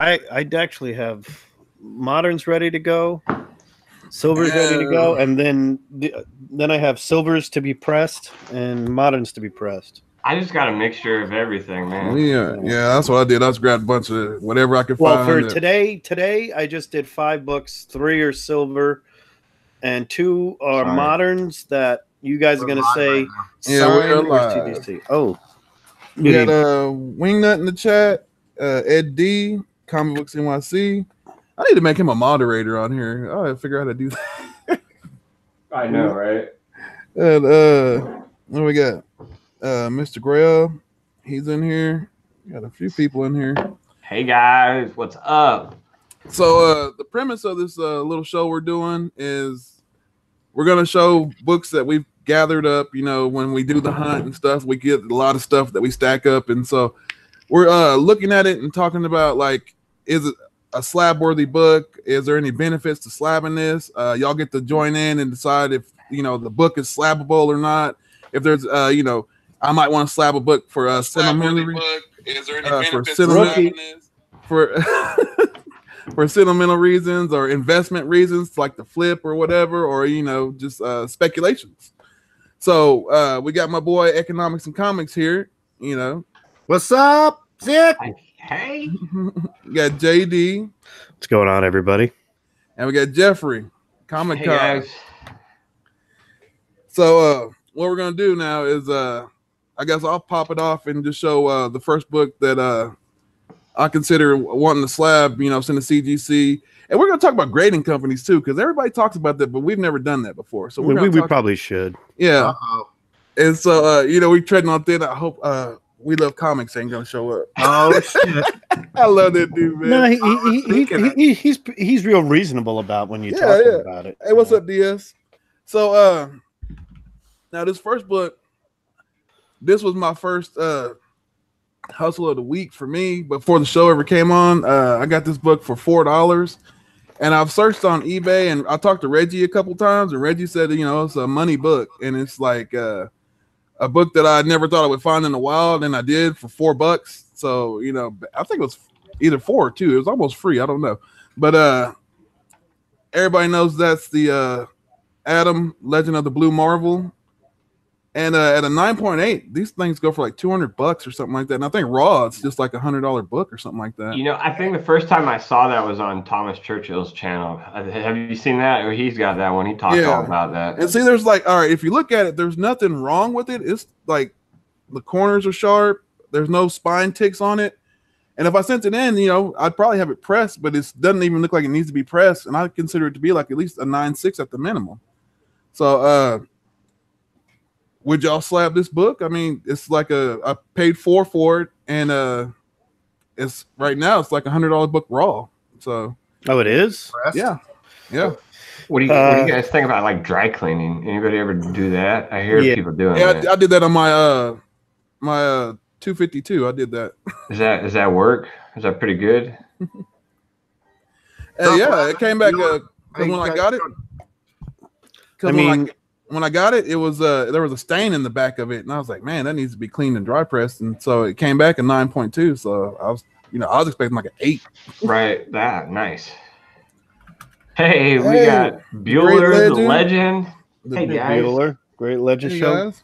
I'd actually have moderns ready to go, silvers ready to go, and then I have silvers to be pressed and moderns to be pressed. I just got a mixture of everything, man. Yeah, that's what I did. I just grabbed a bunch of whatever I could find. Well, for today, I just did 5 books. 3 are silver, and 2 are moderns that you guys are going to say we're live. TDC. Oh, we got Wingnut in the chat. Ed D, Comic Books NYC. I need to make him a moderator on here. I gotta figure out how to do that. I know, right? And what do we got? Mr. Grail, he's in here. Got a few people in here. Hey guys, what's up? So the premise of this little show we're doing is we're gonna show books that we've gathered up. You know, when we do the hunt and stuff, we get a lot of stuff that we stack up, and so we're looking at it and talking about, like, is it a slab worthy book? Is there any benefits to slabbing this? Y'all get to join in and decide if, you know, the book is slabbable or not. If there's you know, I might want to slab a book for sentimental book. Is there any benefits to slabbing this? For sentimental reasons or investment reasons, like the flip or whatever, or, you know, just speculations. So we got my boy Economics and Comics here. You know, what's up, Zick? Hey, we got JD. What's going on, everybody? And we got Jeffrey, Komikhan. Hey guys. So what we're gonna do now is I guess I'll pop it off and just show the first book that I consider wanting to slab, you know, send to CGC. And we're going to talk about grading companies too, because everybody talks about that, but we've never done that before. So we probably should. Yeah. And so, you know, we're treading on thin. I hope We Love Comics ain't going to show up. Oh, shit. I love that dude, man. No, he's real reasonable about when you talk about it. Hey, what's up, DS? So now this first book, this was my first hustle of the week for me before the show ever came on. I got this book for $4, and I've searched on eBay, and I talked to Reggie a couple times, and Reggie said, you know, it's a money book, and it's like a book that I never thought I would find in the wild, and I did for $4. So, you know, I think it was either 4 or 2. It was almost free. I don't know, but everybody knows that's the Adam Legend of the Blue Marvel. And at a 9.8, these things go for like $200 or something like that. And I think raw, it's just like $100 book or something like that. You know, I think the first time I saw that was on Thomas Churchill's channel. Have you seen that? Or he's got that one. He talked all about that. And see, there's like, all right, if you look at it, there's nothing wrong with it. It's like the corners are sharp. There's no spine ticks on it. And if I sent it in, you know, I'd probably have it pressed, but it doesn't even look like it needs to be pressed. And I consider it to be like at least a 9.6 at the minimum. So, would y'all slab this book? I mean, it's like I paid $4 for it, and it's right now it's like $100 book raw. So it is? Yeah. What do you guys think about like dry cleaning? Anybody ever do that? I hear people doing that. I did that on my my 252. I did that. Does that work? Is that pretty good? Yeah, it came back when I got it. When I got it, it was there was a stain in the back of it, and I was like, man, that needs to be cleaned and dry pressed. And so it came back a 9.2. So I was expecting like an 8. Right, that nice. Hey, we got Bueller, the legend. Hey guys, Bueller, great legend show. Guys.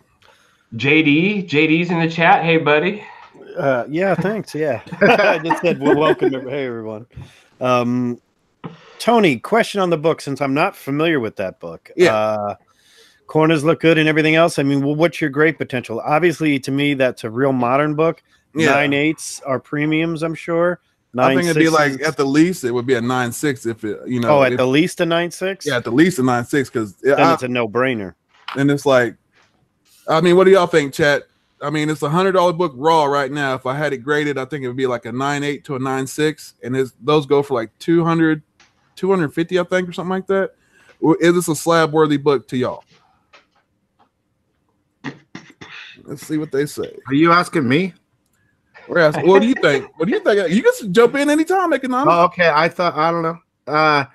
JD's in the chat. Hey, buddy. Yeah, thanks. Yeah, I just said welcome. Hey, everyone. Tony, question on the book, since I'm not familiar with that book. Yeah. Corners look good and everything else. I mean, well, what's your grade potential? Obviously, to me, that's a real modern book. 9.8s are premiums, I'm sure. I think it'd be like at the least it would be a 9.6 if it, you know. Oh, at the least a 9.6. Yeah, at the least a 9.6 because it's a no-brainer. And it's like, I mean, what do y'all think, chat? I mean, it's $100 book raw right now. If I had it graded, I think it would be like a 9.8 to a 9.6, and those go for like 200, 250, I think, or something like that. Is this a slab worthy book to y'all? Let's see what they say. Are you asking me? We're asking, what do you think? What do you think? You can jump in anytime, Economics. Oh, okay. I don't know. I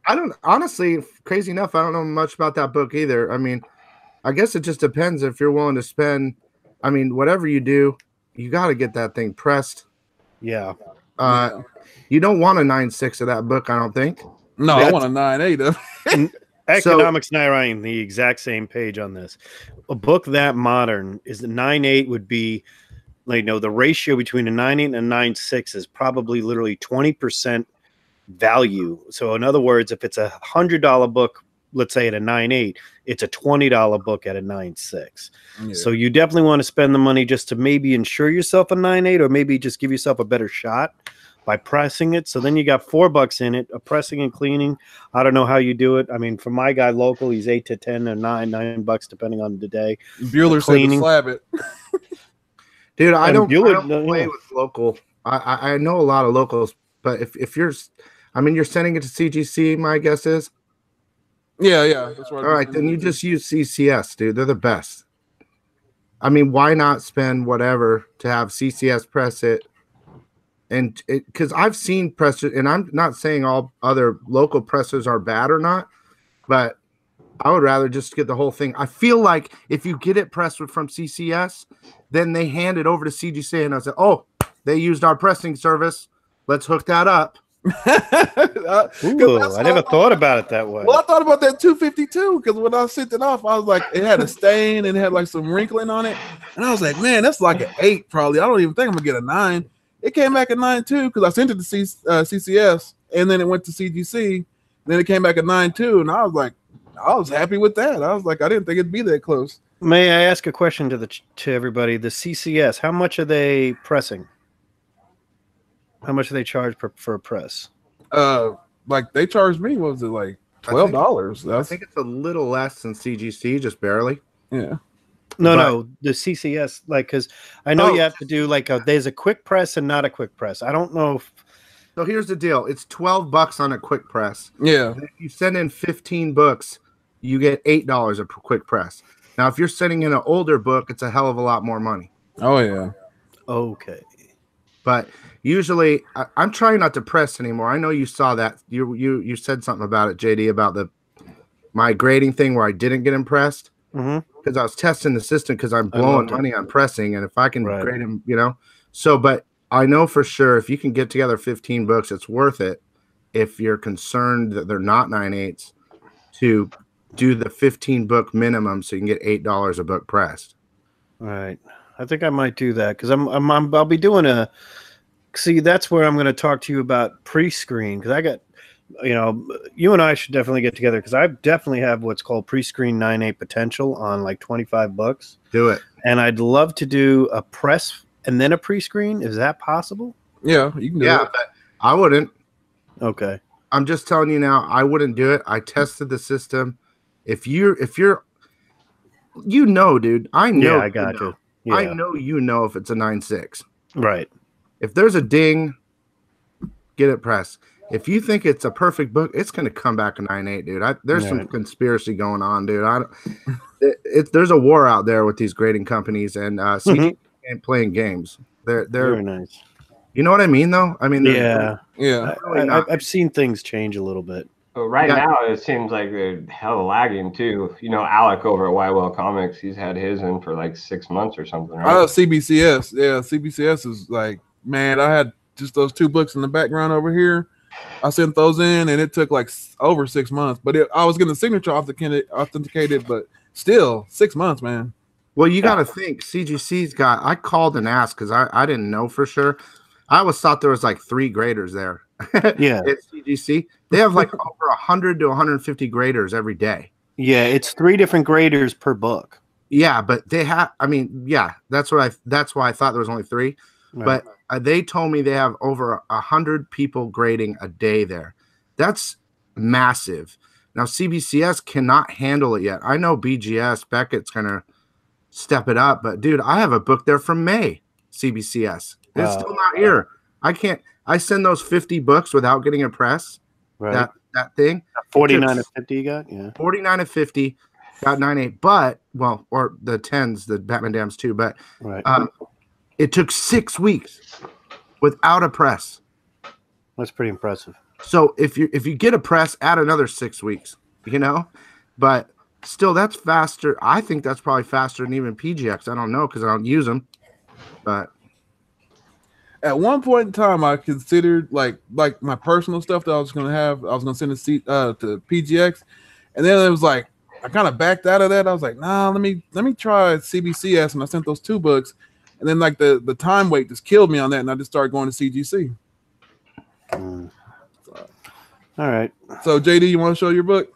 don't, honestly, crazy enough, I don't know much about that book either. I mean, I guess it just depends if you're willing to spend, I mean, whatever you do, you got to get that thing pressed. Yeah. You don't want a 9.6 of that book, I don't think. No, I want a 9.8 of it. Economics and I are on the exact same page on this. A book that modern is the 9.8 would be like, the ratio between a 9.8 and a 9.6 is probably literally 20% value. So in other words, if it's $100 book, let's say at a 9.8, it's a $20 book at a 9.6. Yeah. So you definitely want to spend the money just to maybe insure yourself a 9.8, or maybe just give yourself a better shot by pressing it. So then you got $4 in it, a pressing and cleaning. I don't know how you do it. I mean, for my guy local, he's 8 to 10 or $9 depending on the day. Bueller said to slab it. Dude, I don't play with local. I know a lot of locals, but if you're, I mean, you're sending it to CGC, my guess is. Yeah. That's right. All right, then you just use CCS, dude. They're the best. I mean, why not spend whatever to have CCS press it? And because I've seen pressers, and I'm not saying all other local pressers are bad or not, but I would rather just get the whole thing. I feel like if you get it pressed from CCS, then they hand it over to CGC, and I said, "Oh, they used our pressing service. Let's hook that up." Ooh, I never thought about it that way. Well, I thought about that 252 because when I sent it off, I was like, it had a stain and it had like some wrinkling on it, and I was like, man, that's like an 8 probably. I don't even think I'm gonna get a 9. It came back at 9.2 because I sent it to CCS, and then it went to CGC, and then it came back at 9.2, and I was happy with that. I was like, I didn't think it'd be that close. May I ask a question to everybody? The CCS, how much are they pressing? How much do they charge for a press? Like they charged me, what was it, like $12? I think it's a little less than CGC, just barely. Yeah. No, the CCS, like, because I know you have to do like there's a quick press and not a quick press. I don't know if. So here's the deal: it's $12 on a quick press. Yeah. If you send in 15 books, you get $8 a quick press. Now, if you're sending in an older book, it's a hell of a lot more money. Oh yeah. Okay. But usually, I'm trying not to press anymore. I know you saw that. You said something about it, JD, about my grading thing where I didn't get impressed. Because I was testing the system because I'm blowing money on pressing, and if I can grade them, So, but I know for sure if you can get together 15 books, it's worth it. If you're concerned that they're not 9.8s, to do the 15 book minimum, so you can get $8 a book pressed. All right, I think I might do that because I'll be doing a. See, that's where I'm going to talk to you about pre-screen because I got. You and I should definitely get together because I definitely have what's called pre-screen 9.8 potential on like $25. Do it. And I'd love to do a press and then a pre-screen. Is that possible? Yeah, you can do it. Yeah, but I wouldn't. Okay. I'm just telling you now, I wouldn't do it. I tested the system. If you're dude, I know. Yeah, I got you. Yeah. I know if it's a 9.6. Right. If there's a ding, get it pressed. If you think it's a perfect book, it's going to come back a 9.8, dude. There's some conspiracy going on, dude. There's a war out there with these grading companies, and CG ain't playing games. They're very nice. You know what I mean, though? I mean, yeah. I've seen things change a little bit. But now it seems like they're hella lagging too. Alec over at YWell Comics, he's had his in for like 6 months or something, right? I have CBCS. Yeah, CBCS is like, man, I had just those 2 books in the background over here. I sent those in, and it took like over 6 months. But I was getting the signature authenticated, but still 6 months, man. Well, you got to think CGC's got. I called and asked because I didn't know for sure. I always thought there was like 3 graders there. Yeah, at CGC they have like over 100 to 150 graders every day. Yeah, it's 3 different graders per book. Yeah, but they have. I mean, yeah, that's why I thought there was only 3. Right. But they told me they have over 100 people grading a day there. That's massive. Now, CBCS cannot handle it yet. I know BGS, Beckett's going to step it up. But, dude, I have a book there from May, CBCS. It's still not here. I can't. I send those 50 books without getting a press. Right. That thing. 49 of 50 you got? Yeah. 49 of 50. Got 9.8. But, or the 10s, the Batman Dams too. But it took 6 weeks without a press. That's pretty impressive. So if you get a press, add another 6 weeks, But still, that's faster. I think that's probably faster than even PGX. I don't know because I don't use them. But At one point in time, I considered like my personal stuff that I was gonna have. I was gonna send to PGX, and then it was like I kind of backed out of that. I was like, nah, let me try CBCS, and I sent those 2 books, and then like the time wait just killed me on that, and I just started going to CGC. All right. So JD, you want to show your book?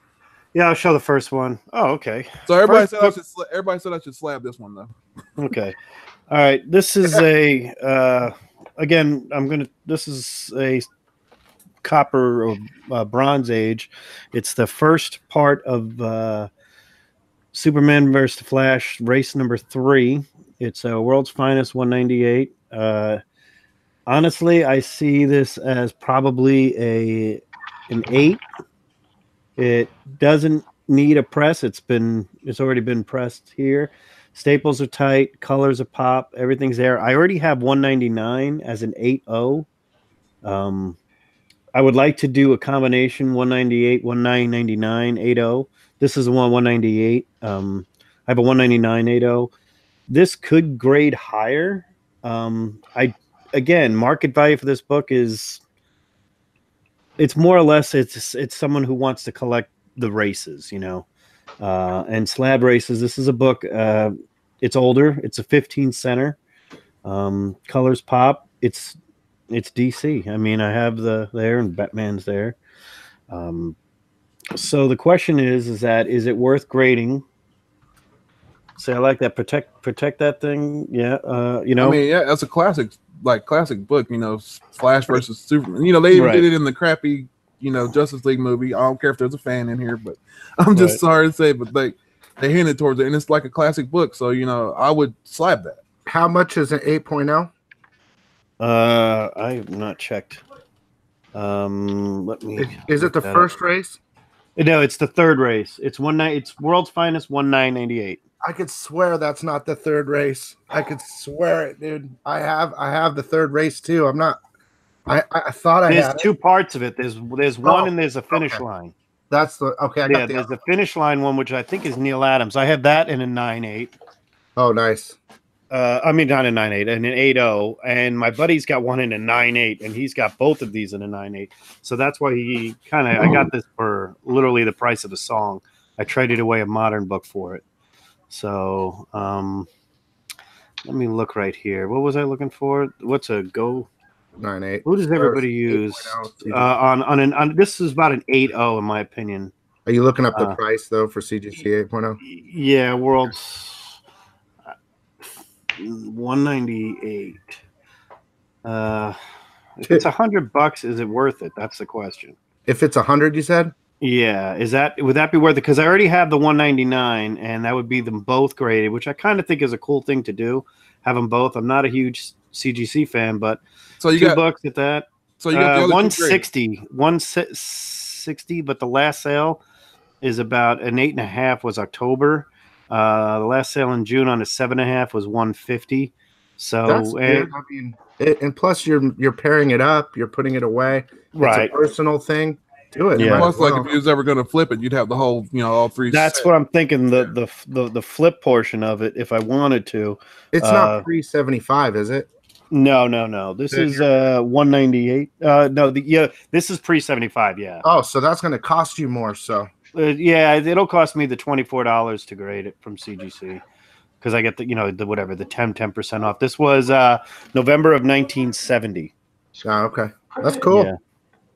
Yeah, I'll show the first one. Oh, okay. So everybody First said I should slab this one though. Okay. All right. This is a again, this is a copper or bronze age. It's the first part of Superman versus the Flash race number 3. It's a World's Finest 198. Honestly, I see this as probably an 8. It doesn't need a press. It's already been pressed here. Staples are tight, colors are pop, everything's there. I already have 199 as an 8.0. I would like to do a combination 198, 1999, 8.0. This is the 198. I have a 199 8.0. This could grade higher. Again, market value for this book is it's more or less it's someone who wants to collect the races, and slab races. This is a book. It's older. It's a 15 center. Colors pop. It's DC. I mean, I have there and Batman's there. So the question is is it worth grading? Say, I like that. Protect that thing. Yeah. I mean, yeah, that's a classic book. Flash versus Superman. They even did it in the crappy, Justice League movie. I don't care if there's a fan in here, but I'm just sorry to say, but they hinted towards it, and it's like a classic book. So I would slab that. How much is an 8.0? I have not checked. Let me. Is it the first race? No, it's the third race. It's World's Finest 1998. I could swear that's not the third race. I could swear it, dude. I have the third race too. I'm not. I thought I had. There's 2 parts of it. There's one and there's a finish line. That's the okay. There's the finish line one, which I think is Neil Adams. I have that in a 9.8. Oh, nice. I mean, not a 9.8, and an 8.0. And my buddy's got one in a 9.8, and he's got both of these in a 9.8. So that's why I got this for literally the price of a song. I traded away a modern book for it. So let me look right here. What was I looking for? What's a Go 9.8? Who does everybody use? On this is about an 8.0 in my opinion. Are you looking up the price though for CGC 8.0? Yeah, World's 198. If it's $100, is it worth it? That's the question. If it's 100, you said? Yeah, would that be worth it? Because I already have the 199, and that would be them both graded, which I kind of think is a cool thing to do. Have them both. I'm not a huge CGC fan, but so you 2 books at that. So you got the other 160, but the last sale is about an 8.5 was October. The last sale in June on a 7.5 was 150. So that's good. I mean, and plus you're pairing it up, you're putting it away. Right, it's a personal thing. Do it. Yeah. Plus, like if you was ever going to flip it, you'd have the whole, all 3. That's what I'm thinking. The flip portion of it, if I wanted to. It's not 375, is it? No. This is 198. This is pre-75. Yeah. Oh, so that's going to cost you more. So. Yeah, it'll cost me the $24 to grade it from CGC because I get the 10% off. This was November of 1970. Oh, okay, that's cool.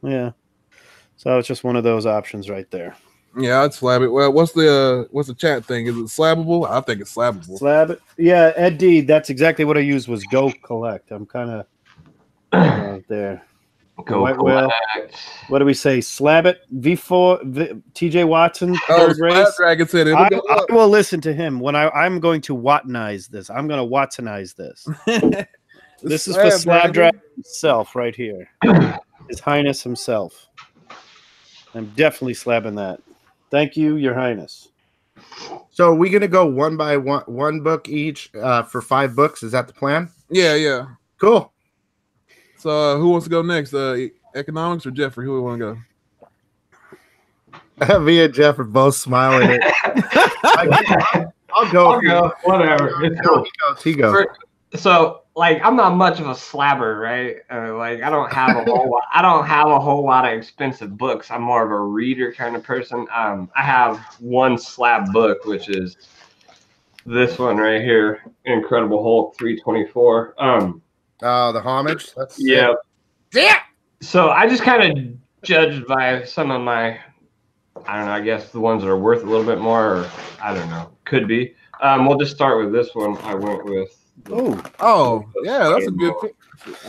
Yeah. So it's just one of those options right there. Yeah, I'd slab it. Well, what's the chat thing? Is it slabbable? I think it's slabbable. Slab it. Yeah, Ed D. That's exactly what I used was Go Collect. I'm kind of there. Go Collect. What do we say? Slab it. V4. TJ Watson. Third race. Dragon said I will listen to him when I'm going to Wattonize this. I'm going to Watsonize this. This is for Slab Dragon himself right here. His Highness himself. I'm definitely slabbing that. Thank you, Your Highness. So are we going to go one by one book each for 5 books? Is that the plan? Yeah. Cool. So who wants to go next? Economics or Jeffrey? Who want to go? Me and Jeff are both smiling. I'll go. Whatever. It's cool. He goes. So like I'm not much of a slabber, right? Like I don't have a whole lot. I don't have a whole lot of expensive books. I'm more of a reader kind of person. I have one slab book, which is this one right here, Incredible Hulk 324. The homage. That's yeah. Yeah. So I just kind of judged by some of my, I don't know, I guess the ones that are worth a little bit more, or I don't know, could be. We'll just start with this one. I went with. Yeah, that's a good pick.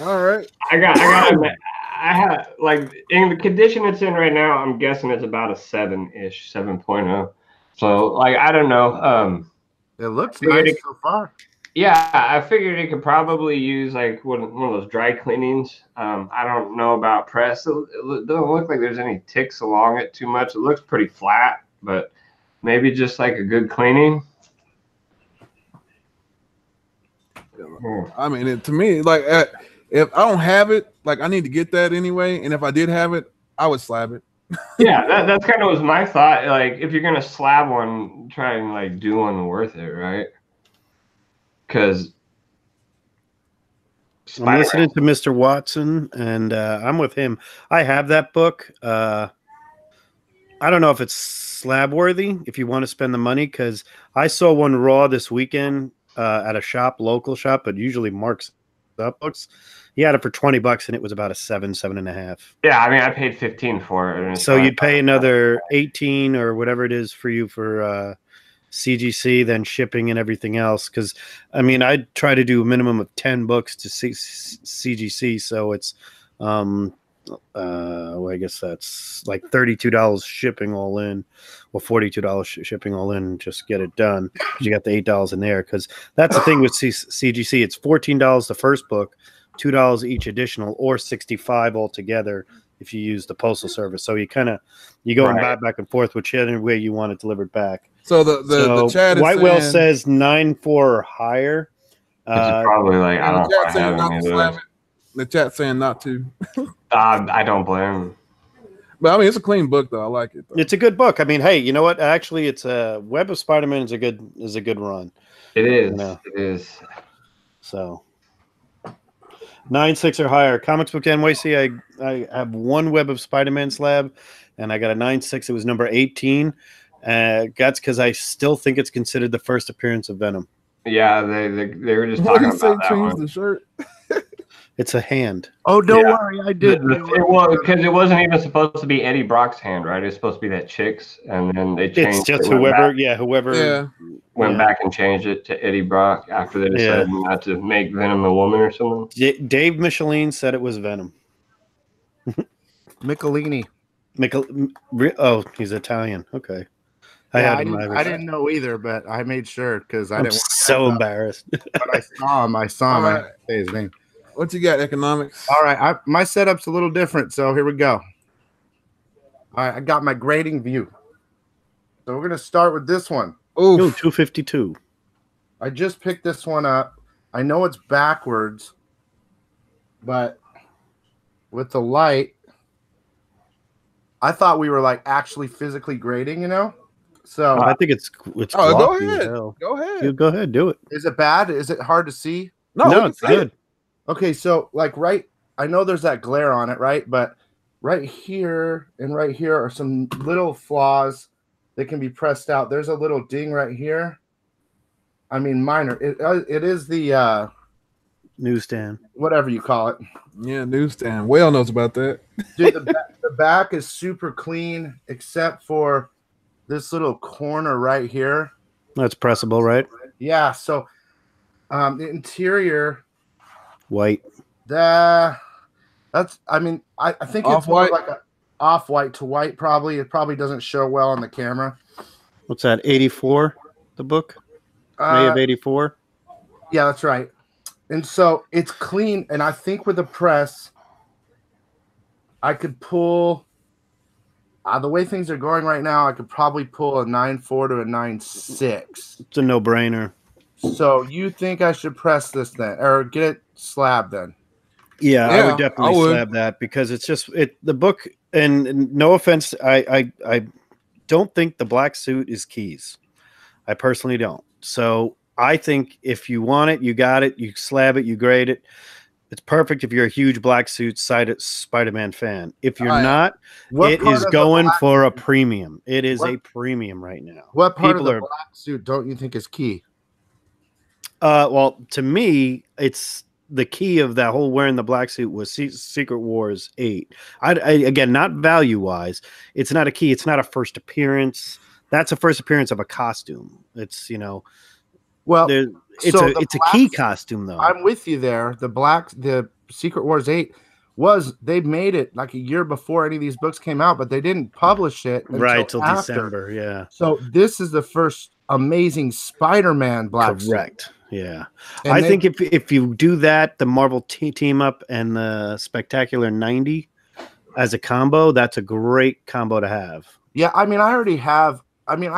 All right. I had like in the condition it's in right now, I'm guessing it's about a 7-ish, 7.0. So like I don't know. It looks nice so far. Yeah, I figured it could probably use like one of those dry cleanings. I don't know about press. It doesn't look like there's any ticks along it too much. It looks pretty flat, but maybe just like a good cleaning. I mean, to me, like if I don't have it, like I need to get that anyway. And if I did have it, I would slab it. Yeah, that's kind of was my thought. Like if you're gonna slab one, try and like do one worth it, right? Because I'm listening to Mr. Watson, and I'm with him. I have that book. I don't know if it's slab worthy if you want to spend the money, because I saw one raw this weekend at a shop, local shop, but usually marks up books. He had it for $20 and it was about a 7.5. Yeah, I mean I paid 15 for it. So you'd pay another 18 or whatever it is for you for CGC, then shipping and everything else. Because I mean, I try to do a minimum of 10 books to CGC, so it's well, I guess that's like $32 shipping all in, or $42 shipping all in. Just get it done. You got the $8 in there, because that's the thing with CGC. It's $14 the first book, $2 each additional, or $65 altogether if you use the postal service. So you kind of going back and forth whichever way you want it delivered back. So the chat is Whitewell saying, says 9.4 or higher. It's probably like I don't the chat saying have not any to of slap those. it. The chat saying not to. I don't blame him. But I mean, it's a clean book though. I like it. Though. It's a good book. I mean, hey, you know what? Actually, it's a Web of Spider-Man is a good run. It is. You know? It is. So 9.6 or higher. Comics Book NYC. I have one Web of Spider-Man slab, and I got a 9.6. It was number 18. That's because I still think it's considered the first appearance of Venom. Yeah, they were just talking about that one. The shirt. It's a hand. Oh, don't worry, I did. Because it wasn't even supposed to be Eddie Brock's hand, right? It's supposed to be that chick's, and then they changed. It's just whoever went back and changed it to Eddie Brock after they decided not to make Venom a woman or something. Dave Michelin said it was Venom. Michelini. Oh, he's Italian. Okay. I didn't know either, but I made sure because I didn't. I'm so embarrassed. But I saw him. I say his name. What you got, economics? All right, my setup's a little different, so here we go. All right, I got my grading view. So we're gonna start with this one. Ooh, 252. I just picked this one up. I know it's backwards, but with the light, I thought we were like actually physically grading, you know. So I think it's. Go ahead. Go ahead. Go ahead. Do it. Is it bad? Is it hard to see? No, it's good. Okay, so like I know there's that glare on it, right? But right here and right here are some little flaws that can be pressed out. There's a little ding right here. I mean, minor. It is the newsstand, whatever you call it. Yeah, newsstand. Whale knows about that. Dude, the back is super clean, except for this little corner right here. That's pressable, right? Yeah. So the interior. White. That's. I mean, I think it's more Off-white? like a off-white to white. Probably it probably doesn't show well on the camera. What's that? 84. The book. May of 84. Yeah, that's right. And so it's clean, and I think with the press, I could pull. The way things are going right now, I could probably pull a 9.4 to a 9.6. It's a no-brainer. So you think I should press this then, or get it slab then? Yeah, I would definitely slab that, because it's just the book. And no offense, I don't think the black suit is Keys. I personally don't. So I think if you want it, you got it. You slab it, you grade it. It's perfect if you're a huge black suit Spider-Man fan. If you're not, it is going for a premium. It is a premium right now. What part of the black suit don't you think is key? Well, to me, it's the key of that whole wearing the black suit was Secret Wars 8. I again, not value-wise. It's not a key. It's not a first appearance. That's a first appearance of a costume. It's, you know, well, it's a key costume though. I'm with you there. The Secret Wars 8 they made it like a year before any of these books came out, but they didn't publish it till December. Yeah. So this is the first amazing Spider-Man black suit. Correct. Yeah. And I think if you do that, the Marvel team up and the Spectacular 90 as a combo, that's a great combo to have. Yeah, I mean, I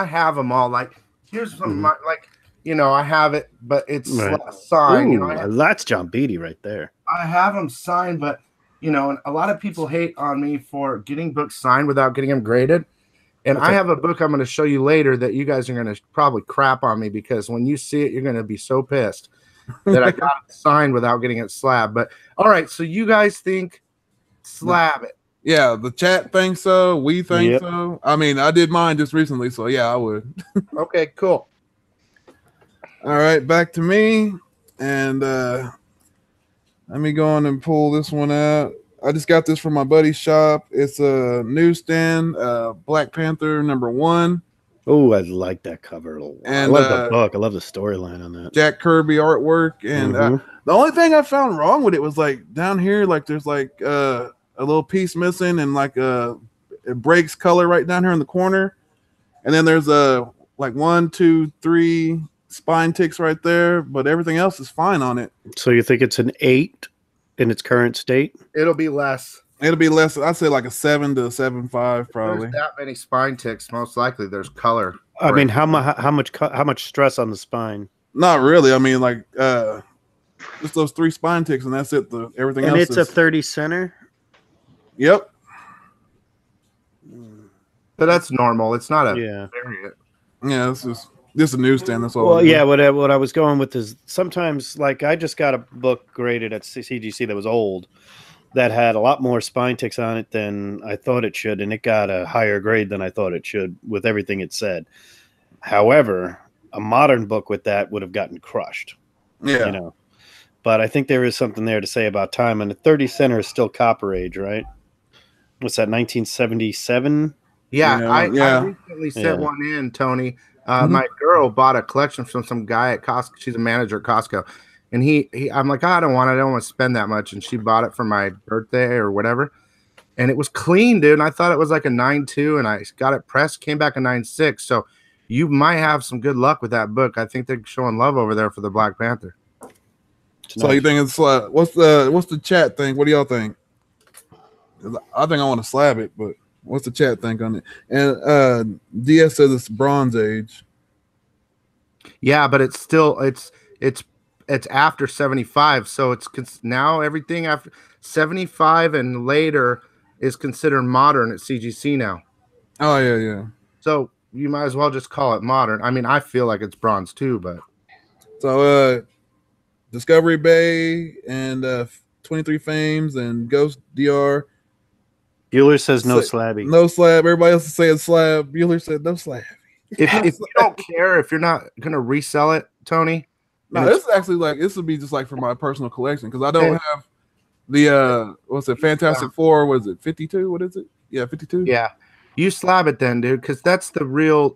have them all. Like, here's some I have it, but it's signed. Ooh, that's John Beatty right there. I have them signed, but and a lot of people hate on me for getting books signed without getting them graded. And I have a book I'm going to show you later that you guys are going to probably crap on me because when you see it, you're going to be so pissed that I got it signed without getting it slab. But all right, so you guys think slab it? Yeah, the chat thinks so. We think so. I mean, I did mine just recently, so yeah, I would. Okay, cool. All right, back to me, and let me go on and pull this one out. I just got this from my buddy's shop. It's a newsstand, Black Panther #1. Oh, I like that cover. And I love the book. I love the storyline on that. Jack Kirby artwork. And the only thing I found wrong with it was like down here, like there's like a little piece missing, and like it breaks color right down here in the corner. And then there's like 1, 2, 3 spine ticks right there, but everything else is fine on it. So you think it's an 8 in its current state? It'll be less. It'll be less. I'd say like a 7 to a 7.5 probably. There's that many spine ticks, most likely. There's color. I mean, how much stress on the spine? Not really. I mean, like just those 3 spine ticks, and that's it. Everything else. And it's a 30 center. Yep. But that's normal. It's not a variant. Yeah, this is a newsstand. That's all. Well, yeah. What I was going with is sometimes, like, I just got a book graded at CGC that was old, that had a lot more spine ticks on it than I thought it should, and it got a higher grade than I thought it should with everything it said. However, a modern book with that would have gotten crushed. Yeah. You know. But I think there is something there to say about time, and the 30 center is still Copper Age, right? What's that? 1977. Yeah, I recently sent one in, Tony. My girl bought a collection from some guy at Costco. She's a manager at Costco. And I'm like, I don't want to spend that much. And she bought it for my birthday or whatever. And it was clean, dude. And I thought it was like a 9.2, and I got it pressed, came back a 9.6. So you might have some good luck with that book. I think they're showing love over there for the Black Panther. So you think it's what's the chat think? What do y'all think? I think I want to slab it, but what's the chat think on it? And DS says it's Bronze Age. Yeah, but it's still it's after 75, so it's now everything after 75 and later is considered modern at CGC now. Oh yeah. So you might as well just call it modern. I mean, I feel like it's bronze too, but so Discovery Bay and 23 Fames and Ghost DR. Bueller says no slabby. No slab. Everybody else is saying slab. Bueller said no slab. If you don't care, if you're not gonna resell it, Tony. No, this is actually like this would be just like for my personal collection because I don't have the what's it? Fantastic Four. Was it 52? What is it? Yeah, 52. Yeah, you slab it then, dude, because that's the real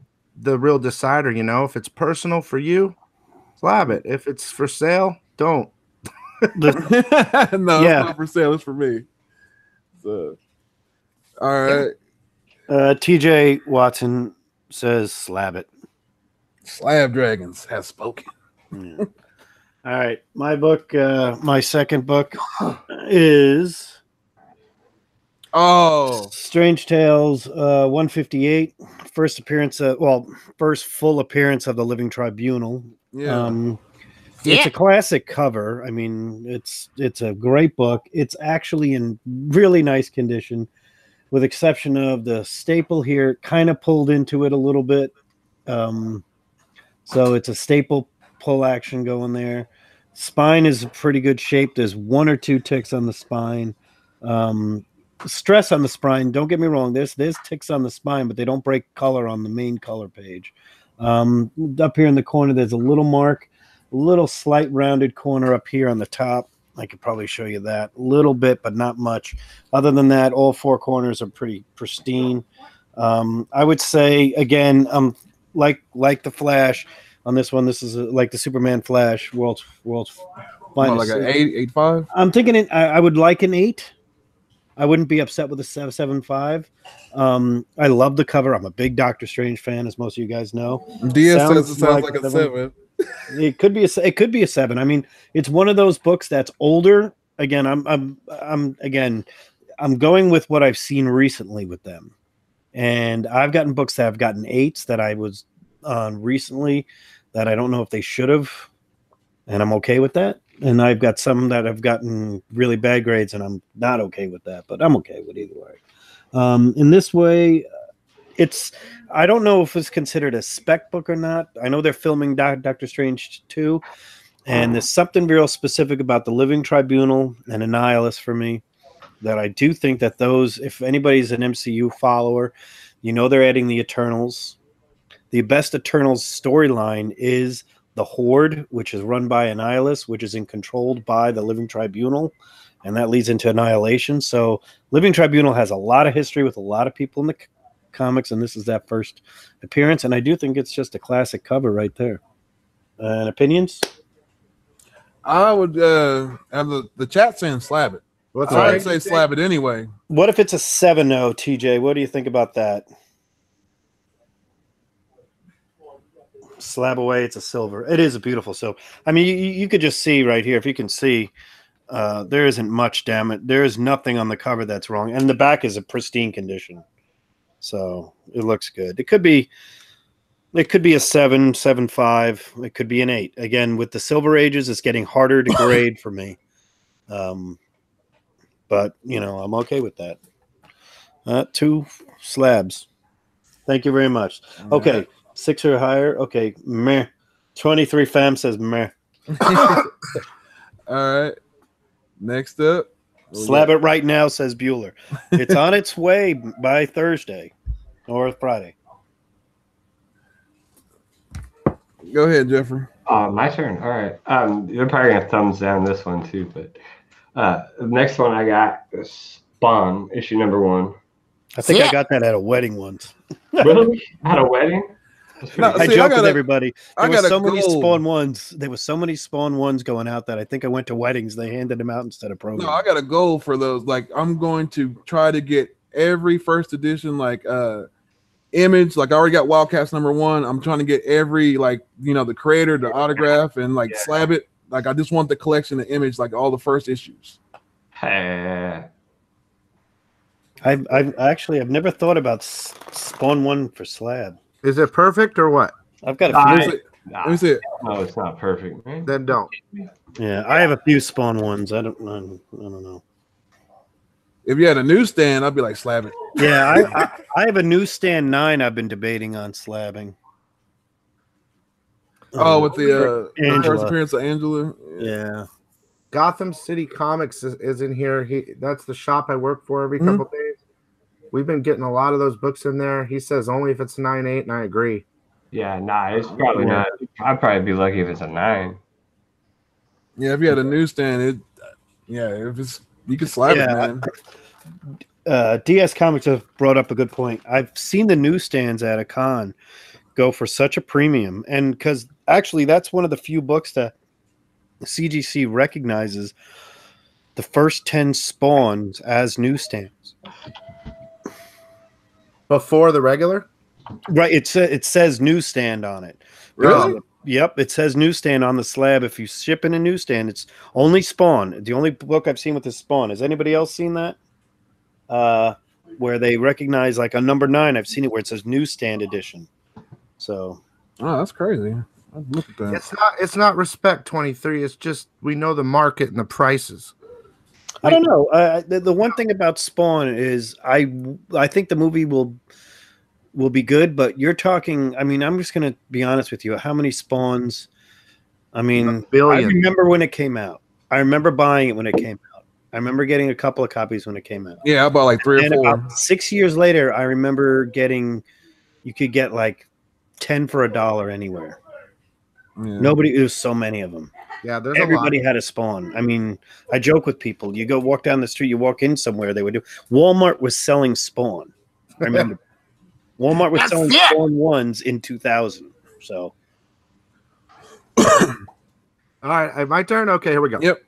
decider. You know, if it's personal for you, slab it. If it's for sale, don't. No, it's not for sale. It's for me. So, all right. TJ Watson says slab it. Slab Dragons has spoken. Yeah. All right. My book, my second book is Strange Tales 158. First full appearance of the Living Tribunal. Yeah. It's a classic cover. I mean, it's a great book. It's actually in really nice condition, with exception of the staple here, kind of pulled into it a little bit. So it's a staple pull action going there. Spine is in pretty good shape. There's 1 or 2 ticks on the spine. Stress on the spine. Don't get me wrong. There's ticks on the spine, but they don't break color on the main color page. Up here in the corner, there's a little mark, a little slight rounded corner up here on the top. I could probably show you that a little bit, but not much. Other than that, all 4 corners are pretty pristine. I would say, again, like the Flash on this one, this is like the Superman Flash world's finest. Like an 8.5. I'm thinking I would like an 8. I wouldn't be upset with a 7.5. I love the cover. I'm a big Doctor Strange fan, as most of you guys know. DS says it sounds like a 7. It could be a 7. I mean, it's one of those books that's older. Again, I'm going with what I've seen recently with them. And I've gotten books that have gotten 8s that I was on recently that I don't know if they should have, and I'm okay with that. And I've got some that have gotten really bad grades, and I'm not okay with that, but I'm okay with either way. In this way, I don't know if it's considered a spec book or not. I know they're filming Doctor Strange 2, and there's something real specific about the Living Tribunal and Annihilus for me that I do think that those, if anybody's an MCU follower, they're adding the Eternals. The best Eternals storyline is the Horde, which is run by Annihilus, which is controlled by the Living Tribunal, and that leads into Annihilation. So Living Tribunal has a lot of history with a lot of people in the comics, and this is that first appearance, and I do think it's just a classic cover right there. And opinions? I would have the chat saying slab it. I'd say slab it anyway. What if it's a 7.0, TJ? What do you think about that? Slab away, it's a silver. It is a beautiful silver. I mean, you could just see right here, if you can see, there isn't much damage. There is nothing on the cover that's wrong, and the back is a pristine condition, so it looks good. It could be a 7, 7.5. It could be an 8. Again, with the Silver Ages, it's getting harder to grade for me, but I'm okay with that. 2 slabs. Thank you very much. Okay. Right. 6 or higher. Okay, meh. 23 fam says meh. All right. Next up, slab it right now, says Bueller. It's on its way by Thursday or Friday. Go ahead, Jeffrey. My turn. All right. You're probably gonna thumbs down this one too, but the next one I got is Spawn, issue number 1. I think I got that at a wedding once. Really? At a wedding? I joked with everybody. There were so many Spawn 1s. There were so many Spawn 1s going out that I think I went to weddings. They handed them out instead of programs. No, I got a goal for those. Like, I'm going to try to get every first edition, image. Like, I already got Wildcats number 1. I'm trying to get every, the creator, the autograph, and slab it. Like, I just want the collection of image, like all the first issues. Hey. I've never thought about Spawn 1 for slab. Is it perfect or what? I've got a few. Let me see it. No, it's not perfect. Man. Then don't. Yeah, I have a few Spawn 1s. I don't know. If you had a newsstand, I'd be like, slab it. Yeah, I have a newsstand 9 I've been debating on slabbing. With the first appearance of Angela. Yeah. Gotham City Comics is in here. That's the shop I work for every couple days. We've been getting a lot of those books in there. He says only if it's 9.8, and I agree. Yeah, it's probably not. I'd probably be lucky if it's a 9. Yeah, if you had a newsstand, if it's you can slab it, man. DS Comics have brought up a good point. I've seen the newsstands at a con go for such a premium, and because actually that's one of the few books that CGC recognizes the first 10 spawns as newsstands. Before the regular? Right. It says newsstand on it. Really? Yep. It says newsstand on the slab. If you ship in a newsstand, it's only Spawn. The only book I've seen with this Spawn. Has anybody else seen that? Where they recognize like a number 9. I've seen it where it says newsstand edition. So. Oh, that's crazy. I'd look at that. It's not Respect 23. It's just we know the market and the prices. I don't know. The one thing about Spawn is I think the movie will be good, but you're talking. I mean, I'm just going to be honest with you. How many Spawns I mean, billion. I remember when it came out. I remember buying it when it came out. I remember getting a couple of copies when it came out. Yeah, I bought like 3 or 4. About 6 years later, I remember you could get like 10 for $1 anywhere. Yeah. Nobody, there's so many of them. Yeah, there's Everybody a lot. had a Spawn. I mean, I joke with people. You go walk down the street, you walk in somewhere, they would do. Walmart was selling Spawn. I remember. Walmart was selling Spawn 1s in 2000. So. All right, my turn. Okay, here we go. Yep.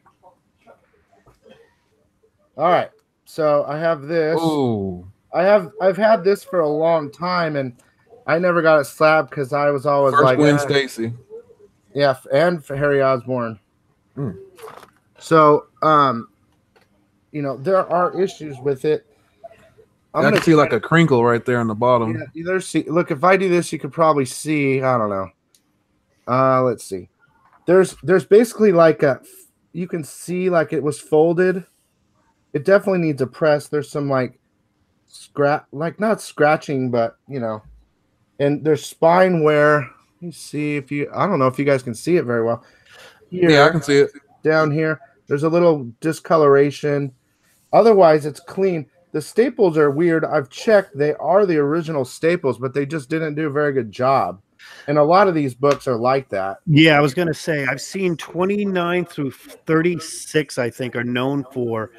All right, so I have this. Ooh. I've had this for a long time, and I never got it Slab because I was always First like Gwen Stacy. Yeah, and for Harry Osborn. Mm. So, you know, there are issues with it. I can see like a crinkle right there on the bottom. Yeah, look, if I do this, you could probably see. I don't know. Let's see. There's basically like you can see like it was folded. It definitely needs a press. There's some like not scratching, but you know, and there's spine wear. Let me see if I don't know if you guys can see it very well. Here, yeah, I can see it. Down here, there's a little discoloration. Otherwise, it's clean. The staples are weird. I've checked. They are the original staples, but they just didn't do a very good job. And a lot of these books are like that. Yeah, I was going to say, I've seen 29 through 36, I think, are known for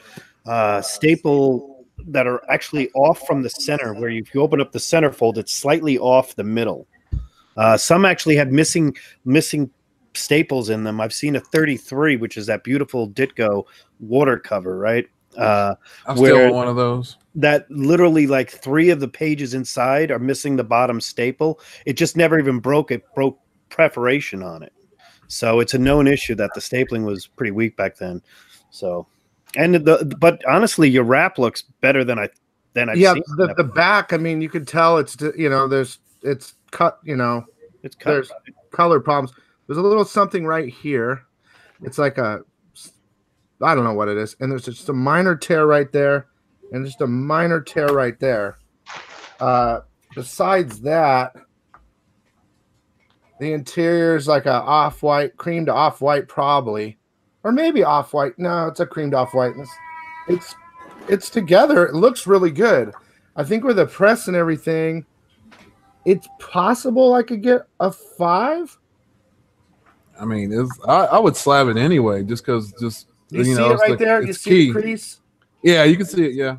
staple that are actually off from the center, where if you open up the centerfold, it's slightly off the middle. Some actually have missing staples in them. I've seen a 33, which is that beautiful Ditko water cover, right? I'm still on one of those. That literally like 3 of the pages inside are missing the bottom staple. It just never even broke. It broke perforation on it. So it's a known issue that the stapling was pretty weak back then. So, but honestly, your wrap looks better than I've seen. The back. I mean, you can tell it's it's cut. You know, it's cut. There's color problems. There's a little something right here. It's like I don't know what it is, and there's just a minor tear right there, and just a minor tear right there. Besides that, the interior is like a off-white, creamed off-white, probably, or maybe off-white. No, it's a creamed off-white. It's together. It looks really good. I think with the press and everything, it's possible I could get a 5. I mean, I would slab it anyway, just because You see it right there? You see the crease? Yeah, you can see it, yeah.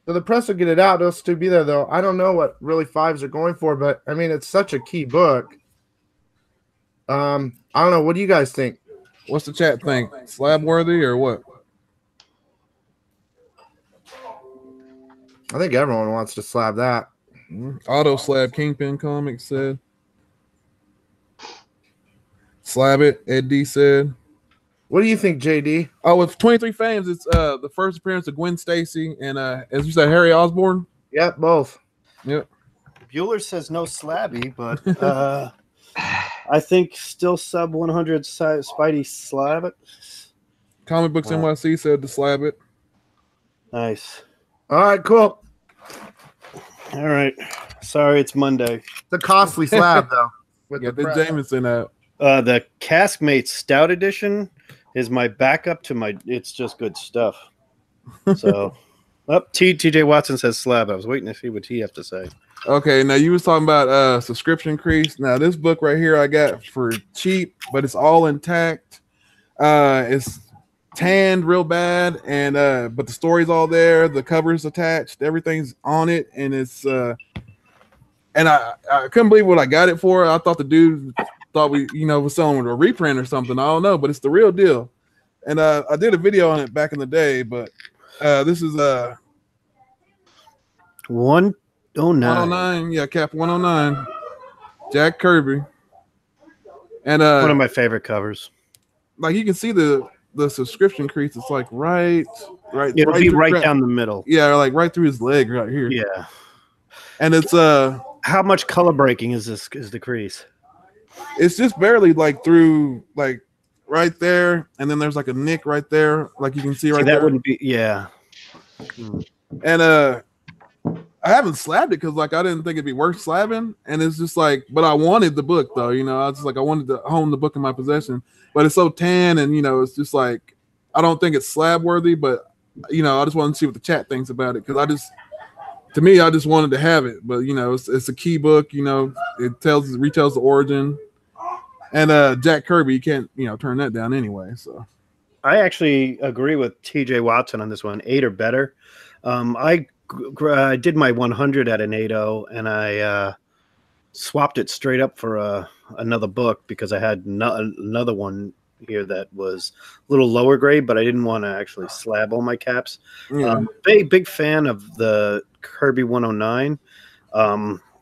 So the press will get it out. It'll still be there, though. I don't know what really 5s are going for, but, I mean, it's such a key book. I don't know. What do you guys think? What's the chat think? Slab worthy or what? I think everyone wants to slab that. Auto Slab Kingpin Comics said. Slab it, Ed D said. What do you think, JD? Oh, with 23 Fames, it's the first appearance of Gwen Stacy and as you said, Harry Osborn. Yep, both. Yep. Bueller says no slabby, but I think still sub 100 Spidey slab it. Comic Books NYC said to slab it. Nice. All right, cool. All right. Sorry, it's Monday. It's a costly slab, though. With the Jameson out. The Caskmate Stout Edition is my backup to my. It's just good stuff. So, TJ Watson says slab. I was waiting to see what he have to say. Okay, now you was talking about subscription increase. Now this book right here I got for cheap, but it's all intact. It's tanned real bad, and but the story's all there. The cover's attached. Everything's on it, and it's and I couldn't believe what I got it for. I thought the dude thought we was selling with a reprint or something. I don't know, but it's the real deal. And I did a video on it back in the day, but this is 109. 109, yeah, Cap 109, Jack Kirby, and one of my favorite covers. Like you can see the subscription crease. It's like right. It'll be right down the middle. Yeah, like right through his leg right here. Yeah, and it's how much color breaking is the crease? It's just barely like through like right there, and then there's like a nick right there, like you can see right there. That wouldn't be, yeah. And I haven't slabbed it because like I didn't think it'd be worth slabbing, and it's just like, but I wanted the book though, you know. I was just like I wanted to hone the book in my possession, but it's so tan, and you know, it's just like I don't think it's slab worthy, but you know, I just wanted to see what the chat thinks about it because to me, I just wanted to have it, but you know, it's a key book, you know, it retells the origin, and Jack Kirby, you can't turn that down anyway. So I actually agree with TJ Watson on this one, 8 or better. I did my 100 at an 8.0, and I swapped it straight up for another book because I had another one here that was a little lower grade, but I didn't want to actually slab all my caps. yeah. Big fan of the Kirby 109.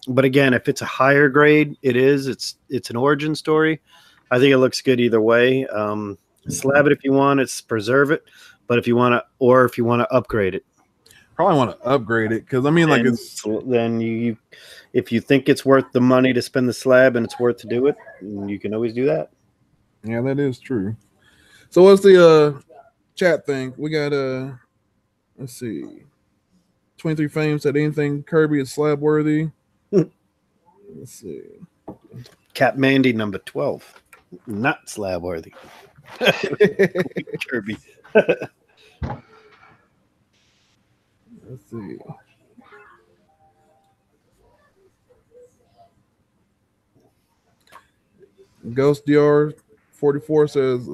But again, if it's a higher grade, it's an origin story. I think it looks good either way. Slab it if you want, it's preserve it, but if you want to upgrade it. Probably want to upgrade it because I mean, like, it's then you if you think it's worth the money to spend the slab and it's worth to do it, you can always do that. Yeah, that is true. So what's the chat thing? We got let's see, 23 Fame said anything Kirby is slab worthy. Let's see, Cap Mandy number 12, not slab worthy. Kirby. Let's see. Ghost DR 44 says,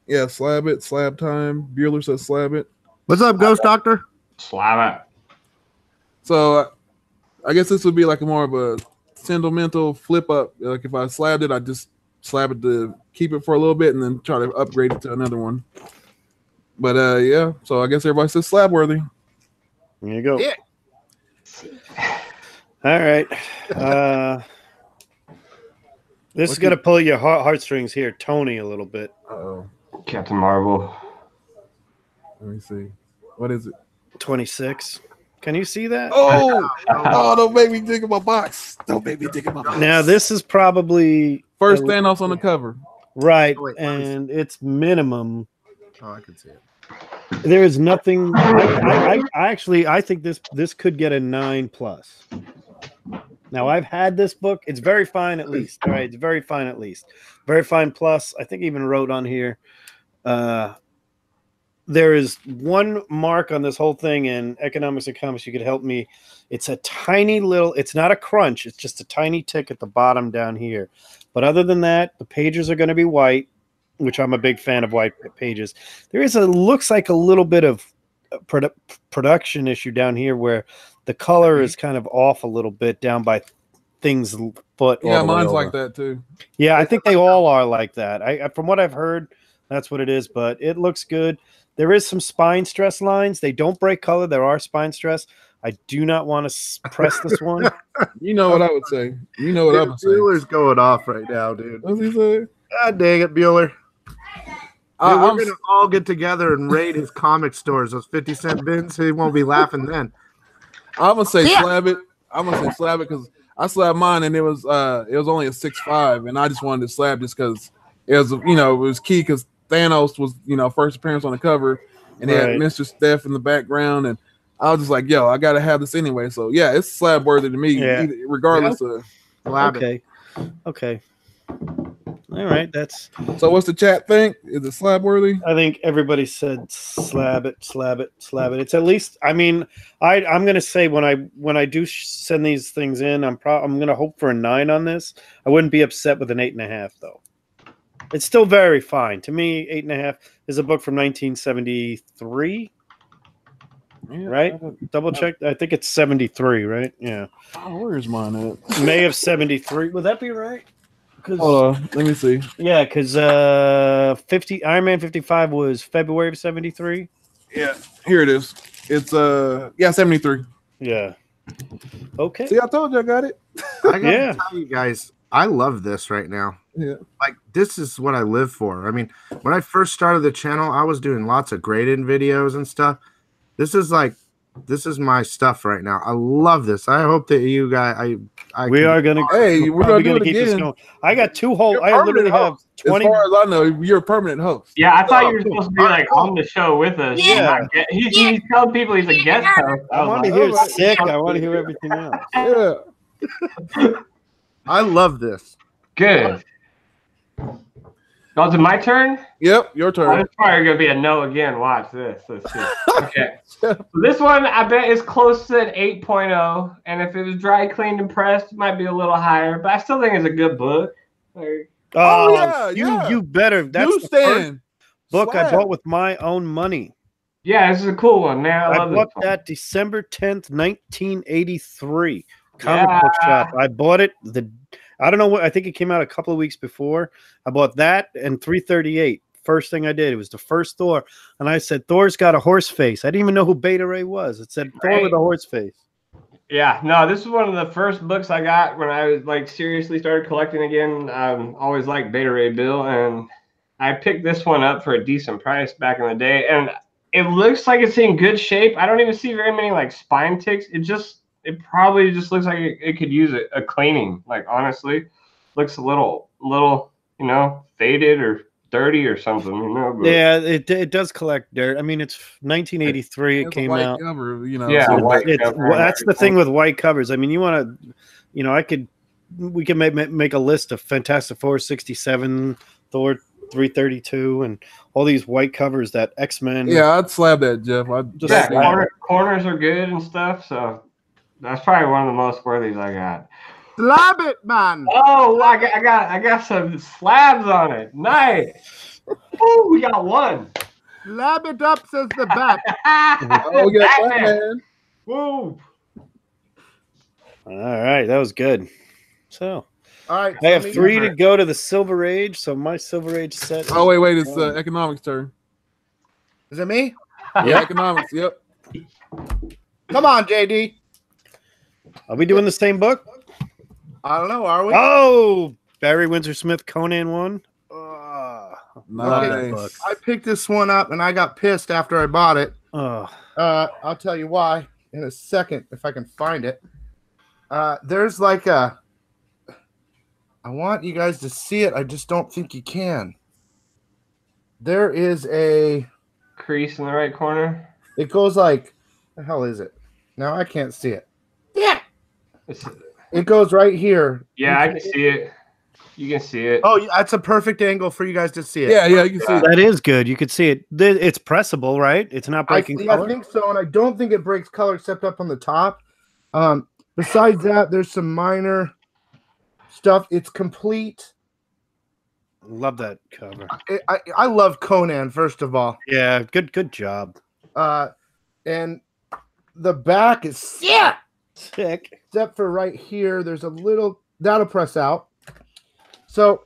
yeah, slab it, slab time. Bueller says slab it. What's up, Ghost Doctor? Slab it. So I guess this would be like a more of a sentimental flip up. Like if I slabbed it, I just slab it to keep it for a little bit and then try to upgrade it to another one. But yeah, so I guess everybody says slab worthy. There you go. Yeah. All right. This is going to pull your heartstrings here, Tony, a little bit. Uh-oh. Captain Marvel. Let me see. What is it? 26. Can you see that? Oh, don't make me dig in my box. Don't make me dig in my box. Now, this is probably... First Thanos on the cover. Right, Wait, and it's minimum. Oh, I can see it. There is nothing... I think this could get a 9+. Now, I've had this book. It's very fine at least. All right, it's very fine at least. Very fine plus. I think I even wrote on here. There is one mark on this whole thing, and Economics and Comics, you could help me. It's a tiny little, it's not a crunch. It's just a tiny tick at the bottom down here. But other than that, the pages are going to be white, which I'm a big fan of white pages. There is looks like a little bit of production issue down here where the color is kind of off a little bit down by things foot. Yeah, mine's like that too. Yeah, I think they all are like that. From what I've heard, that's what it is, but it looks good. There is some spine stress lines. They don't break color. There are spine stress. I do not want to press this one. You know what I would say. You know what I would say. Bueller's going off right now, dude. What's he say? God dang it, Bueller. Dude, we're going to all get together and raid his comic stores, those 50-cent bins. He won't be laughing then. I'm going to say slab it. I'm going to say slab it because I slabbed mine and it was only a 6.5, and I just wanted to slab just because it was, it was key because Thanos was, first appearance on the cover, and they had Mr. Steph in the background, and I was just like, yo, I gotta have this anyway. So yeah, it's slab worthy to me, regardless of. Okay. All right, that's. So what's the chat think? Is it slab worthy? I think everybody said slab it. It's at least. I mean, I'm gonna say when I do send these things in, I'm gonna hope for a 9 on this. I wouldn't be upset with an 8.5 though. It's still very fine to me. 8.5 is a book from 1973. Yeah, right? Double check. I think it's 73, right? Yeah. Oh, where's mine at? May of 73. Would that be right? Hold on. Let me see. Yeah, because Iron Man 55 was February of 73. Yeah, here it is. It's 73. Yeah. Okay. See, I told you I got it. I gotta tell you guys, I love this right now. Yeah. Like, this is what I live for. I mean, when I first started the channel, I was doing lots of graded videos and stuff. This is like This is my stuff right now. I love this. I hope that you guys. We are gonna. Hey, we're probably gonna do it keep this again. going. I got 2 whole. You're I literally permanent have host. 20. As far as I know, you're a permanent host. Yeah, I thought Oh, you were supposed to be all like right, on the show with us. Yeah. He's telling people he's a guest host. I want to was hear alright. sick. I want to hear everything else. Yeah. I love this. good. Oh, is it my turn? Yep. Your Oh, turn. it's probably gonna be a no again. Watch this. Let's see. Okay. So this one I bet is close to an 8.0, and if it was dry cleaned and pressed, it might be a little higher. But I still think it's a good book. Like, Oh, you yeah. you better. That's the first Newsstand. book I Slab. bought with my own money. yeah, this is a cool one, man. I I love bought this one. that December 10th, 1983. Comic book shop. I bought it. I don't know what. I think it came out a couple of weeks before. I bought that and 338. First thing I did. It was the first Thor, and I said, "Thor's got a horse face." I didn't even know who Beta Ray was. It said Thor with a horse face. Yeah, no, this is one of the first books I got when I was like seriously started collecting again. Always liked Beta Ray Bill, and I picked this one up for a decent price back in the day, and it looks like it's in good shape. I don't even see very many like spine ticks. It probably just looks like it could use a cleaning. Like honestly, looks a little faded or dirty or something. But Yeah, it does collect dirt. I mean, it's 1983. It It's a came white out. cover, Yeah, so white It's cover and that's the everything. thing with white covers. I mean, you want to, we can make a list of Fantastic Four 67, Thor 332, and all these white covers that X-Men. Yeah, I'd slab that, Jeff. Just Yeah, slab. corners are good and stuff. So that's probably one of the most worthies I got. Slab it, man. Oh, I got some slabs on it. Nice. Oh, we got one. Slab it up, says the bat. Oh, we got Batman. Woo. All right, that was good. So All right. I have 3 to go to the Silver Age. So my Silver Age set. Oh, wait. It's economics turn. Is it me? Yeah, economics. Yep. Come on, JD. Are we doing the same book? I don't know. Are we? Oh, Barry Windsor Smith, Conan 1. Nice. I picked this one up and I got pissed after I bought it. Oh, I'll tell you why in a second if I can find it. There's like I want you guys to see it. I just don't think you can. There is a Crease in the right corner. It goes like, the hell is it? Now I can't see it. Yeah. It goes right here. Yeah, I can see it. You can see it. Oh, that's a perfect angle for you guys to see it. Yeah, you can see it. that is good. You could see it. It's pressable, right? It's not breaking I color. think so, and I don't think it breaks color except up on the top. Besides that, there's some minor stuff. It's complete. Love that cover. I love Conan, first of all. Yeah, good job. And the back is sick. Sick. Except for right here, there's a little that'll press out. So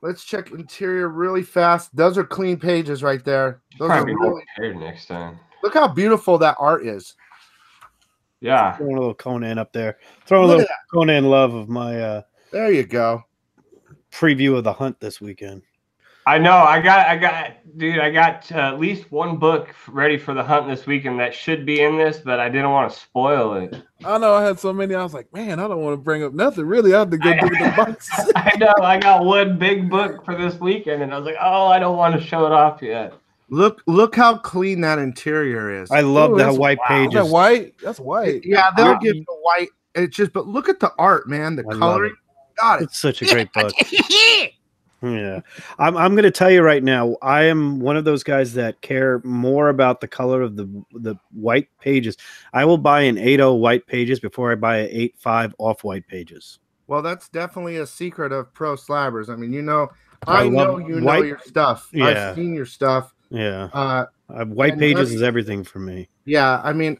let's check interior really fast. Those are clean pages right there. Those Probably are really, prepared next time. look how beautiful that art is. Yeah. Throwing a little Conan up there. Throwing a Look little at Conan love of my There you go. preview of the hunt this weekend. I know. I got at least one book ready for the hunt this weekend that should be in this, but I didn't want to spoil it. I know I had so many. I was like, man, I don't want to bring up nothing. Really, I have to go dig the boxes. I know. I got one big book for this weekend, and I was like, oh, I don't want to show it off yet. Look how clean that interior is. I love Ooh, the that's- white Is that pages. white? That's white. Yeah, they'll Yeah. give the white. It's just, but look at the art, man. The I love coloring. it. Got it. It's such a great book. Yeah, I'm going to tell you right now. I am one of those guys that care more about the color of the white pages. I will buy an 8.0 white pages before I buy an 8.5 off white pages. Well, that's definitely a secret of pro slabbers. I mean, I I know love you know white- your stuff. Yeah. I've seen your stuff. Yeah, white and pages let's- is everything for me. Yeah, I mean,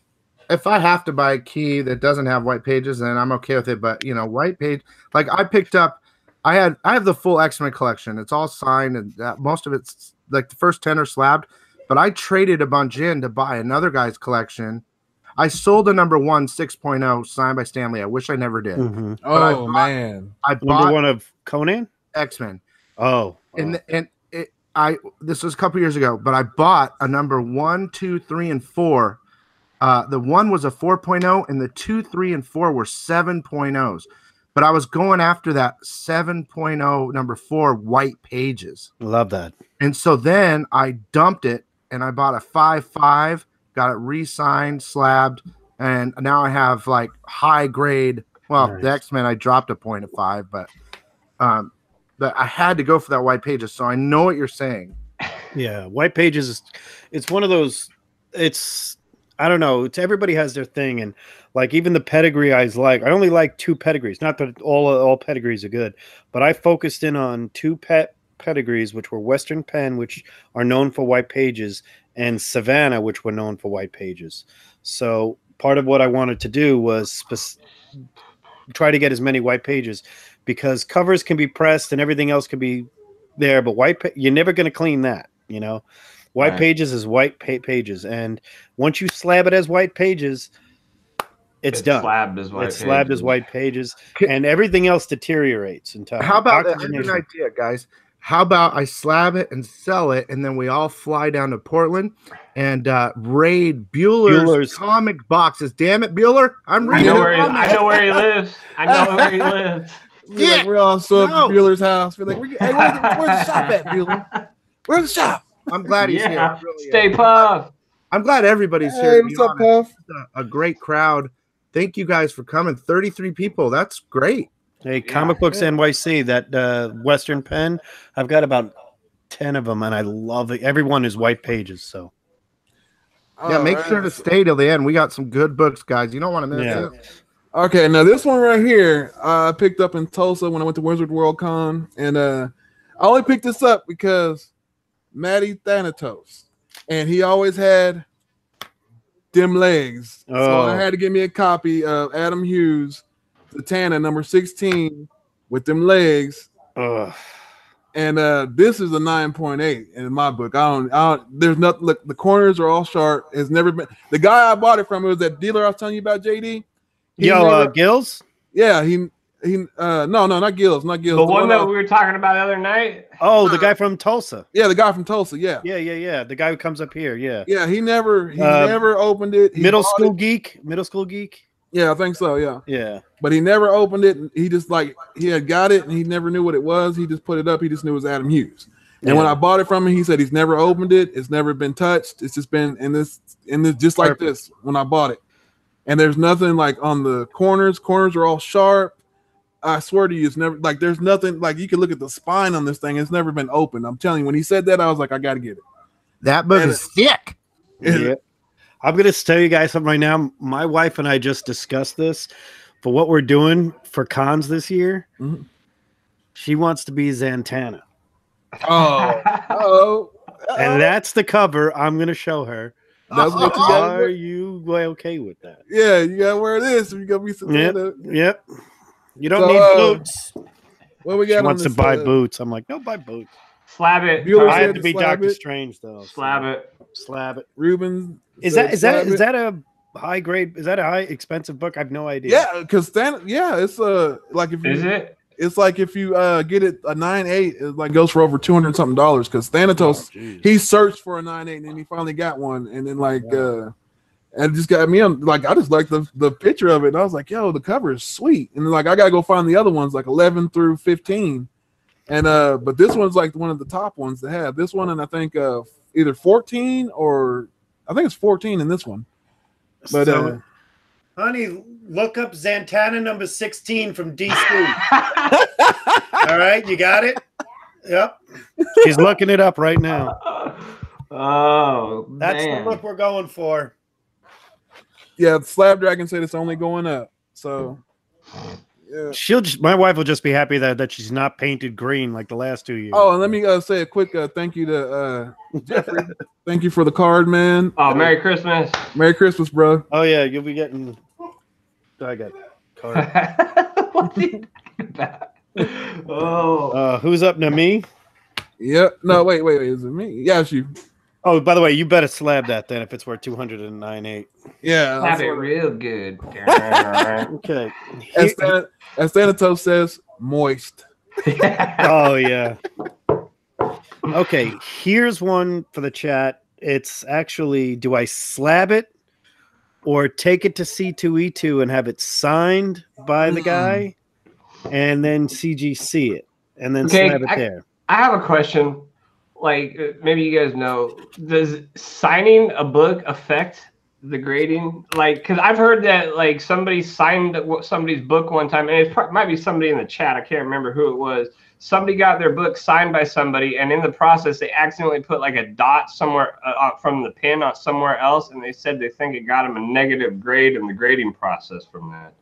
if I have to buy a key that doesn't have white pages, then I'm okay with it. But white page, like I picked up, I have the full X-Men collection. It's all signed, and most of it's like the first 10 are slabbed. But I traded a bunch in to buy another guy's collection. I sold a number 1 6.0 signed by Stanley. I wish I never did. Mhm. Oh man. I Number bought 1 of Conan. X-Men. Oh, This was a couple years ago, but I bought a number 1, 2, 3, and 4 The 1 was a 4.0, and the 2, 3, and 4 were 7.0s. But I was going after that 7.0 number 4 white pages. Love that. And so then I dumped it, and I bought a 5.5, got it re-signed, slabbed, and now I have like high grade. Well, Nice. The X-Men I dropped a point of 5, but I had to go for that white pages. So I know what you're saying. Yeah, white pages. It's one of those. It's I don't know. It's everybody has their thing, and like even the pedigree I only like 2 pedigrees. Not that all pedigrees are good, but I focused in on 2 pedigrees, which were Western Penn, which are known for white pages, and Savannah, which were known for white pages. So part of what I wanted to do was try to get as many white pages, because covers can be pressed and everything else can be there, but you're never going to clean that, you know. White pages is white pages, and once you slab it as white pages, it's done. Slabbed as white pages, and everything else deteriorates in time. How about that? I have an idea, guys. How about I slab it and sell it, and then we all fly down to Portland and raid Bueller's comic boxes. Damn it, Bueller! I know where he lives. I know where he lives. Yeah, like we're all so up to Bueller's house. We're like, hey, where's the shop at, Bueller? Where's the shop? I'm glad he's here. Really, Stay Puff. I'm glad everybody's hey, here. What's up, Puff? A great crowd. Thank you guys for coming. 33 people. That's great. Hey, Comic Books NYC, that Western Pen, I've got about 10 of them, and I love it. Everyone is white pages, so. Yeah, make sure to stay till the end. We got some good books, guys. You don't want to miss it. Okay, now this one right here, I picked up in Tulsa when I went to Wizard World Con, and I only picked this up because Matty Thanatos, and he always had dim legs. So I had to get me a copy of Adam Hughes' Zatanna number 16 with them legs. And this is a 9.8 in my book. There's nothing. Look, the corners are all sharp. It's never been. The guy I bought it from, it was that dealer I was telling you about, JD. Gills? Yeah, no, not Gills, not Gills. The one that we were talking about the other night. Oh, the guy from Tulsa. Yeah, the guy from Tulsa. Yeah. The guy who comes up here. Yeah. Yeah, he never opened it. Middle school geek. Yeah, I think so. Yeah. Yeah. But he never opened it. He just he had got it and he never knew what it was. He just put it up. He just knew it was Adam Hughes. And when I bought it from him, he said he's never opened it. It's never been touched. It's just been in this just like this when I bought it. And there's nothing like on the corners. Corners are all sharp. I swear to you, it's never like there's nothing like you can look at the spine on this thing. It's never been opened. I'm telling you, when he said that, I was like, I got to get it. That book is thick. Yeah. I'm going to tell you guys something right now. My wife and I just discussed this for what we're doing for cons this year. Mm-hmm. She wants to be Zatanna. And that's the cover I'm going to show her. That's what you got. Are you okay with that? Yeah, you got to wear this. You got to be Zatanna. Yep. You don't need boots. What we got? She wants to buy boots. I'm like, no, buy boots. Slab it. I have to be Doctor Strange though. Slab it. Rubens. Is that a high grade? Is that a high expensive book? I have no idea. Yeah, because it's like if you, is it? It's like if you get it a 9.8, it like goes for over $200 something. Because Thanatos, he searched for a 9.8 and then he finally got one, and then and it just got me on. Like I just like the picture of it, and I was like, yo, the cover is sweet, and then like I gotta go find the other ones like 11 through 15, and but this one's like one of the top ones to have. This one, and I think either 14 or I think it's 14 in this one. But honey, look up Zatanna number 16 from DC. All right, you got it? Yep. She's looking it up right now. Oh, that's the look we're going for. Yeah, Slab Dragon said it's only going up. So yeah. My wife will just be happy that she's not painted green like the last 2 years. Oh, and let me say a quick thank you to Jeffrey. Thank you for the card, man. Oh, Merry Christmas. Merry Christmas, bro. Oh yeah, you'll be getting I got card. What are you about? Oh. Who's up now? Me? Yeah. No, wait. Is it me? Yeah, it's you. Oh, by the way, you better slab that then if it's worth 209.8. Yeah. Slab it real good. Okay. As Thanatos says, moist. Oh yeah. Okay, here's one for the chat. It's actually, do I slab it or take it to C2E2 and have it signed by the guy, and then CGC it, and then slab it there. I have a question. Like, maybe you guys know, does signing a book affect the grading? Like, because I've heard that, like, somebody signed somebody's book one time, and it might be somebody in the chat. I can't remember who it was. Somebody got their book signed by somebody, and in the process, they accidentally put, like, a dot somewhere from the pen on somewhere else, and they said they think it got them a negative grade in the grading process from that.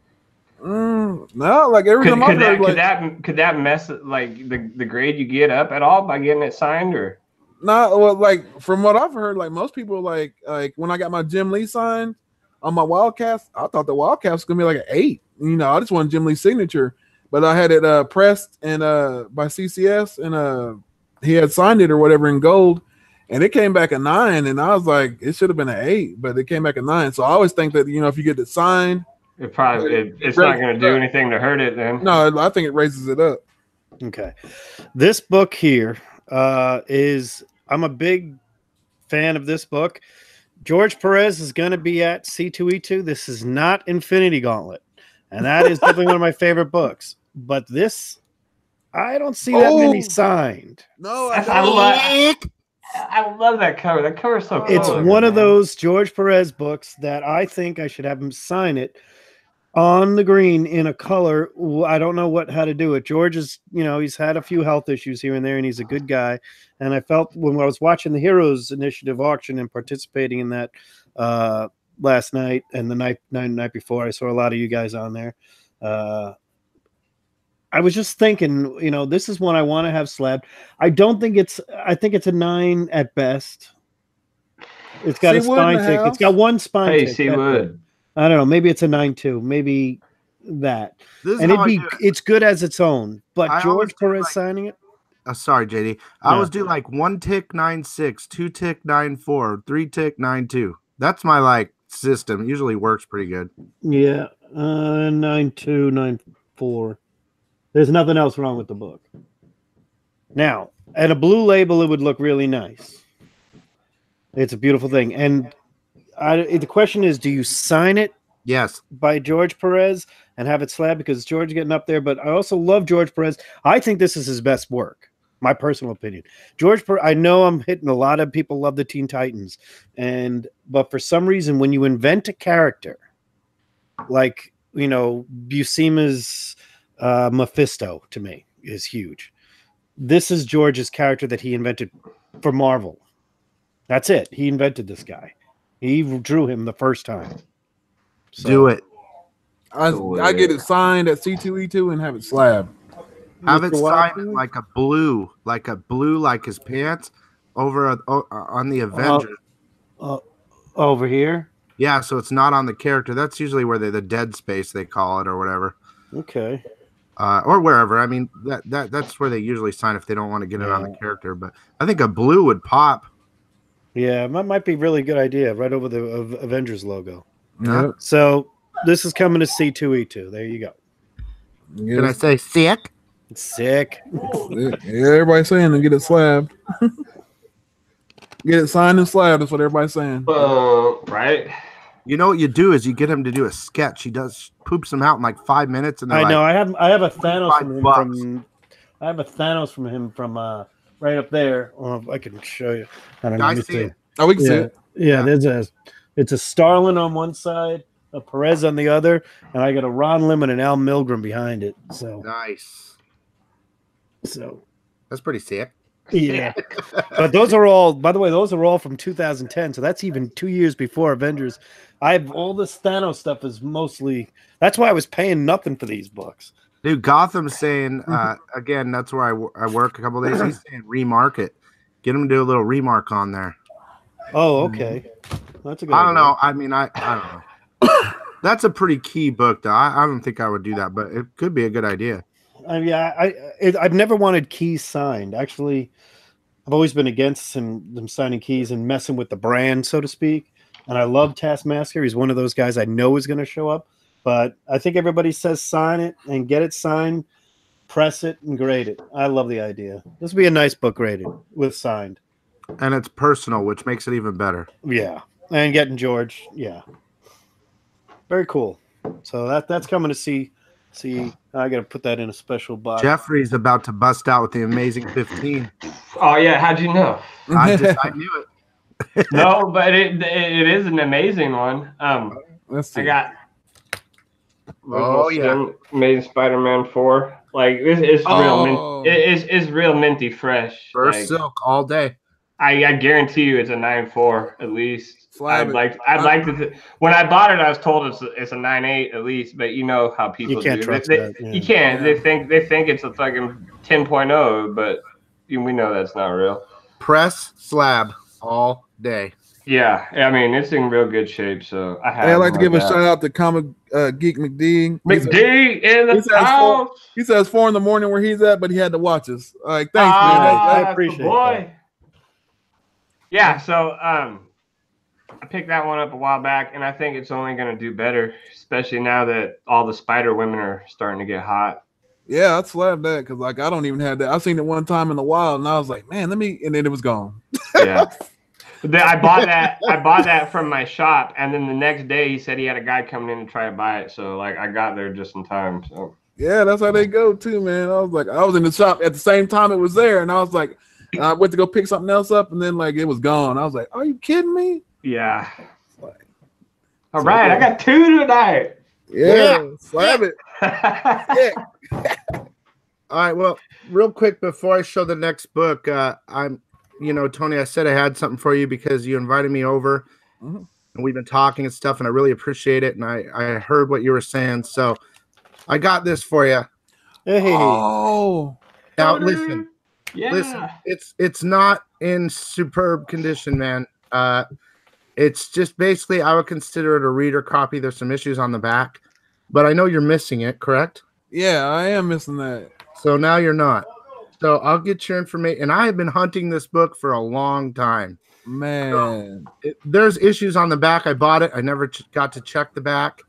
No, like every time I've heard, could that mess like the grade you get up at all by getting it signed, or not? Well, like from what I've heard, like most people, like when I got my Jim Lee signed on my Wildcats, I thought the Wildcats was gonna be like an 8. You know, I just wanted Jim Lee's signature, but I had it pressed and by CCS, and he had signed it or whatever in gold, and it came back a 9, and I was like, it should have been an 8, but it came back a 9. So I always think that, you know, if you get it signed, it's not going to do anything to hurt it then. No, I think it raises it up. Okay. This book here I'm a big fan of this book. George Perez is going to be at C2E2. This is not Infinity Gauntlet, and that is definitely one of my favorite books. But this, I don't see that many signed. No, I love that cover. That cover is so cool. It's one of those George Perez books that I think I should have him sign it on the green in a color. I don't know how to do it. George is, you know, he's had a few health issues here and there, and he's a good guy. And I felt when I was watching the Heroes Initiative auction and participating in that last night and the night before, I saw a lot of you guys on there. I was just thinking, you know, this is one I want to have slabbed. I think it's a 9 at best. It's got a spine tick. It's got one spine tick. Hey, C-Wood. I don't know. Maybe it's a 9.2. Maybe that. And it's good as its own. But George Perez signing it. Sorry, JD. I always do like 1 tick 9.6, 2 tick 9.4, 3 tick 9.2. That's my like system. It usually works pretty good. Yeah, 9.2, 9.4. There's nothing else wrong with the book. Now, at a blue label, it would look really nice. It's a beautiful thing. And the question is, do you sign it? Yes. By George Perez and have it slab, because George getting up there. But I also love George Perez. I think this is his best work. My personal opinion. I know I'm hitting a lot of people love the Teen Titans. But for some reason, when you invent a character, like, you know, Buscema's Mephisto to me is huge. This is George's character that he invented for Marvel. That's it. He invented this guy. He drew him the first time. So, do it. I get it signed at C2E2 and have it slabbed. Have it signed like a blue, like his pants over on the Avengers. Over here? Yeah, so it's not on the character. That's usually where the dead space they call it or whatever. Okay. Or wherever. I mean, that's where they usually sign if they don't want to get it on the character. But I think a blue would pop. Yeah, that might be a really good idea right over the Avengers logo. Yeah. So this is coming to C2E2. There you go. Yes. Can I say sick? Sick. Yeah, everybody's saying to get it slabbed. Get it signed and slabbed. That's what everybody's saying. Right. You know what you do is you get him to do a sketch. He poops them out in like 5 minutes. And I know. I have a Thanos from him from right up there. I can show you. I don't know. I see it. Oh, we can see it. Yeah, it's a Starlin on one side, a Perez on the other, and I got a Ron Lim and an Al Milgrom behind it. So nice. So that's pretty sick. Yeah. But those are all, by the way, those are all from 2010. So that's even 2 years before Avengers. I have all this Thanos stuff is mostly, that's why I was paying nothing for these books. Dude, Gotham's saying, again, that's where I work a couple of days. He's saying remark it. Get him to do a little remark on there. Oh, okay. That's a good I don't idea. know. I mean, I don't know. That's a pretty key book, though. I don't think I would do that, but it could be a good idea. I've never wanted keys signed. Actually, I've always been against them signing keys and messing with the brand, so to speak. And I love Taskmaster. He's one of those guys I know is going to show up. But I think everybody says sign it and get it signed, press it, and grade it. I love the idea. This would be a nice book graded with signed. And it's personal, which makes it even better. Yeah. And getting George, yeah. Very cool. So that's coming to see. I got to put that in a special box. Jeffrey's about to bust out with the Amazing 15. Oh yeah, how'd you know? I knew it. No, but it is an amazing one. Let's see. I got. Oh yeah, Amazing Spider-Man 4. Like it's Oh. real. It's real minty fresh. First Like, silk all day. I guarantee you it's a 9.4 at least. Slab I'd like to. When I bought it, I was told it's a 9.8 at least. But you know how people You can't do. trust They- that. Yeah. You can't. Yeah. They think it's a fucking 10.0, but we know that's not real. Press slab all day. Yeah, I mean it's in real good shape. So I have. Hey, I'd like to give a that. shout out to Comic Geek McD. McD in the house. He says 4 in the morning where he's at, but he had to watch us. Like, thanks, man. I appreciate that. Yeah, so I picked that one up a while back, and I think it's only going to do better, especially now that all the Spider Women are starting to get hot. Yeah, I'd slap that because like I don't even have that. I seen it one time in the wild, and I was like, man, and then it was gone. Yeah. I bought that from my shop, and then the next day he said he had a guy coming in to try to buy it. So like I got there just in time. So Yeah, that's how they go too, man. I was like, I was in the shop at the same time it was there, and I was like, I went to go pick something else up, and then like it was gone. I was like, are you kidding me? yeah. All right, I got 2 tonight. Yeah. Slap it. Yeah. All right. Well, real quick before I show the next book, Tony, I said I had something for you because you invited me over, and we've been talking and stuff, and I really appreciate it. And I heard what you were saying, so I got this for you. Hey. Oh. Now listen. Yeah. Listen, it's not in superb condition, man. It's just basically I would consider it a reader copy. There's some issues on the back, but I know you're missing it, correct? Yeah, I am missing that. So now you're not. So I'll get your information. And I have been hunting this book for a long time. Man. There's issues on the back. I bought it. I never got to check the back.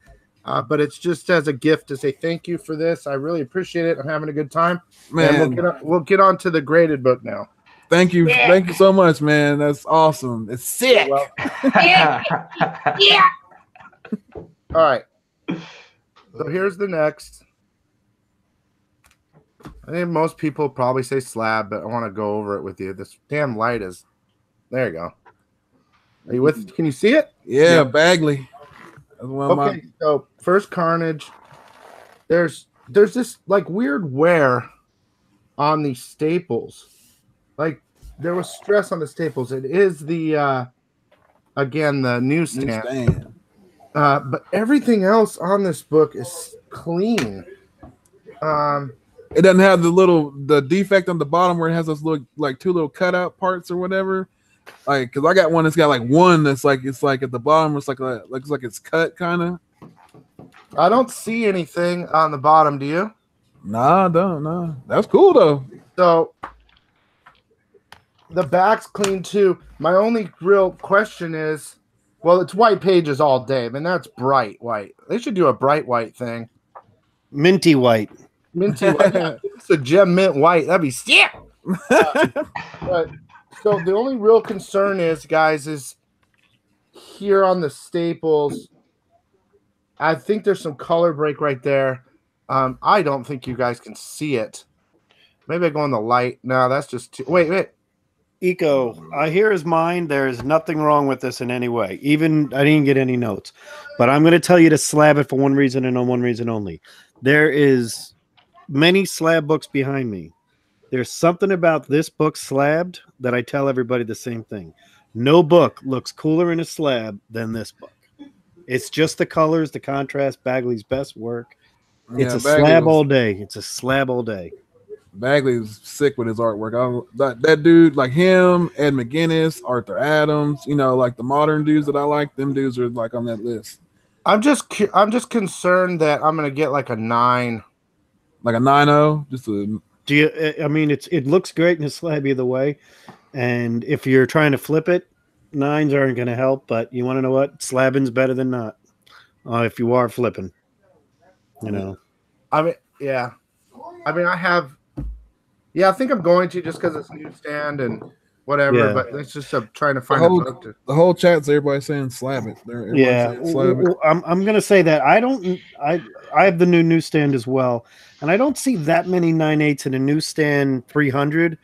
But it's just as a gift to say thank you for this. I really appreciate it. I'm having a good time. Man, And we'll get on to the graded book now. thank you. Yeah. Thank you so much, man. That's awesome. It's sick. Well, Yeah. all right. So here's the next. I think most people probably say slab, but I want to go over it with you. This damn light is. There you go. Are you with? Can you see it? Yeah, Bagley. That's one of Okay, so first Carnage. There's this like weird wear on the staples. Like there was stress on the staples. It is the again the newsstand. Newsstand. But everything else on this book is clean. It doesn't have the defect on the bottom where it has those little like 2 little cutout parts or whatever. Like, cause I got one that's got like one that's like it's like at the bottom it's like looks like it's cut kind of. I don't see anything on the bottom. Do you? Nah, I don't. Nah, that's cool though. So the back's clean too. My only real question is, well, it's white pages all day. I mean, that's bright white. They should do a bright white thing. Minty white. Minty white. It's a gem mint white. That'd be sick. But so the only real concern is, guys, is here on the staples. I think there's some color break right there. I don't think you guys can see it. Maybe I go in the light. No, that's just too. Wait. Eco, I hear his mind. There's nothing wrong with this in any way. Even I didn't get any notes, but I'm going to tell you to slab it for one reason and on one reason only. There is many slab books behind me. There's something about this book slabbed that I tell everybody the same thing. No book looks cooler in a slab than this book. It's just the colors, the contrast, Bagley's best work. It's a slab all day. It's a slab all day. Bagley's sick with his artwork. That dude, like him, Ed McGuinness, Arthur Adams, like the modern dudes that I like, them dudes are like on that list. I'm just concerned that I'm gonna get like a 9, like a 9.0. Just a. Do you? I mean, it looks great in a slab either way, and if you're trying to flip it, 9s aren't going to help. But you want to know what? Slabbing's better than not. If you are flipping, I mean, yeah. I mean, I have. Yeah, I think I'm going to just because it's newsstand and whatever. Yeah. But it's just trying to find a book. The whole chat's everybody saying slab it. Yeah, I'm gonna say that I have the new newsstand as well, and I don't see that many 9/8s in a newsstand 300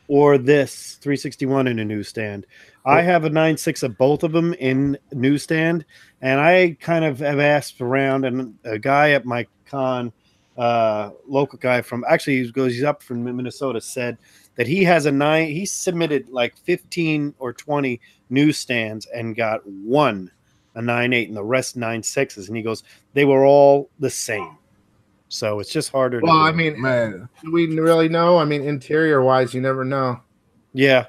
or this 361 in a newsstand. I have a 9/6 of both of them in newsstand, and I kind of have asked around, and a guy at my con, local guy from actually he's up from Minnesota, said that he has he submitted like 15 or 20 newsstands and got a 9/8 and the rest 9/6s, and he goes, they were all the same. So it's just harder. Well, I mean, man, do we really know? I mean, interior wise, you never know. Yeah,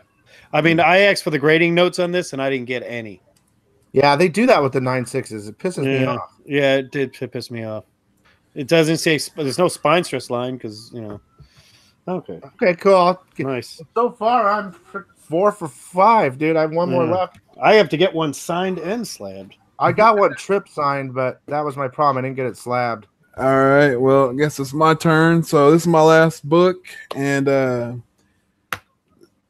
I mean, I asked for the grading notes on this, and I didn't get any. Yeah, they do that with the 9/6s. It pisses me off. Yeah, it did piss me off. It doesn't say there's no spine stress line because Okay. Okay, cool. Nice. So far, I'm 4 for 5, dude. I have one more left. I have to get one signed and slabbed. I got one trip signed, but that was my problem. I didn't get it slabbed. All right. Well, I guess it's my turn. So this is my last book, and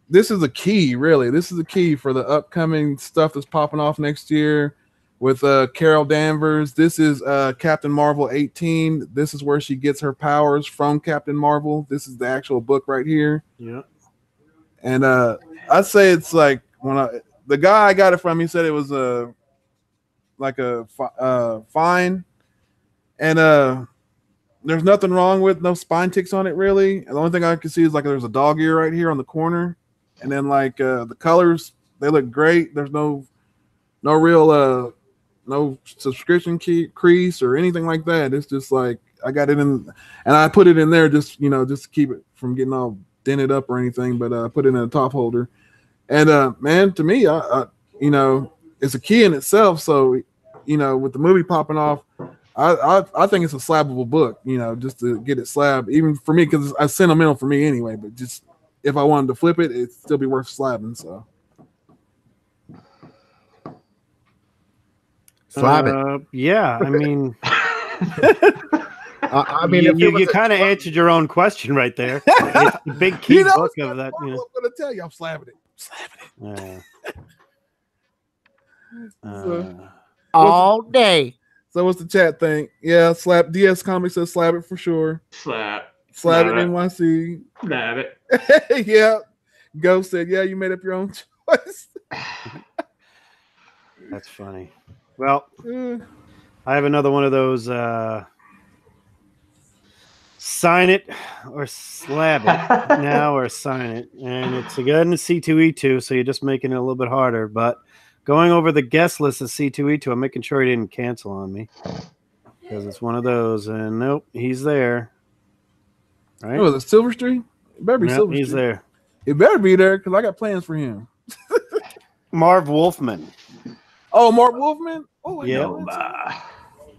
this is a key, really. This is a key for the upcoming stuff that's popping off next year with Carol Danvers. This is Captain Marvel 18. This is where she gets her powers from Captain Marvel. This is the actual book right here. Yeah. And I'd say it's like the guy I got it from, he said it was fine. And there's nothing wrong with no spine ticks on it, really. And the only thing I can see is like there's a dog ear right here on the corner. And then like the colors, they look great. There's no real no subscription crease or anything like that. It's just like I got it in, and I put it in there just just to keep it from getting all dented up or anything. But I put it in a top holder, and man, to me, I it's a key in itself. So with the movie popping off, I think it's a slabbable book. Just to get it slabbed, even for me because it's sentimental for me anyway. But just if I wanted to flip it, it'd still be worth slabbing. So. Slab it. Yeah, I mean, I mean, you kind of answered your own question right there. It's the big key book of that. I'm going to tell you, I'm slabbing it. All day. So what's the chat thing? Yeah, slab. DS Comics says slab it for sure. Slab it NYC. Slab it. Yeah. Ghost said, yeah, you made up your own choice. That's funny. Well, I have another one of those sign it or slab it now or sign it. And it's again a C2E2, so you're just making it a little bit harder. But going over the guest list of C2E2, I'm making sure he didn't cancel on me because it's one of those. And nope, he's there. Right? Oh, the Silver Street? It better be Silver Street. He's there. It better be there because I got plans for him. Marv Wolfman. Oh, Mark Wolfman? Oh, yeah.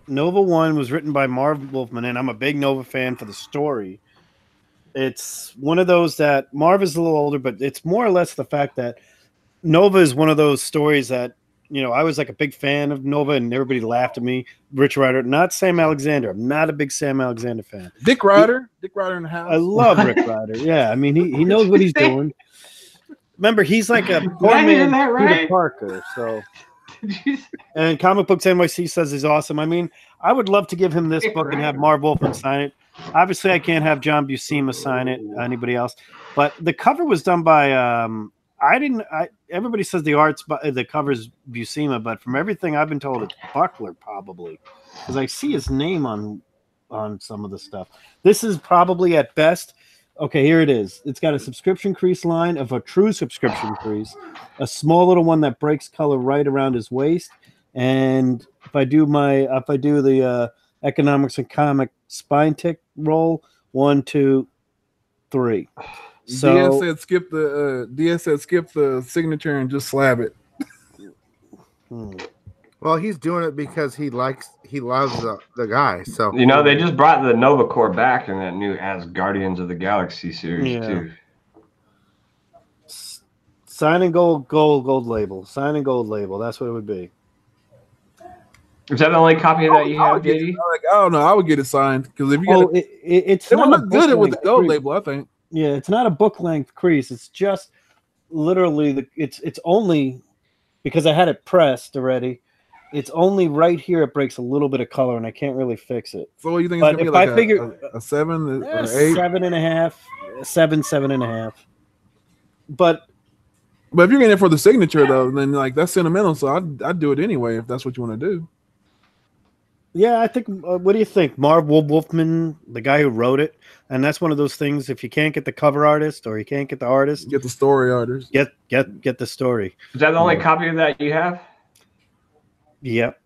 Nova 1 was written by Marv Wolfman, and I'm a big Nova fan for the story. It's one of those that Marv is a little older, but it's more or less the fact that Nova is one of those stories that, I was like a big fan of Nova, and everybody laughed at me. Rich Rider, not Sam Alexander. I'm not a big Sam Alexander fan. Dick Rider in the house. I love Rick Rider. Yeah, I mean, he knows what he's doing. Remember, he's like a poor man Peter Parker, so... And Comic Books NYC says he's awesome. I mean, I would love to give him this book and have Marv Wolfman sign it. Obviously, I can't have John Buscema sign it, anybody else. But the cover was done by everybody says the cover's Buscema, but from everything I've been told, it's Buckler probably, because I see his name on some of the stuff. This is probably at best. Okay, here it is. It's got a subscription crease line of a true subscription crease, a small little one that breaks color right around his waist, and if I do the economics and comic spine tick roll, 1, 2, 3. So DS said skip the signature and just slab it. Well, he's doing it because he loves the guy. So they just brought the Nova Corps back in that new As Guardians of the Galaxy series too. Sign and gold label. Sign and gold label. That's what it would be. Is that the only copy of that you have, JD? I don't know. I would get it signed because if you it would look good with the gold label, I think. Yeah, it's not a book length crease. It's just literally it's only because I had it pressed already. It's only right here it breaks a little bit of color, and I can't really fix it. So what do you think? But It's gonna if be like I figure a 7 or 8? 7.5, 7.5. But if you're getting it for the signature though, then like that's sentimental. So I'd do it anyway if that's what you want to do. yeah, I think. What do you think, Marv Wolfman, the guy who wrote it? And that's one of those things. If you can't get the cover artist or you can't get the artist, Get the story artist. get the story. Is that the only copy of that you have? Yep.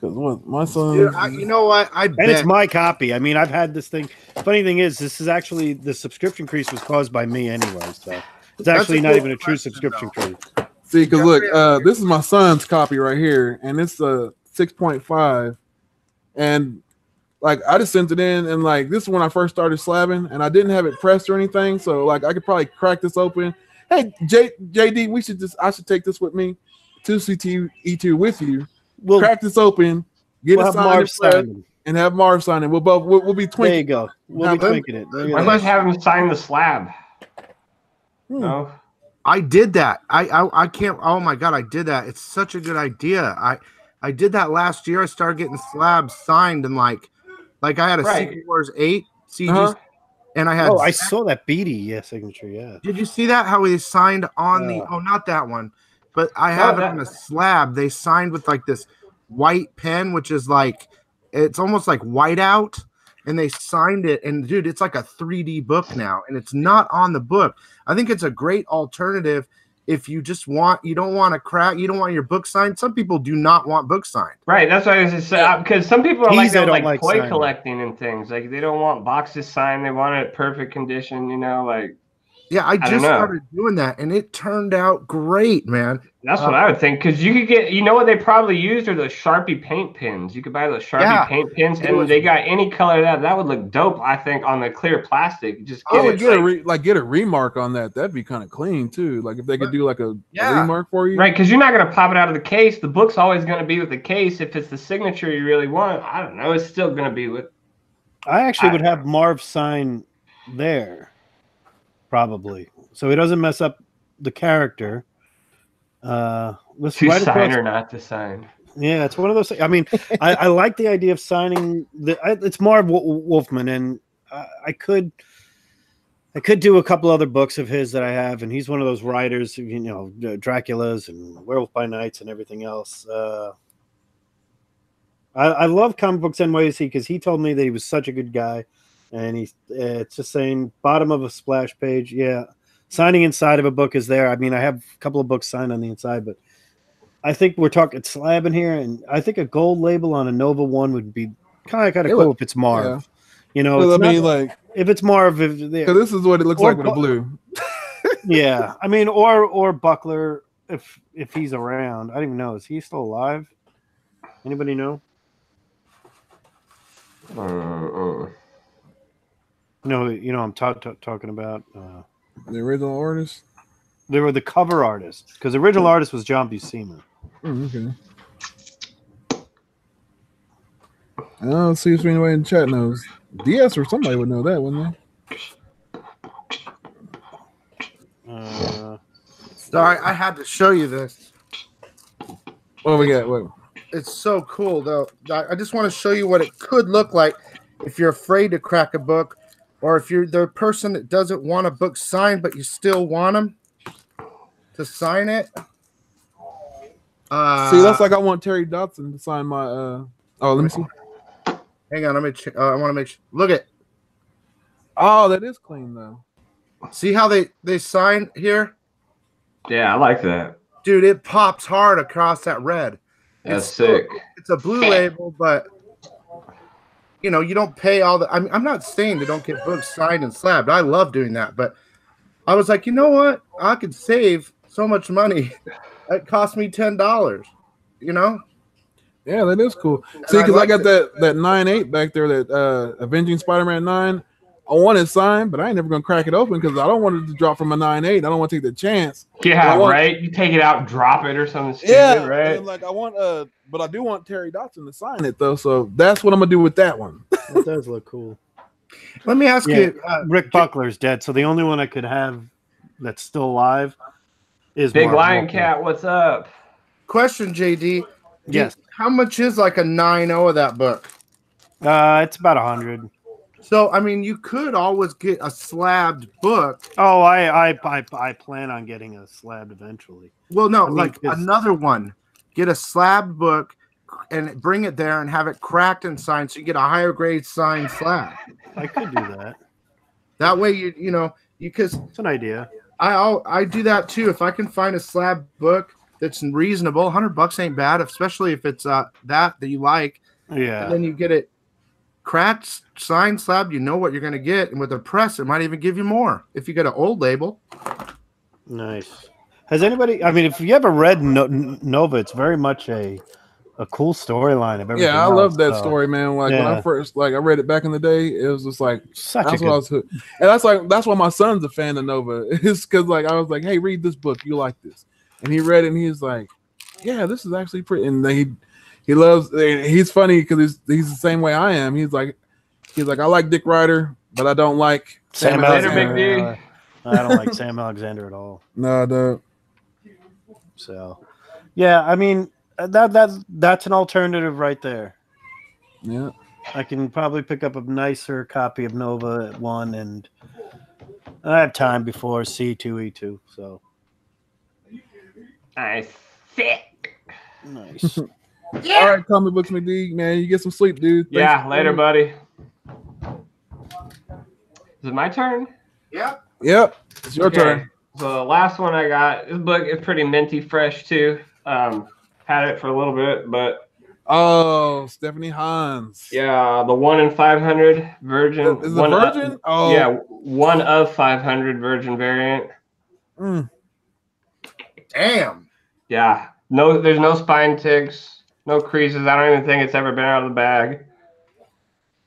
Because what my son, Dude, you know what? I bet And it's my copy. I mean, I've had this thing. Funny thing is, this is actually the subscription crease was caused by me anyway. So it's actually not even a true subscription crease. see, because look, this is my son's copy right here, and it's a 6.5, and like I just sent it in, and like this is when I first started slabbing, and I didn't have it pressed or anything, so like I could probably crack this open. Hey, JD, I should take this with me to CTE2 with you. We'll Crack this open, get we'll it have Marv signed, sign. and have Marv sign it. We'll be twinking. There you go. We'll be Now, twinking it. There you I go. must have him sign the slab. Hmm. No. I did that. I can't. Oh my god, I did that. It's such a good idea. I did that last year. I started getting slabs signed, and like I had a Right. Secret Wars 8 CG, Uh-huh. and I had. Oh, I saw that Beatty signature. Yeah. Did you see that? How he signed on the? Oh, not that one, but I have it on a slab. They signed with like this white pen, which is like it's almost like whiteout, and they signed it. And dude, it's like a 3D book now, and it's not on the book. I think it's a great alternative if you just you don't want your book signed. Some people do not want books signed. Right, that's what I was just saying. Because some people are like, They don't like like toy signing. collecting and things. Like they don't want boxes signed. They want it in perfect condition. You know, like Yeah, I don't just know. started doing that, and it turned out great, man. that's what I would think. Because you could get, you know, what they probably used are those Sharpie paint pens. You could buy those Sharpie paint pens, and they got any color that would look dope. I think on the clear plastic. Just I would get get a remark on that. That'd be kind of clean too. Like if they could do like a remark for you, right, because you're not gonna pop it out of the case. The book's always gonna be with the case. If it's the signature you really want, I don't know. It's still gonna be with. I actually would have Marv sign there, probably, so he doesn't mess up the character. Let's To right sign across- or not to sign. Yeah, it's one of those things. I mean, I like the idea of signing it's Marv Wolfman, and I could do a couple other books of his that I have, and he's one of those writers, you know, Dracula's and Werewolf by Nights and everything else. I love Comic Books NYC because he told me that he was such a good guy, and it's just saying bottom of a splash page. Yeah, signing inside of a book is there. I mean, I have a couple of books signed on the inside, but I think we're talking slab in here, and I think a gold label on a Nova 1 would be kind of cool if it's Marv. Yeah. You know, I mean, like if it's Marv, because this is what it looks like with the blue. Yeah, I mean, or Buckler if he's around. I don't even know. Is he still alive? Anybody know? No, you know I'm talking about The original artist. They were the cover artist because the original artist was John Buscema. Okay. I don't see if anybody in the chat knows. DS or somebody would know that, wouldn't they? Sorry, I had to show you this. What we got? What? It's so cool, though. I just want to show you what it could look like if you're afraid to crack a book, or if you're the person that doesn't want a book signed, but you still want them to sign it. See, that's like I want Terry Dodson to sign my. Oh, let me see. Hang on, let me check. I want to make sure. Look at. Oh, that is clean though. See how they sign here? Yeah, I like that. Dude, it pops hard across that red. That's sick. It's a blue label, but you know, you don't pay all the. I'm not saying they don't get books signed and slabbed. I love doing that, but I was like, you know what? I could save so much money. It cost me $10. You know? Yeah, that is cool. See, because I got that 9.8 back there, that Avenging Spider-Man 9. I want it signed, but I ain't never gonna crack it open because I don't want it to drop from a 9.8. I don't want to take the chance. Yeah, right. You take it out, and drop it or something stupid, Yeah, right? and like I want but I do want Terry Dodson to sign it though, so that's what I'm gonna do with that one. It does look cool. Let me ask you. Rick Buckler's dead, so the only one I could have that's still alive is Big Marv Lion Wolfman. Cat, what's up? Question, JD. Yes. How much is like a 9.0 of that book? It's about 100. So, I mean, you could always get a slabbed book. Oh, I plan on getting a slab eventually. Well, no, I mean, like another one. Get a slabbed book and bring it there and have it cracked and signed so you get a higher grade signed slab. I could do that. That way, you because It's an idea. I do that too. If I can find a slab book that's reasonable, $100 ain't bad, especially if it's that you like. Yeah. And then you get it cracked, signed, slab. You know what you're going to get, and with a press, it might even give you more if you get an old label. Nice. Has anybody? I mean, if you ever read Nova, it's very much a cool storyline of everything. Yeah, I else, love that so. story, man. Like when I first I read it back in the day, it was just like Such that's a what I good. was hooked. And that's why my son's a fan of Nova. It's because like I was like, hey, read this book, you like this, and he read it and he's like, yeah, this is actually pretty. And he loves. He's funny because he's the same way I am. He's like I like Dick Ryder, but I don't like Sam Later, Alexander. Big D. I don't like Sam Alexander at all. No, no. So, yeah, I mean that's an alternative right there. Yeah. I can probably pick up a nicer copy of Nova at 1, and I have time before C2E2. So Nice. Sick. nice. Yeah. All right, Comic Books McD, man, you get some sleep, dude. Thanks Yeah, for later, coming. buddy. Is it my turn? Yep. Yep, it's your turn. So the last one I got, this book is pretty minty fresh too. Had it for a little bit, but Oh, Stephanie Hans. yeah, the 1 in 500 virgin. Is it virgin? Oh, Yeah, 1 of 500 virgin variant. Mm. Damn. Yeah, there's no spine ticks, no creases. I don't even think it's ever been out of the bag.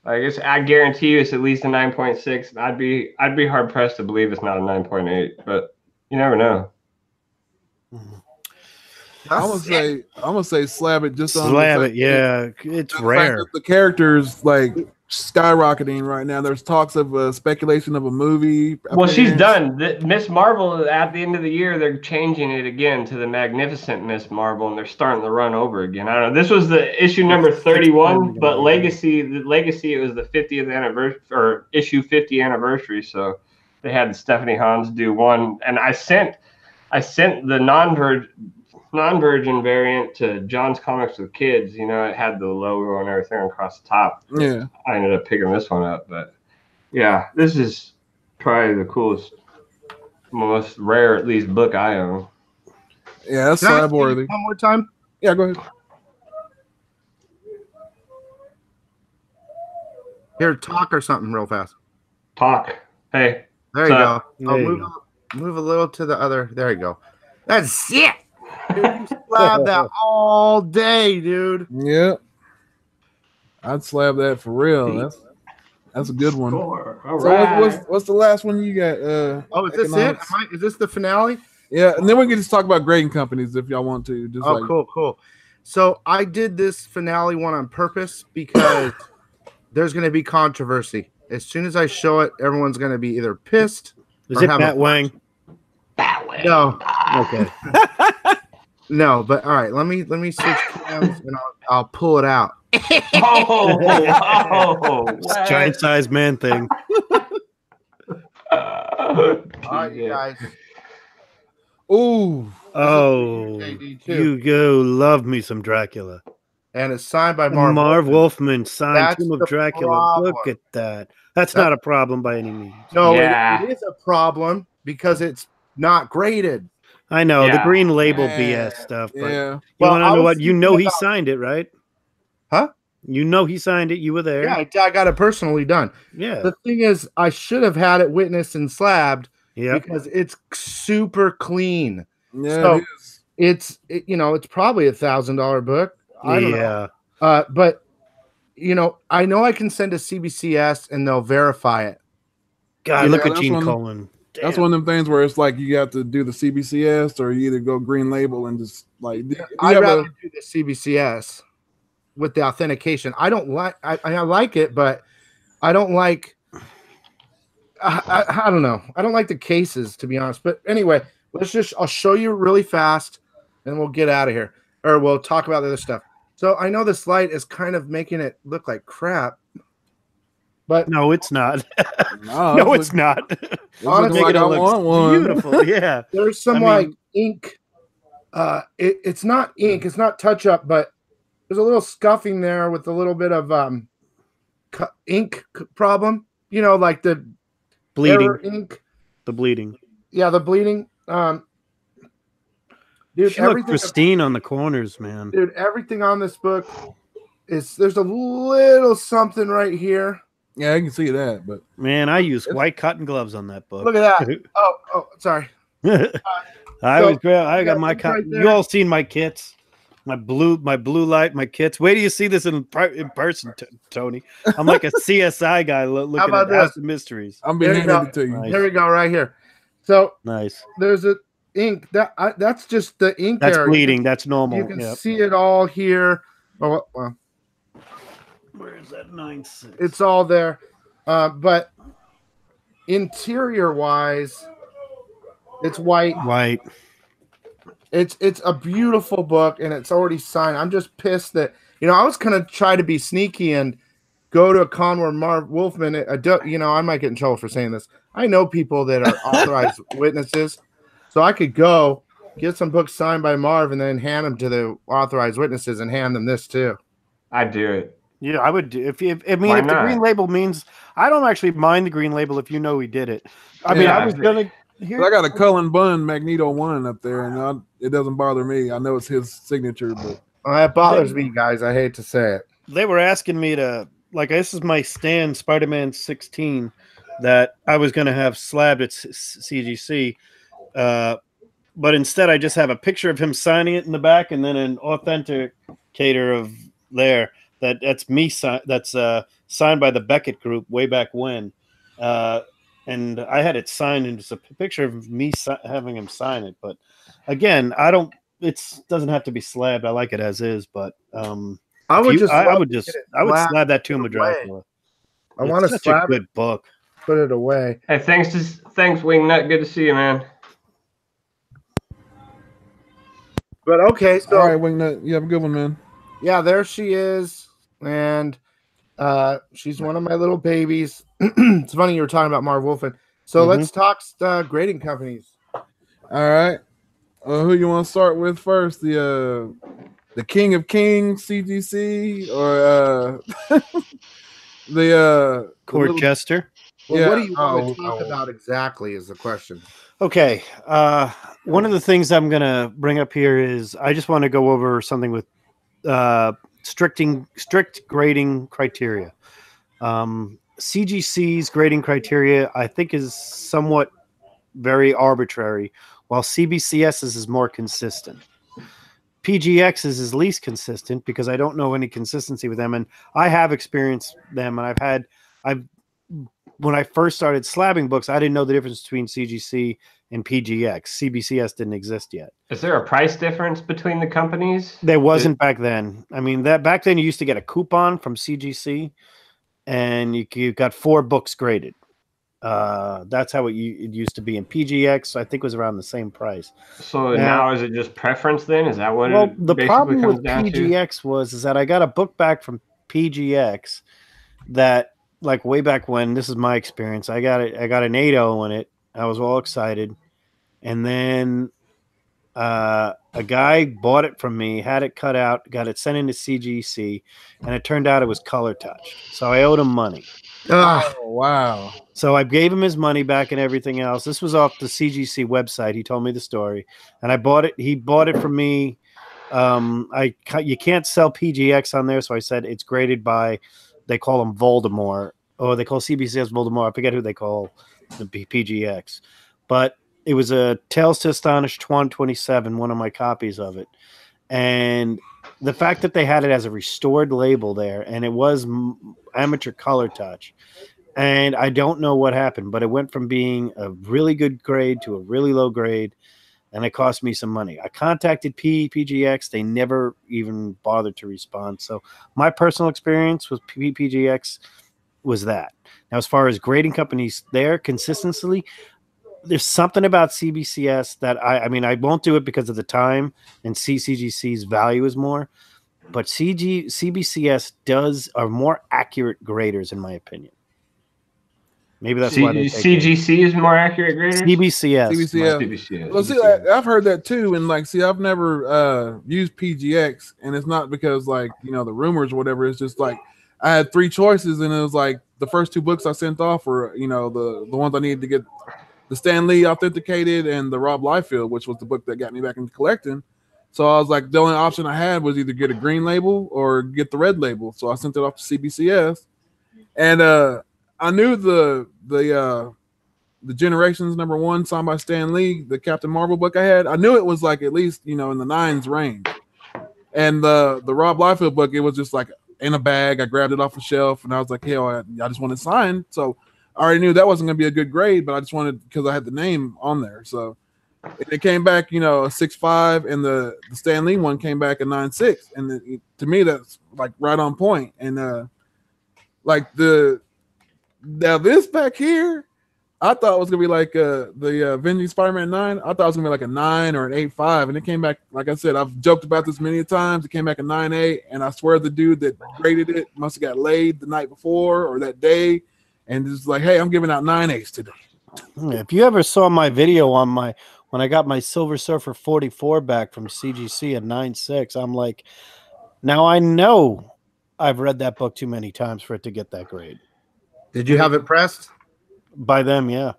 I guarantee you it's at least a 9.6. I'd be hard pressed to believe it's not a 9.8, but you never know. I'm gonna say slab it just on Slab the it, fact yeah. It's the fact rare. that the characters like skyrocketing right now. There's talks of speculation of a movie. Well, she's appearance. done. Miss Marvel, at the end of the year, they're changing it again to the Magnificent Miss Marvel, and they're starting to run over again. I don't know. This was the issue number 31, but the Legacy, it was the 50th anniversary, or issue 50 anniversary, so they had Stephanie Hans do one, and I sent the non-virgin variant to John's Comics with Kids. You know, it had the logo and everything across the top. Yeah. I ended up picking this one up, but yeah, this is probably the coolest, most rare, at least, book I own. Yeah, that's Can I ask slab you worthy. one more time? Yeah, go ahead. Here, talk or something real fast. Talk. Hey. There you go. There Oh, you move a little to the other. There you go. That's it. Dude, you slab that all day, dude. Yeah. I'd slab that for real. That's a good one. Score. All So right. what's the last one you got? Oh, is this Economics? it? Is this the finale? Yeah, and then we can just talk about grading companies if y'all want to. Just Cool. So I did this finale one on purpose because there's going to be controversy. As soon as I show it, everyone's going to be either pissed. Is or it have Matt Wang? That way. No, Okay. no. But all right, let me switch cams and I'll pull it out. What? Giant sized man thing. All right, you guys. ooh, Oh, JD too. you go. Love me some Dracula. And it's signed by Marv Wolfman signed That's Tomb the of Dracula. problem. Look at that. That's not a problem by any means. No, Yeah. it is a problem because it's not graded. I know the Yeah. green label Yeah. BS stuff, but yeah. you Well, want I to know was what? You thinking know he about- signed it, right? Huh? You know he signed it. You were there. Yeah, I got it personally done. Yeah. The thing is, I should have had it witnessed and slabbed Yeah. because it's super clean. Yeah, So- it is. It's probably $1,000 book. I don't know. Yeah. But I know I can send to CBCS and they'll verify it. God, Yeah, look at that's Gene one- Colan. That's one of them things where it's like you have to do the CBCS or you either go green label and just like I'd rather do the CBCS with the authentication. I don't like I like it, but I don't like I don't know. I don't like the cases, to be honest. But anyway, I'll show you really fast, and we'll get out of here, or we'll talk about the other stuff. So I know this light is kind of making it look like crap, but no, it's not. No, No, it's not. It's looking like I want one. Beautiful, yeah. there's some like ink. It's not ink. It's not touch up, but there's a little scuffing there with a little bit of ink problem. You know, like the Bleeding. Ink. The bleeding. Yeah, the bleeding. Dude, She looked pristine on the corners, man. Dude, everything on this book there's a little something right here. Yeah, I can see that, but man, I used white cotton gloves on that book. Look at that. Oh, sorry. I got my cotton. Right, you all seen my kits, my blue light, my kits. Wait till you see this in person, Tony. I'm like a CSI guy looking at House of Mysteries. I'm being handed to you. Nice. Here we go, right here. So nice. There's a ink that's just the ink. That's bleeding. That's normal. You can see it all here. Oh, well. Where's that 9.6? It's all there, but interior wise, it's white. White. It's a beautiful book, and it's already signed. I'm just pissed that I was gonna try to be sneaky and go to a con where Marv Wolfman. I might get in trouble for saying this. I know people that are authorized witnesses, so I could go get some books signed by Marv and then hand them to the authorized witnesses and hand them this too. I'd do it. Yeah, I would do. If the green label means, I don't actually mind the green label if you know he did it. I mean, I was gonna. I got a Cullen Bunn Magneto 1 up there, and it doesn't bother me. I know it's his signature, but it bothers me, guys. I hate to say it. They were asking me to this is my stand Spider-Man 16 that I was going to have slabbed at CGC, but instead I just have a picture of him signing it in the back, and then an authenticator of there. That's me. That's signed by the Beckett Group way back when, and I had it signed, and it's a picture of me having him sign it. But again, I don't. It doesn't have to be slabbed. I like it as is. But I would slab that Tomb of Dracula. I want to slab a good book. Put it away. Hey, thanks, Wingnut. Good to see you, man. But okay, so all right, Wingnut, you have a good one, man. Yeah, there she is. And she's one of my little babies. It's funny you were talking about Marv Wolfman. So let's talk grading companies. All right. Who you want to start with first? The King of Kings, CGC, or the Corchester? Well, what do you want to talk about exactly is the question. Okay. One of the things I'm going to bring up here is I just want to go over something with strict grading criteria. CGC's grading criteria, I think, is somewhat very arbitrary, while CBCS's is more consistent. PGX's is least consistent because I don't know any consistency with them, and I have experienced them, and when I first started slabbing books, I didn't know the difference between CGC and PGX. CBCS didn't exist yet. Is there a price difference between the companies? There wasn't back then. I mean, back then you used to get a coupon from CGC, and you got 4 books graded. That's how it used to be. In PGX, I think, was around the same price. So now is it just preference then? Is that what the problem with PGX was that I got a book back from PGX that, like, way back when, this is my experience, I got an 8.0 in it. I was all excited. And then a guy bought it from me, had it cut out, got it sent into CGC, and it turned out it was color touch. So I owed him money. Oh, wow. So I gave him his money back and everything else. This was off the CGC website. He told me the story. And I bought it. He bought it from me. You can't sell PGX on there, so I said it's graded by, they call them Voldemort, or they call CBCS Voldemort. I forget who they call the PGX. But it was a Tales to Astonish 127, one of my copies of it. And the fact that they had it as a restored label there, and it was amateur color touch, and I don't know what happened, but it went from being a really good grade to a really low grade, and it cost me some money. I contacted PGX. They never even bothered to respond. So my personal experience with PGX, was that. Now, as far as grading companies there consistently, there's something about CBCS that I mean, I won't do it because of the time, and CGC's value is more, but CBCS are more accurate graders, in my opinion. Maybe that's why they take CGC is more accurate graders. CBCS. Well, see, I've heard that too, and like, see, I've never used PGX, and it's not because like the rumors or whatever. It's just like I had 3 choices, and it was like the first 2 books I sent off were the ones I needed to get the Stan Lee authenticated and the Rob Liefeld, which was the book that got me back into collecting. So I was like, the only option I had was either get a green label or get the red label. So I sent it off to CBCS, and I knew the Generations #1 signed by Stan Lee, the Captain Marvel book I had. I knew it was like at least in the 9s range, and the Rob Liefeld book, it was just like in a bag. I grabbed it off the shelf, and I was like, hell, I just want it signed. So I already knew that wasn't going to be a good grade, but I just wanted, because I had the name on there. So it came back, a 6.5, and the Stan Lee one came back a 9.6, and to me that's like right on point. And like now this back here, I thought it was gonna be like the Avenging Spider-Man 9. I thought it was gonna be like a 9 or an 8.5, and it came back. Like I said, I've joked about this many times. It came back a 9.8, and I swear the dude that graded it must have got laid the night before or that day, and just like, hey, I'm giving out 9.8s today. If you ever saw my video on when I got my Silver Surfer 44 back from CGC at 9.6, I'm like, now I know I've read that book too many times for it to get that grade. Did you have it pressed? By them, yeah.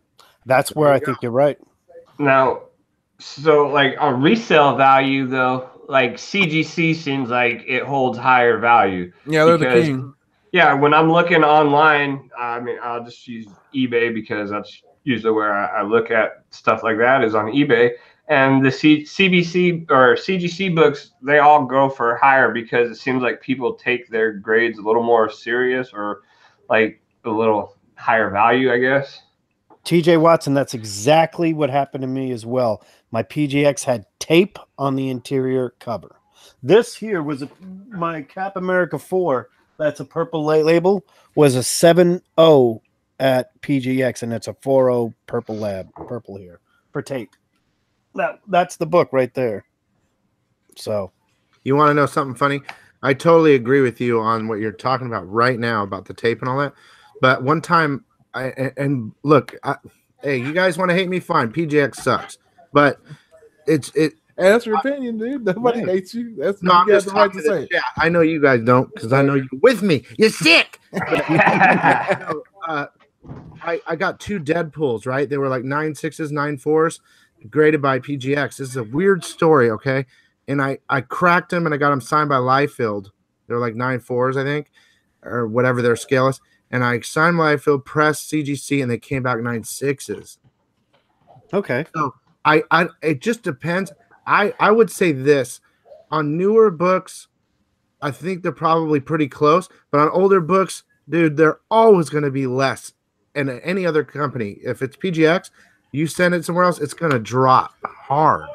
That's where I think you're right. Now, so like on resale value though, like CGC seems like it holds higher value. Yeah, they're the king. Yeah, when I'm looking online, I mean, I'll just use eBay because that's usually where I look at stuff like that, is on eBay. And the CBC or CGC books, they all go for higher because it seems like people take their grades a little more serious, or like a little higher value, I guess. TJ Watson, that's exactly what happened to me as well. My PGX had tape on the interior cover. This here was my Cap America 4. That's a purple label, was a 7.0 at PGX, and it's a 4.0 purple here for tape. That's the book right there. So, you want to know something funny? I totally agree with you on what you're talking about right now about the tape and all that. But one time, look, hey, you guys want to hate me? Fine, PGX sucks, but Hey, that's your opinion, dude. Nobody hates you. That's no, you got the right to say. Yeah, I know you guys don't, because I know you're with me. You're sick. I got 2 Deadpools, right? They were like 9.6s, 9.4s, graded by PGX. This is a weird story, okay? And I cracked them, and I got them signed by Liefeld. They're like 9.4s, I think, or whatever their scale is. And I signed Liefeld, pressed CGC, and they came back 9.6s. Okay. So it just depends. I would say this on newer books, I think they're probably pretty close, but on older books, dude, they're always going to be less. And any other company, if it's PGX, you send it somewhere else, it's going to drop hard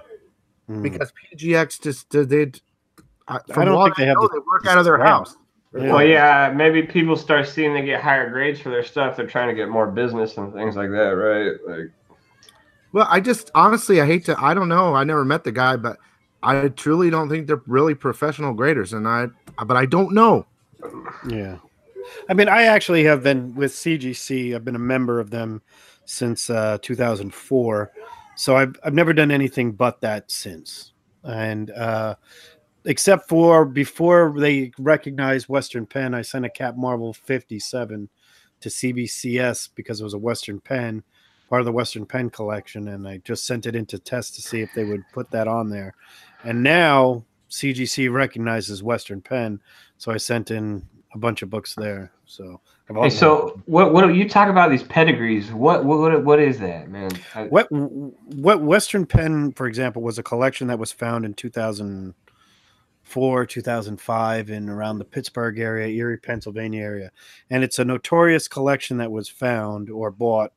because PGX just I don't think they work out of their house. Yeah. Well, yeah, maybe people start seeing they get higher grades for their stuff. They're trying to get more business and things like that, right? Like, well, I just honestly, I don't know. I never met the guy, but I truly don't think they're really professional graders, but I don't know. Yeah. I mean, I actually have been with CGC. I've been a member of them since 2004. So I've never done anything but that since. And except for before they recognized Western Pen, I sent a Cap Marvel 57 to CBCS because it was a Western Pen, part of the Western Pen collection, and I just sent it in to test to see if they would put that on there. And now CGC recognizes Western Pen, so I sent in a bunch of books there. So, hey, so what you talk about these pedigrees? What is that, man? What Western Pen, for example, was a collection that was found in 2004, 2005, in around the Pittsburgh area, Erie, Pennsylvania area, and it's a notorious collection that was found or bought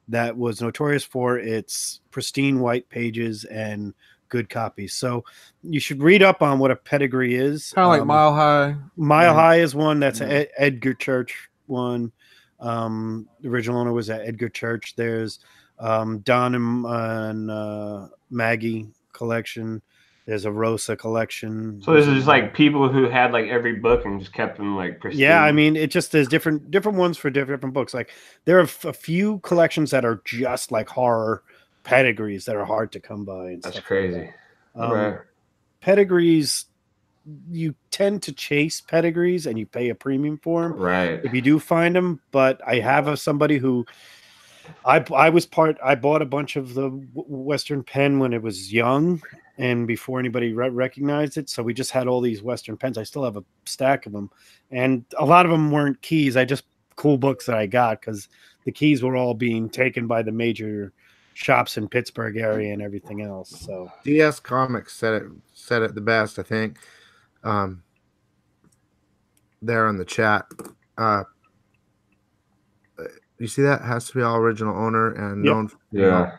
that was notorious for its pristine white pages and good copies. So you should read up on what a pedigree is. Kind of like Mile High. Mile High is one. That's an Edgar Church one. The original owner was Edgar Church. There's Don and Maggie collection. There's a Rosa collection. So this is like people who had like every book and just kept them like pristine. Yeah, I mean, it just there's different ones for different books. Like there are a few collections that are just like horror pedigrees that are hard to come by. And that's stuff crazy. Like that. Right. Pedigrees, you tend to chase pedigrees and you pay a premium for them. Right. If you do find them, but I have somebody who I bought a bunch of the Western Pen when it was young and before anybody recognized it. So we just had all these Western pens. I still have a stack of them, and a lot of them weren't keys. I just cool books that I got because the keys were all being taken by the major shops in Pittsburgh area and everything else. So DS Comics said it the best, I think. There on the chat. You see that has to be all original owner and known. Yeah.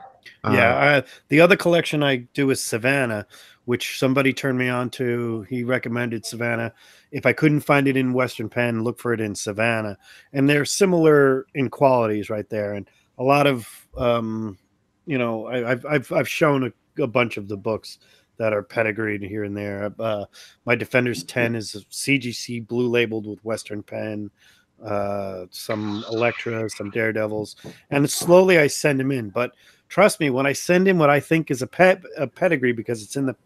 The other collection I do is Savannah, which somebody turned me on to. He recommended Savannah. If I couldn't find it in Western Pen, look for it in Savannah. And they're similar in qualities right there. And a lot of, I've shown a bunch of the books that are pedigreed here and there. My Defenders 10 is a CGC blue labeled with Western Pen. Some Elektra, some Daredevils, and slowly I send them in. But trust me, when I send in what I think is a pedigree, because it's in the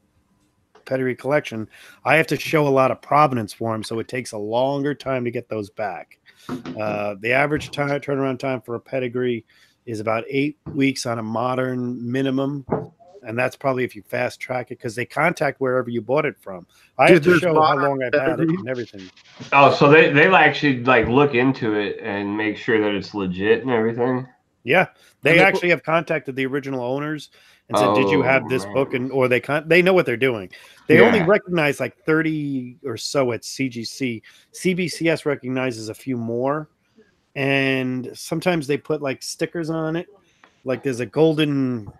pedigree collection, I have to show a lot of provenance for them, so it takes a longer time to get those back. The average turnaround time for a pedigree is about 8 weeks on a modern minimum. And that's probably if you fast track it, because they contact wherever you bought it from. I have to show how long I've had it and everything. Oh, so they actually like look into it and make sure that it's legit and everything. Yeah, they actually have contacted the original owners and said, "Did you have this book?" And or they know what they're doing. They only recognize like 30 or so at CGC. CBCS recognizes a few more, and sometimes they put like stickers on it. Like there's a Golden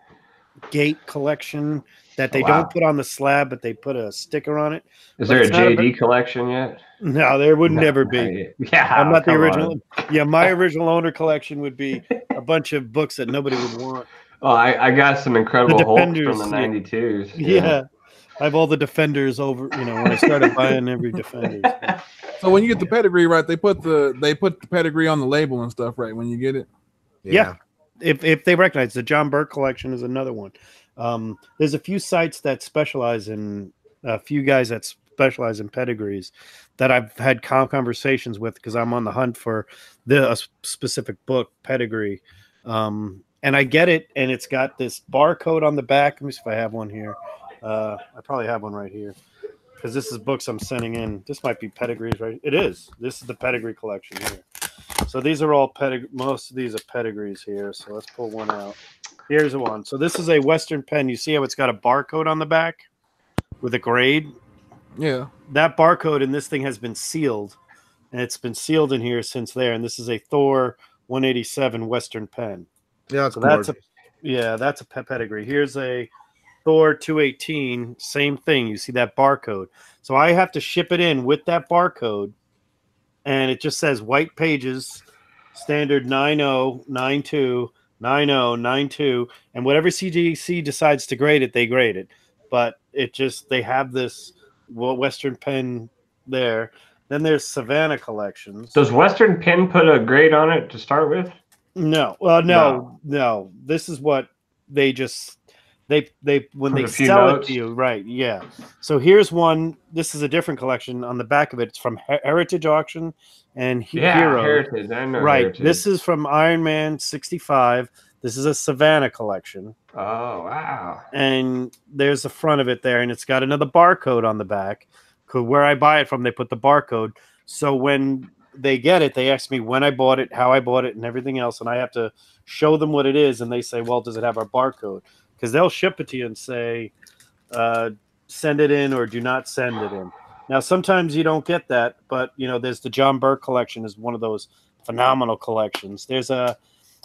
Gate collection that they don't put on the slab, but they put a sticker on it. Is there a JD collection yet? No, there would never be. Yeah, I'm not the original. Yeah, my original owner collection would be a bunch of books that nobody would want. Oh, I got some Incredible Hulk from the 92s. Yeah. I have all the Defenders over, when I started buying every Defenders. So when you get the pedigree, right, they put the pedigree on the label and stuff, right, when you get it? Yeah. If they recognize the John Burke collection is another one. There's a few sites that specialize in a few guys that specialize in pedigrees that I've had conversations with because I'm on the hunt for a specific book pedigree. And I get it, and it's got this barcode on the back. Let me see if I have one here. I probably have one right here because this is books I'm sending in. This might be pedigrees, right? It is. This is the pedigree collection here. So these are all most of these are pedigrees here. So let's pull one out. Here's one. So this is a Western Pen. You see how it's got a barcode on the back with a grade? Yeah. That barcode in this thing has been sealed, and it's been sealed in here since there. And this is a Thor 187 Western Pen. Yeah, so that's a pedigree. Here's a Thor 218, same thing. You see that barcode. So I have to ship it in with that barcode. And it just says white pages, standard 9092, 9092, and whatever CGC decides to grade it, they grade it. But they have this Western Pen there. Then there's Savannah collections. Does Western Pen put a grade on it to start with? No. Well, no. This is what they just when they sell it to you, right? Yeah. So here's one. This is a different collection. On the back of it, it's from Heritage Auction and Hero. Heritage. I know. Right. Heritage. This is from Iron Man 65. This is a Savannah collection. Oh wow! And there's the front of it there, and it's got another barcode on the back. Where I buy it from, they put the barcode. So when they get it, they ask me when I bought it, how I bought it, and everything else, and I have to show them what it is, and they say, "Well, does it have our barcode?" Because they'll ship it to you and say, send it in or do not send it in. Now, sometimes you don't get that, but, there's the John Burke collection is one of those phenomenal collections. There's a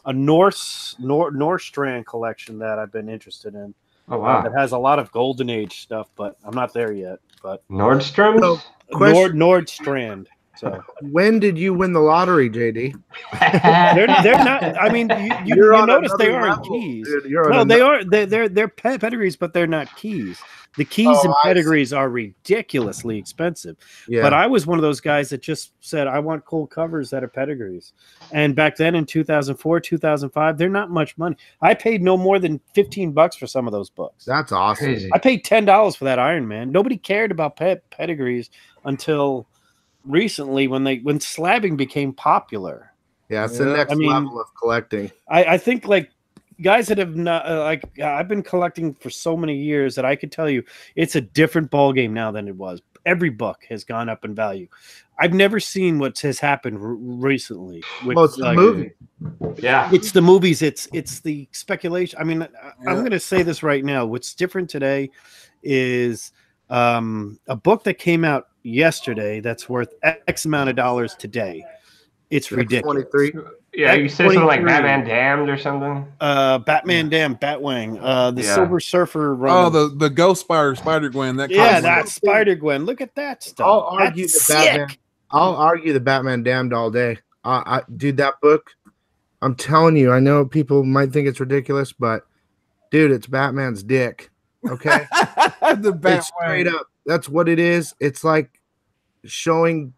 Norstrand collection that I've been interested in. Oh, wow. That has a lot of Golden Age stuff, but I'm not there yet. But Nordstrom? Nordstrand. So when did you win the lottery, JD? they're not. I mean, you notice they aren't level, keys. dude. You're No, on they are. They're pedigrees, but they're not keys. The keys and pedigrees are ridiculously expensive. Yeah. But I was one of those guys that just said, I want cool covers that are pedigrees. And back then in 2004, 2005, they're not much money. I paid no more than $15 for some of those books. That's awesome. Crazy. I paid $10 for that Iron Man. Nobody cared about pedigrees until recently when slabbing became popular. Yeah, it's the next level of collecting. I think like guys that have not I've been collecting for so many years that I could tell you it's a different ball game now than it was. Every book has gone up in value. I've never seen what has happened recently. Well, it's the movie. Yeah, it's the movies. It's the speculation. I mean, I'm going to say this right now. What's different today is a book that came out yesterday that's worth X amount of dollars today. It's ridiculous. 23. Yeah, you said something like Batman Damned or something. Batman Damned, Batwing, the Silver Surfer run. Oh, the Ghost Spider Gwen. That's Spider Gwen. Look at that stuff. I'll argue the Batman Damned all day. Dude, that book. I'm telling you, I know people might think it's ridiculous, but dude, it's Batman's dick. Okay, it's straight up. That's what it is. It's like showing.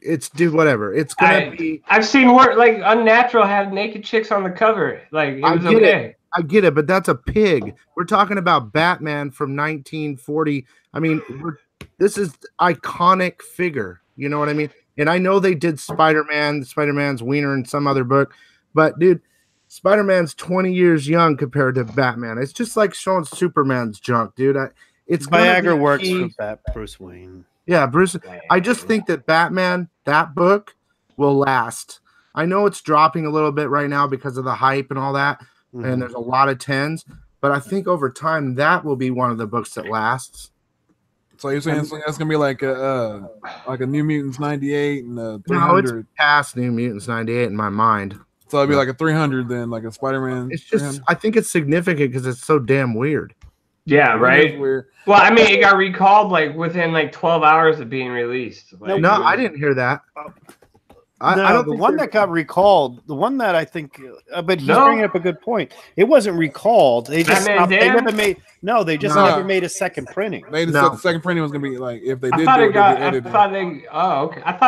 It's whatever. It's gonna be. I've seen work like Unnatural had naked chicks on the cover. Like it was okay. I get it, but that's a pig. We're talking about Batman from 1940. I mean, this is iconic figure. You know what I mean? And I know they did Spider-Man's wiener in some other book, but dude, Spider-Man's 20 years young compared to Batman. It's just like showing Superman's junk, dude. It's Viagra works for Bruce Wayne. Yeah, Bruce. I just think that Batman, that book, will last. I know it's dropping a little bit right now because of the hype and all that, and there's a lot of 10s, but I think over time that will be one of the books that lasts. So you're saying that's gonna be like a New Mutants 98 and a 300? No, it's past New Mutants 98 in my mind. So it'd be like a 300 then, like a Spider-Man. It's just 300? I think it's significant because it's so damn weird. Yeah, right. Well, I mean, it got recalled like within like 12 hours of being released. Like, no, I didn't hear that. I don't. The one that got recalled, the one that I think, but he's bringing up a good point. It wasn't recalled. They just they never made. No, they just never made a second printing. They just said the second printing was gonna be like if they did. I thought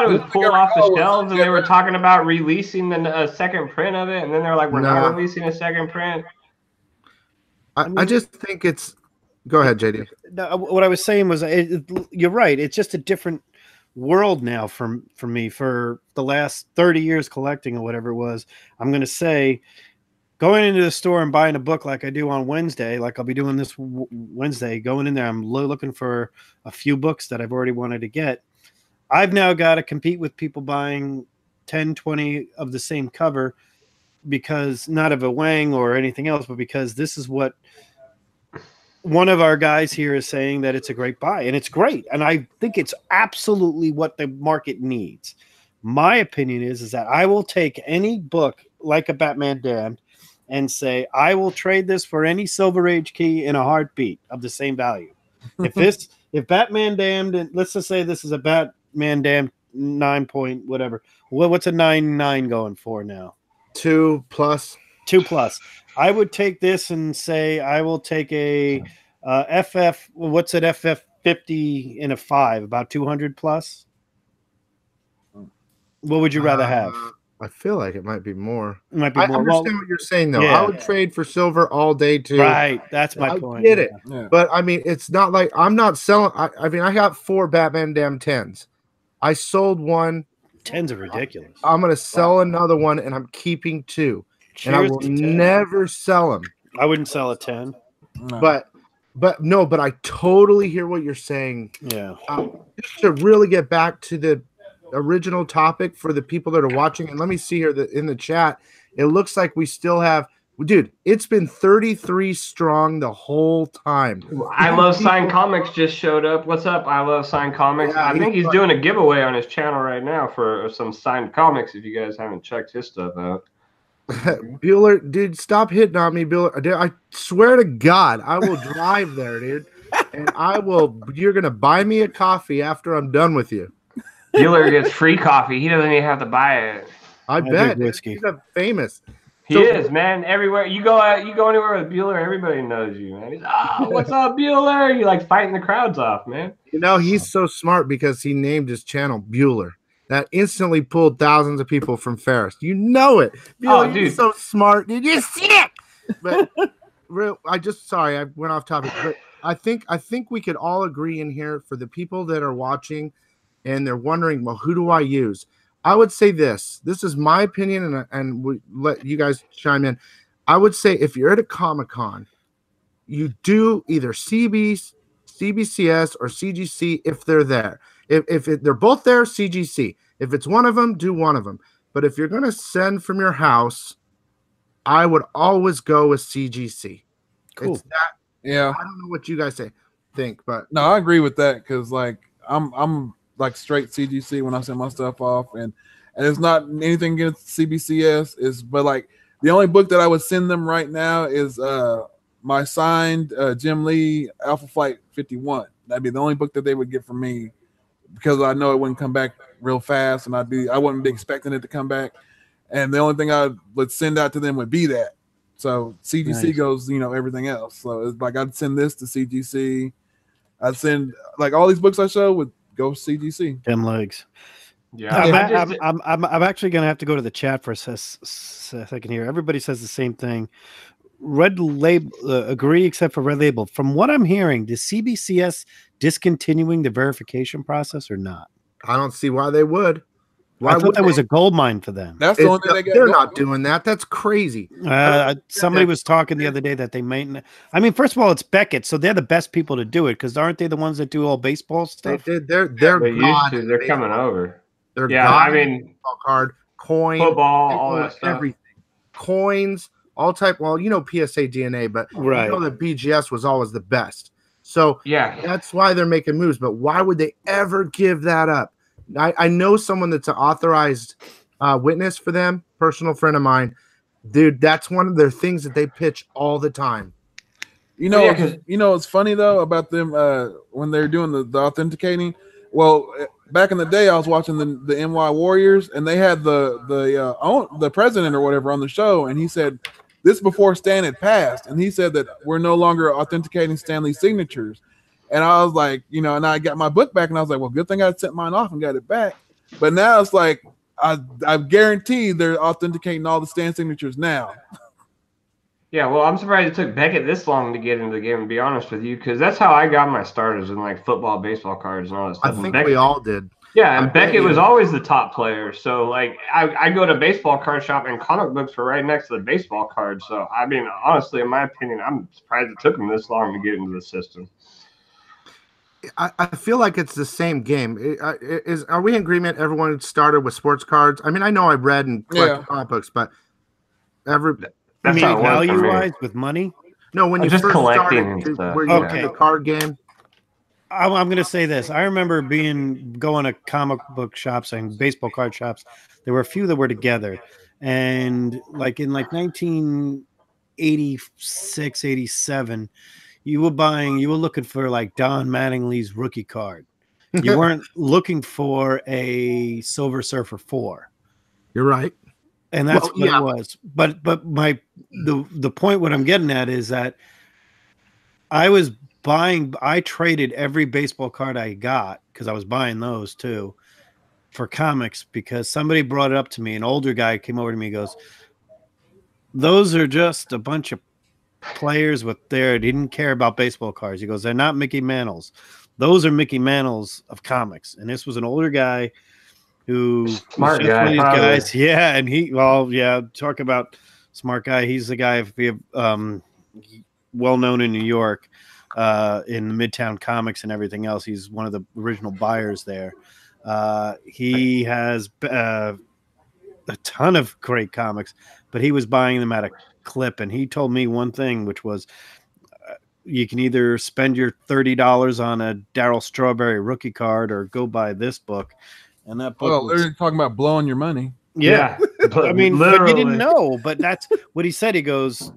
it was pulled off the shelves, and they were talking about releasing the second print of it, and then they're like, "We're not releasing a second print." I just think it's. Go ahead, JD. No, what I was saying was, you're right. It's just a different world now for me. For the last 30 years collecting or whatever it was, I'm going to say, going into the store and buying a book like I do on Wednesday, like I'll be doing this Wednesday, going in there, I'm looking for a few books that I've already wanted to get. I've now got to compete with people buying 10, 20 of the same cover because not of a Wang or anything else, but because this is what one of our guys here is saying that it's a great buy, and it's great. And I think it's absolutely what the market needs. My opinion is that I will take any book like a Batman Damned and say, I will trade this for any Silver Age key in a heartbeat of the same value. If Batman Damned, and let's just say this is a Batman Damned 9 point, whatever. What's a 9.9 going for now? 2+. 2+. I would take this and say I will take a FF. What's an FF50 in a 5? About 200 plus. What would you rather have? I feel like it might be more. It might be more. I understand what you're saying, though. Yeah. I would trade for silver all day too. Right, that's my point. I get it, but I mean, it's not like I'm not selling. I mean, I got 4 Batman Damn 10s. I sold one. 10s are ridiculous. I'm gonna sell another one, and I'm keeping 2. And I will never sell them. I wouldn't sell a 10. No. But I totally hear what you're saying. Yeah. Just to really get back to the original topic for the people that are watching, and let me see here that in the chat, it looks like we still have. Dude, it's been 33 strong the whole time. I Love Signed Comics just showed up. What's up? I Love Signed Comics. Yeah, I think he's doing a giveaway on his channel right now for some signed comics. If you guys haven't checked his stuff out. Bueller, dude, stop hitting on me, Bueller. Dude, I swear to God, I will drive there, dude, and you're gonna buy me a coffee after I'm done with you. Bueller gets free coffee. He doesn't even have to buy it. I drink bet whiskey. he's famous. He is, man. Everywhere you go anywhere with Bueller, everybody knows you, man. He's, what's up, Bueller? You like fighting the crowds off, man. You know, he's so smart because he named his channel Bueller. That instantly pulled thousands of people from Ferris. You know it. Bueller, you're so smart. Did you see it? But I went off topic. But I think we could all agree in here, for the people that are watching and they're wondering, well, who do I use? I would say this. This is my opinion, and we let you guys chime in. I would say if you're at a Komikhan, you do either CBCS or CGC if they're there. If they're both there, CGC. If it's one of them, do one of them. But if you're going to send from your house, I would always go with CGC. Cool. It's that. Yeah. I don't know what you guys think, but no, I agree with that, because like I'm like straight CGC when I send my stuff off, and it's not anything against CBCS, but like the only book that I would send them right now is my signed Jim Lee Alpha Flight 51. That'd be the only book that they would get from me, because I know it wouldn't come back real fast, and I wouldn't be expecting it to come back. And the only thing I would send out to them would be that. So CGC goes, everything else. So it's like I'd send this to CGC. I'd send like all these books I show would go CGC. Them legs. Yeah, I'm actually gonna have to go to the chat for a second here. Everybody says the same thing. Red Label agree, except for Red Label. From what I'm hearing, is CBCS discontinuing the verification process or not? I don't see why they would. I thought that was a gold mine for them. That's the only thing they're not doing that. That's crazy. Somebody was talking the other day that they might. I mean, first of all, it's Beckett, so they're the best people to do it, because aren't they the ones that do all baseball stuff? They're coming over. They're card, coin, football, all that stuff. Everything. Coins, all type. Well, PSA DNA, but you know that BGS was always the best. So that's why they're making moves. But why would they ever give that up? I know someone that's an authorized witness for them, personal friend of mine. Dude, that's one of their things that they pitch all the time. It's funny though about them when they're doing the authenticating. Well, back in the day, I was watching the NY Warriors, and they had the president or whatever on the show, and he said this before Stan had passed, and he said that we're no longer authenticating Stanley's signatures. And I was like, and I got my book back, and I was like, well, good thing I sent mine off and got it back. But now it's like, I guarantee they're authenticating all the Stan signatures now. Yeah, well, I'm surprised it took Beckett this long to get into the game, to be honest with you, because that's how I got my starters in like football, baseball cards, and all that stuff. I think we all did. Yeah, and Beckett was always the top player. So, like, I go to baseball card shop, and comic books were right next to the baseball cards. So, I mean, honestly, in my opinion, I'm surprised it took them this long to get into the system. I feel like it's the same game. Are we in agreement? Everyone started with sports cards. I mean, I know I read and collected comic books, but value-wise with money? No, when you just first collecting started, were you in the card game? I'm going to say this. I remember going to comic book shops and baseball card shops. There were a few that were together, and like in 1986, 87. You were looking for like Don Mattingly's rookie card. You weren't looking for a Silver Surfer 4. You're right. And that's what it was. But the point what I'm getting at is that I traded every baseball card I got, because I was buying those too, for comics, because somebody brought it up to me. An older guy came over to me and goes, those are just a bunch of players didn't care about baseball cards. He goes, they're not Mickey Mantles. Those are Mickey Mantles of comics. And this was an older guy who smart guy. Guys. Yeah, and talk about smart guy. He's the guy well known in New York, in Midtown Comics and everything else. He's one of the original buyers there. He has a ton of great comics, but he was buying them at a clip, and he told me one thing, which was you can either spend your $30 on a Darryl Strawberry rookie card or go buy this book. And that book they're talking about blowing your money. Yeah. I mean, but you didn't know, but that's what he said. He goes,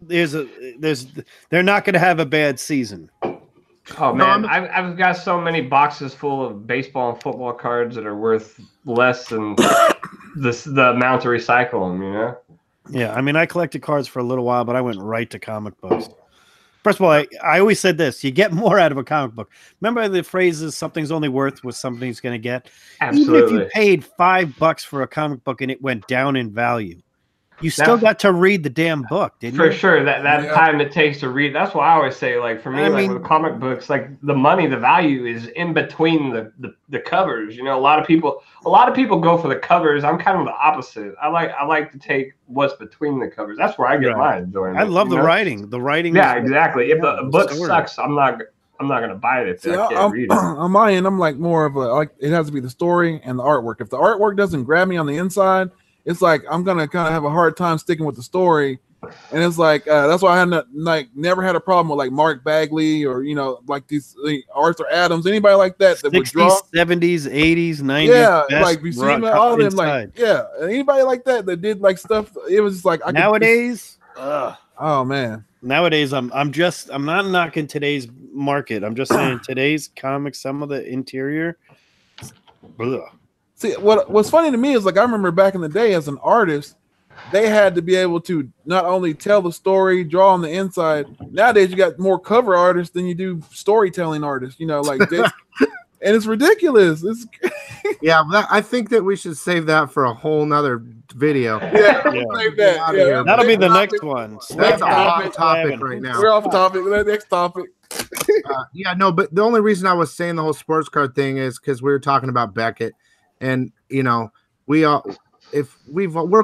they're not going to have a bad season. Oh man, I've got so many boxes full of baseball and football cards that are worth less than the amount to recycle them. You know. Yeah, I mean, I collected cards for a little while, but I went right to comic books. First of all, I always said this: you get more out of a comic book. Remember the phrases "something's only worth what something's going to get." Absolutely. Even if you paid $5 for a comic book and it went down in value, you still got to read the damn book, didn't you? For sure, that time it takes to read. That's why I always say, like, for me, I mean, with comic books, like the money, the value is in between the covers. You know, a lot of people go for the covers. I'm kind of the opposite. I like to take what's between the covers. That's where I get my enjoyment. I love the writing. The writing. Yeah, exactly. If the book sucks, I'm not gonna buy it if I can't read it. On my end, I'm like more of a it has to be the story and the artwork. If the artwork doesn't grab me on the inside, it's like I'm gonna kind of have a hard time sticking with the story, and it's like that's why I had never had a problem with like Mark Bagley or like these Arthur Adams, anybody like that 60s, would draw 70s, 80s, 90s. Yeah, like you see all of them, like anybody like that did like stuff. It was just like nowadays. Oh man. Nowadays, I'm not knocking today's market. I'm just saying today's comics, some of the interior. Ugh. See, what's funny to me is like I remember back in the day as an artist, they had to be able to not only tell the story, draw on the inside. Nowadays, you got more cover artists than you do storytelling artists. Like this, and it's ridiculous. Yeah, I think that we should save that for a whole nother video. Yeah. Save that. Yeah. That'll be the next one. That's a hot topic right now. We're off topic. Next topic. But the only reason I was saying the whole sports card thing is because we were talking about Beckett. And we're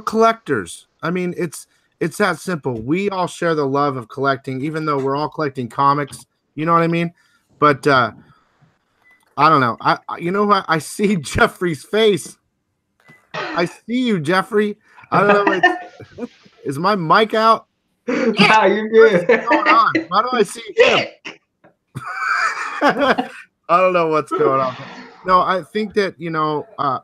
collectors. I mean, it's that simple. We all share the love of collecting, even though we're all collecting comics. You know what I mean? But I don't know. I see Jeffrey's face. I see you, Jeffrey. I don't know. Is my mic out? Yeah, you're good. What's going on? Why do I see him? I don't know what's going on. No, I think that,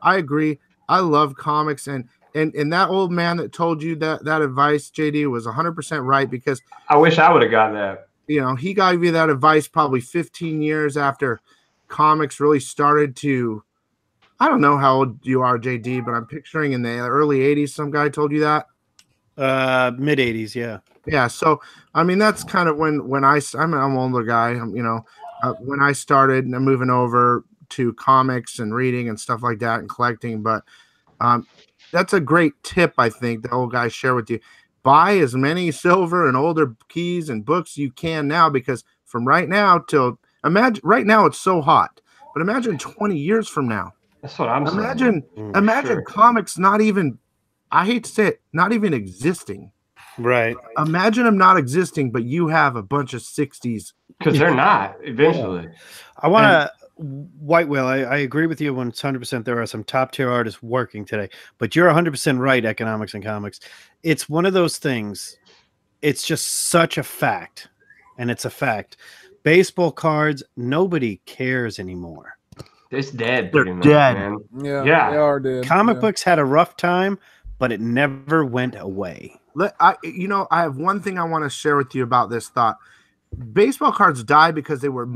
I agree. I love comics. And that old man that told you that advice, JD, was 100% right, because I wish I would have got that. He gave you that advice probably 15 years after comics really started to, I don't know how old you are, JD, but I'm picturing in the early 80s, some guy told you that. Mid 80s. Yeah. Yeah. So, I mean, that's kind of when I'm an older guy, when I started moving over to comics and reading and stuff like that and collecting. But that's a great tip, I think, the old guys share with you. Buy as many silver and older keys and books you can now, because from right now till right now it's so hot, but imagine 20 years from now. That's what I'm saying. Imagine comics not even, I hate to say it, not even existing. Right. Imagine them not existing, but you have a bunch of 60s. Because they're not eventually. Yeah. I want to White Whale, I agree with you 100%. There are some top tier artists working today, but you're 100% right. Economics and comics. It's one of those things. It's just such a fact. And it's a fact. Baseball cards, nobody cares anymore. It's dead. They're dead. Man. Yeah, they are dead. Comic books had a rough time, but it never went away. I have one thing I want to share with you about this thought. Baseball cards died because they were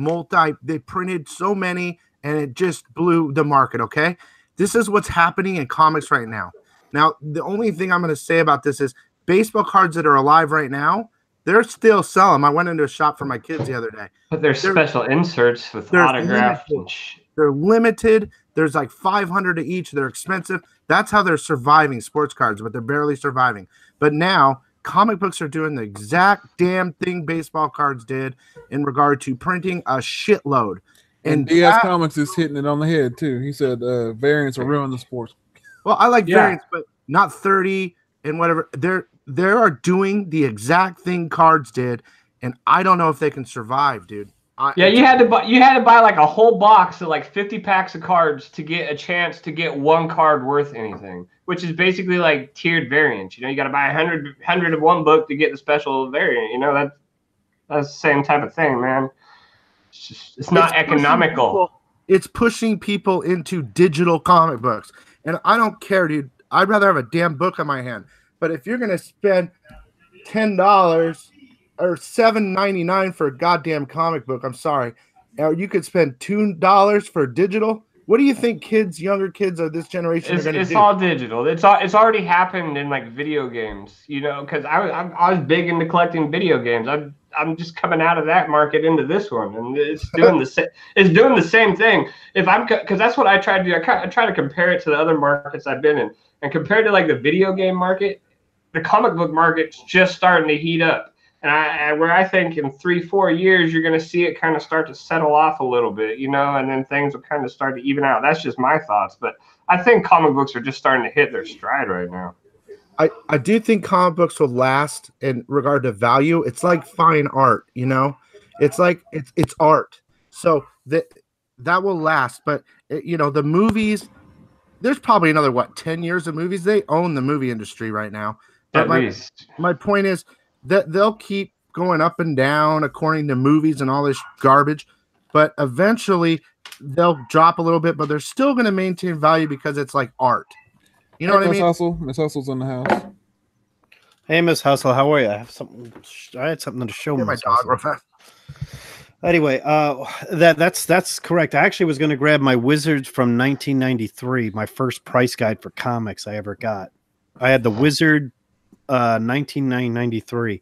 they printed so many and it just blew the market. Okay. This is what's happening in comics right now. Now, the only thing I'm going to say about this is baseball cards that are alive right now, they're still selling. I went into a shop for my kids the other day. But they're special inserts with autographs. They're limited. There's like 500 of each. They're expensive. That's how they're surviving, sports cards, but they're barely surviving. But now comic books are doing the exact damn thing baseball cards did in regard to printing a shitload. And DS Comics is hitting it on the head too. He said variants will ruin the sports. Well, I like variants, but not 30 and whatever. They are doing the exact thing cards did, and I don't know if they can survive, dude. You had to buy like a whole box of like 50 packs of cards to get a chance to get one card worth anything, which is basically like tiered variants. You got to buy 100 of one book to get the special variant. That's the same type of thing, man. It's not economical. It's pushing people into digital comic books, and I don't care, dude. I'd rather have a damn book in my hand. But if you're gonna spend $10 or $7.99 for a goddamn comic book, I'm sorry. you could spend $2 for digital. What do you think younger kids of this generation are going to do? It's all digital. It's already happened in like video games, you know, because I was big into collecting video games. I'm just coming out of that market into this one, and it's doing the same thing. Because that's what I try to do. I try to compare it to the other markets I've been in, and compared to like the video game market, the comic book market's just starting to heat up. And where I think in 3-4 years, you're going to see it kind of start to settle off a little bit, you know, and then things will kind of start to even out. That's just my thoughts. But I think comic books are just starting to hit their stride right now. I do think comic books will last in regard to value. It's like fine art, you know, it's like it's art. So that will last. But, you know, the movies, there's probably another, 10 years of movies. They own the movie industry right now. But my point is, that they'll keep going up and down according to movies and all this garbage, but eventually they'll drop a little bit, but they're still going to maintain value because it's like art. You know what I mean? Miss Hustle's in the house. Hey, Miss Hustle, how are you? I had something to show my dog real fast. Anyway, that's correct. I actually was going to grab my Wizards from 1993, my first price guide for comics I ever got. I had the Wizard 1993.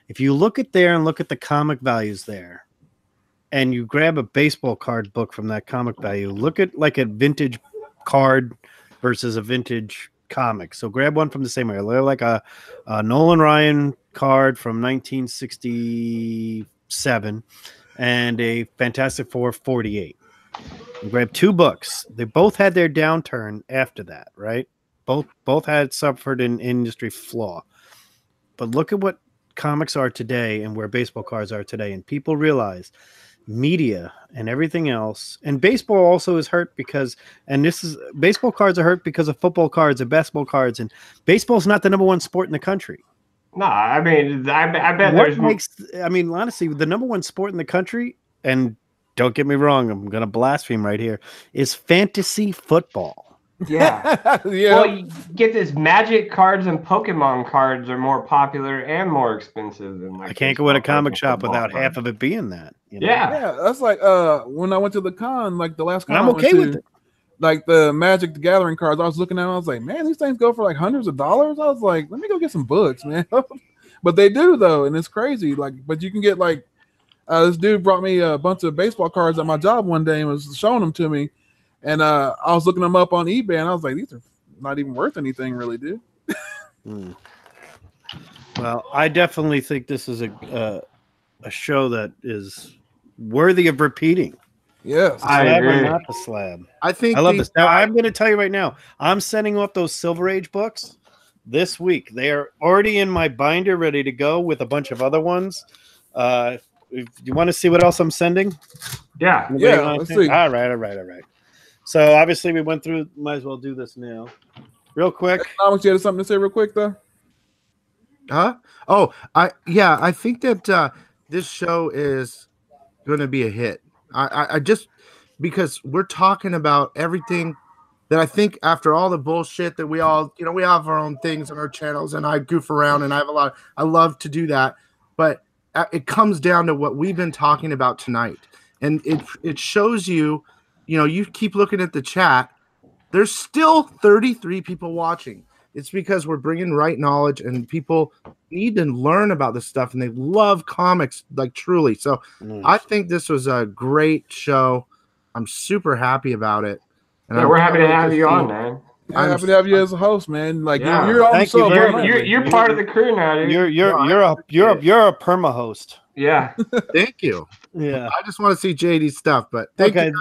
If you look at there and look at the comic values there, and you grab a baseball card book from that comic value, look at like a vintage card versus a vintage comic. So grab one from the same area, like a Nolan Ryan card from 1967 and a Fantastic Four 48. You grab two books. They both had their downturn after that, right? Both had suffered an industry flaw. But look at what comics are today and where baseball cards are today. And people realize media and everything else. And baseball also is hurt because, baseball cards are hurt because of football cards and basketball cards. And baseball's not the number one sport in the country. No, I mean, I bet honestly, the number one sport in the country, and don't get me wrong, I'm going to blaspheme right here, is fantasy football. Yeah. Yeah. Well, you get this, Magic cards and Pokemon cards are more popular and more expensive than like. I can't go in a comic shop without half of it being that. You know? Yeah, that's like when I went to the con, like the last con, I'm okay with it. Like the Magic the Gathering cards, I was looking at them, I was like, man, these things go for like hundreds of dollars. I was like, let me go get some books, man. But they do though, and it's crazy. Like, but you can get like this dude brought me a bunch of baseball cards at my job one day and was showing them to me. And I was looking them up on eBay, and I was like, these are not even worth anything, really, dude. Well, I definitely think this is a show that is worthy of repeating. Yes, I agree. Not the Slab. I love this. Now, I'm going to tell you right now, I'm sending off those Silver Age books this week. They are already in my binder, ready to go with a bunch of other ones. If you want to see what else I'm sending? Yeah. Let's see. All right. So obviously we went through. Might as well do this now, real quick. Alex, you had something to say real quick though? Huh? Oh, I think that this show is going to be a hit. I just, because we're talking about everything that I think after all the bullshit that we all, you know, we have our own things on our channels, and I goof around, and I love to do that, but it comes down to what we've been talking about tonight, and it shows you. You know, you keep looking at the chat. There's still 33 people watching. It's because we're bringing right knowledge, and people need to learn about this stuff, and they love comics, like truly. So I think this was a great show. I'm super happy about it. And we're happy to have you on, man. I'm happy to have you as a host, man. Like you're on the show. You're part of the crew now, dude. You're a perma host. Yeah. Thank you. Yeah. I just want to see JD's stuff, but okay.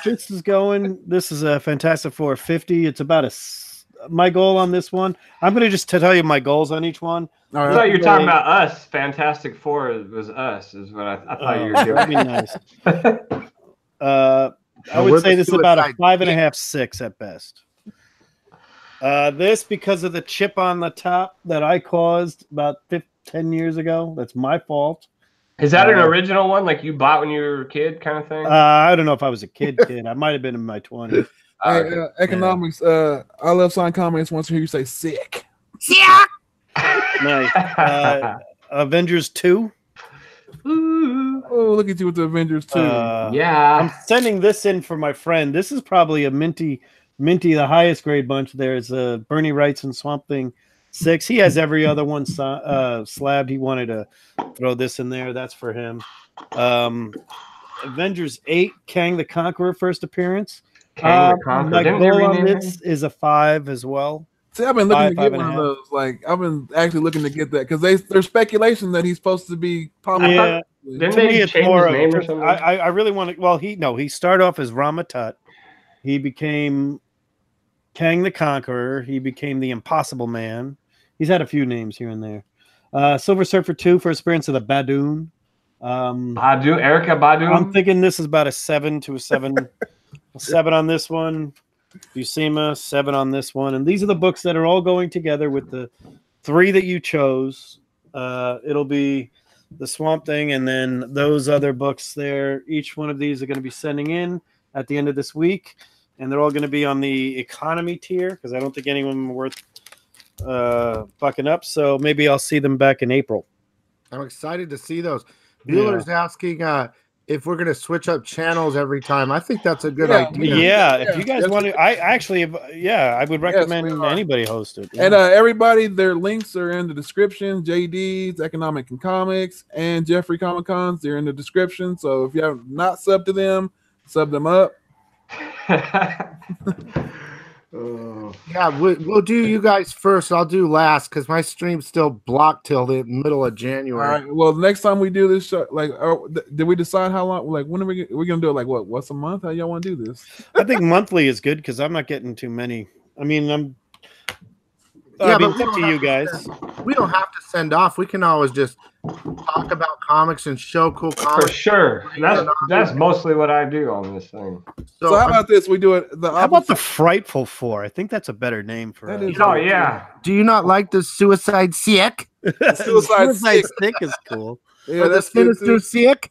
This is going. This is a Fantastic Four 50. It's about my goal on this one. I'm going to just tell you my goals on each one. All right. I thought you were talking about us. Fantastic Four was us, is what I thought you were doing. That'd be nice. I would say this is about a 5.5, 6 at best. This because of the chip on the top that I caused about 10 years ago. That's my fault. Is that an original one, like you bought when you were a kid, kind of thing? I don't know if I was a kid. I might have been in my 20s. Economics. I love sign comments once I hear you say sick. Nice. Avengers 2. Ooh. Oh, look at you with the Avengers too. Yeah. I'm sending this in for my friend. This is probably a minty, the highest grade bunch. There's Bernie Wrights and Swamp Thing 6. He has every other one slabbed. He wanted to throw this in there. That's for him. Avengers 8, Kang the Conqueror first appearance. Kang the Conqueror. My Didn't they goal on rename this is a 5 as well. See, I've been looking to get and one a of half. those. Like, I've been actually looking to get that because there's speculation that he's supposed to be. Yeah. Didn't To they me, it's change more his name or of something? I really want to. Well, he started off as Ramatut. He became Kang the Conqueror. He became the Impossible Man. He's had a few names here and there. Silver Surfer 2, first appearance of the Badoon. Erica Badu. I'm thinking this is about a 7 to a 7. A 7 on this one. Buscema, 7 on this one. And these are the books that are all going together with the 3 that you chose. It'll be the Swamp Thing and then those other books there. Each one of these are going to be sending in at the end of this week. And they're all going to be on the economy tier because I don't think any of them are worth bucking up. So maybe I'll see them back in April. I'm excited to see those. Bueller's asking if we're going to switch up channels every time. I think that's a good idea. Yeah, if you guys want to, I would recommend anybody host it. Yeah. And everybody, their links are in the description. JD's, Economic and Comics, and Jeffrey Komikhan's, they're in the description. So if you have not subbed to them, sub them up. Yeah, we'll do you guys first. I'll do last because my stream's still blocked till the middle of January. All right. Well, next time we do this show, like, did we decide how long? Like, when are we're gonna do it? Like, what? Once a month? How y'all want to do this? I think monthly is good because I'm not getting too many. I mean, but it's up to you guys. We don't have to send off. We can always just talk about comics and show cool comics. For sure. That's mostly what I do on this thing. So how about this? We do it. How about the Frightful Four? I think that's a better name for it. Oh, yeah. Do you not like the Suicide Sick? Suicide Sick is cool. Yeah, or the Sinister Sick?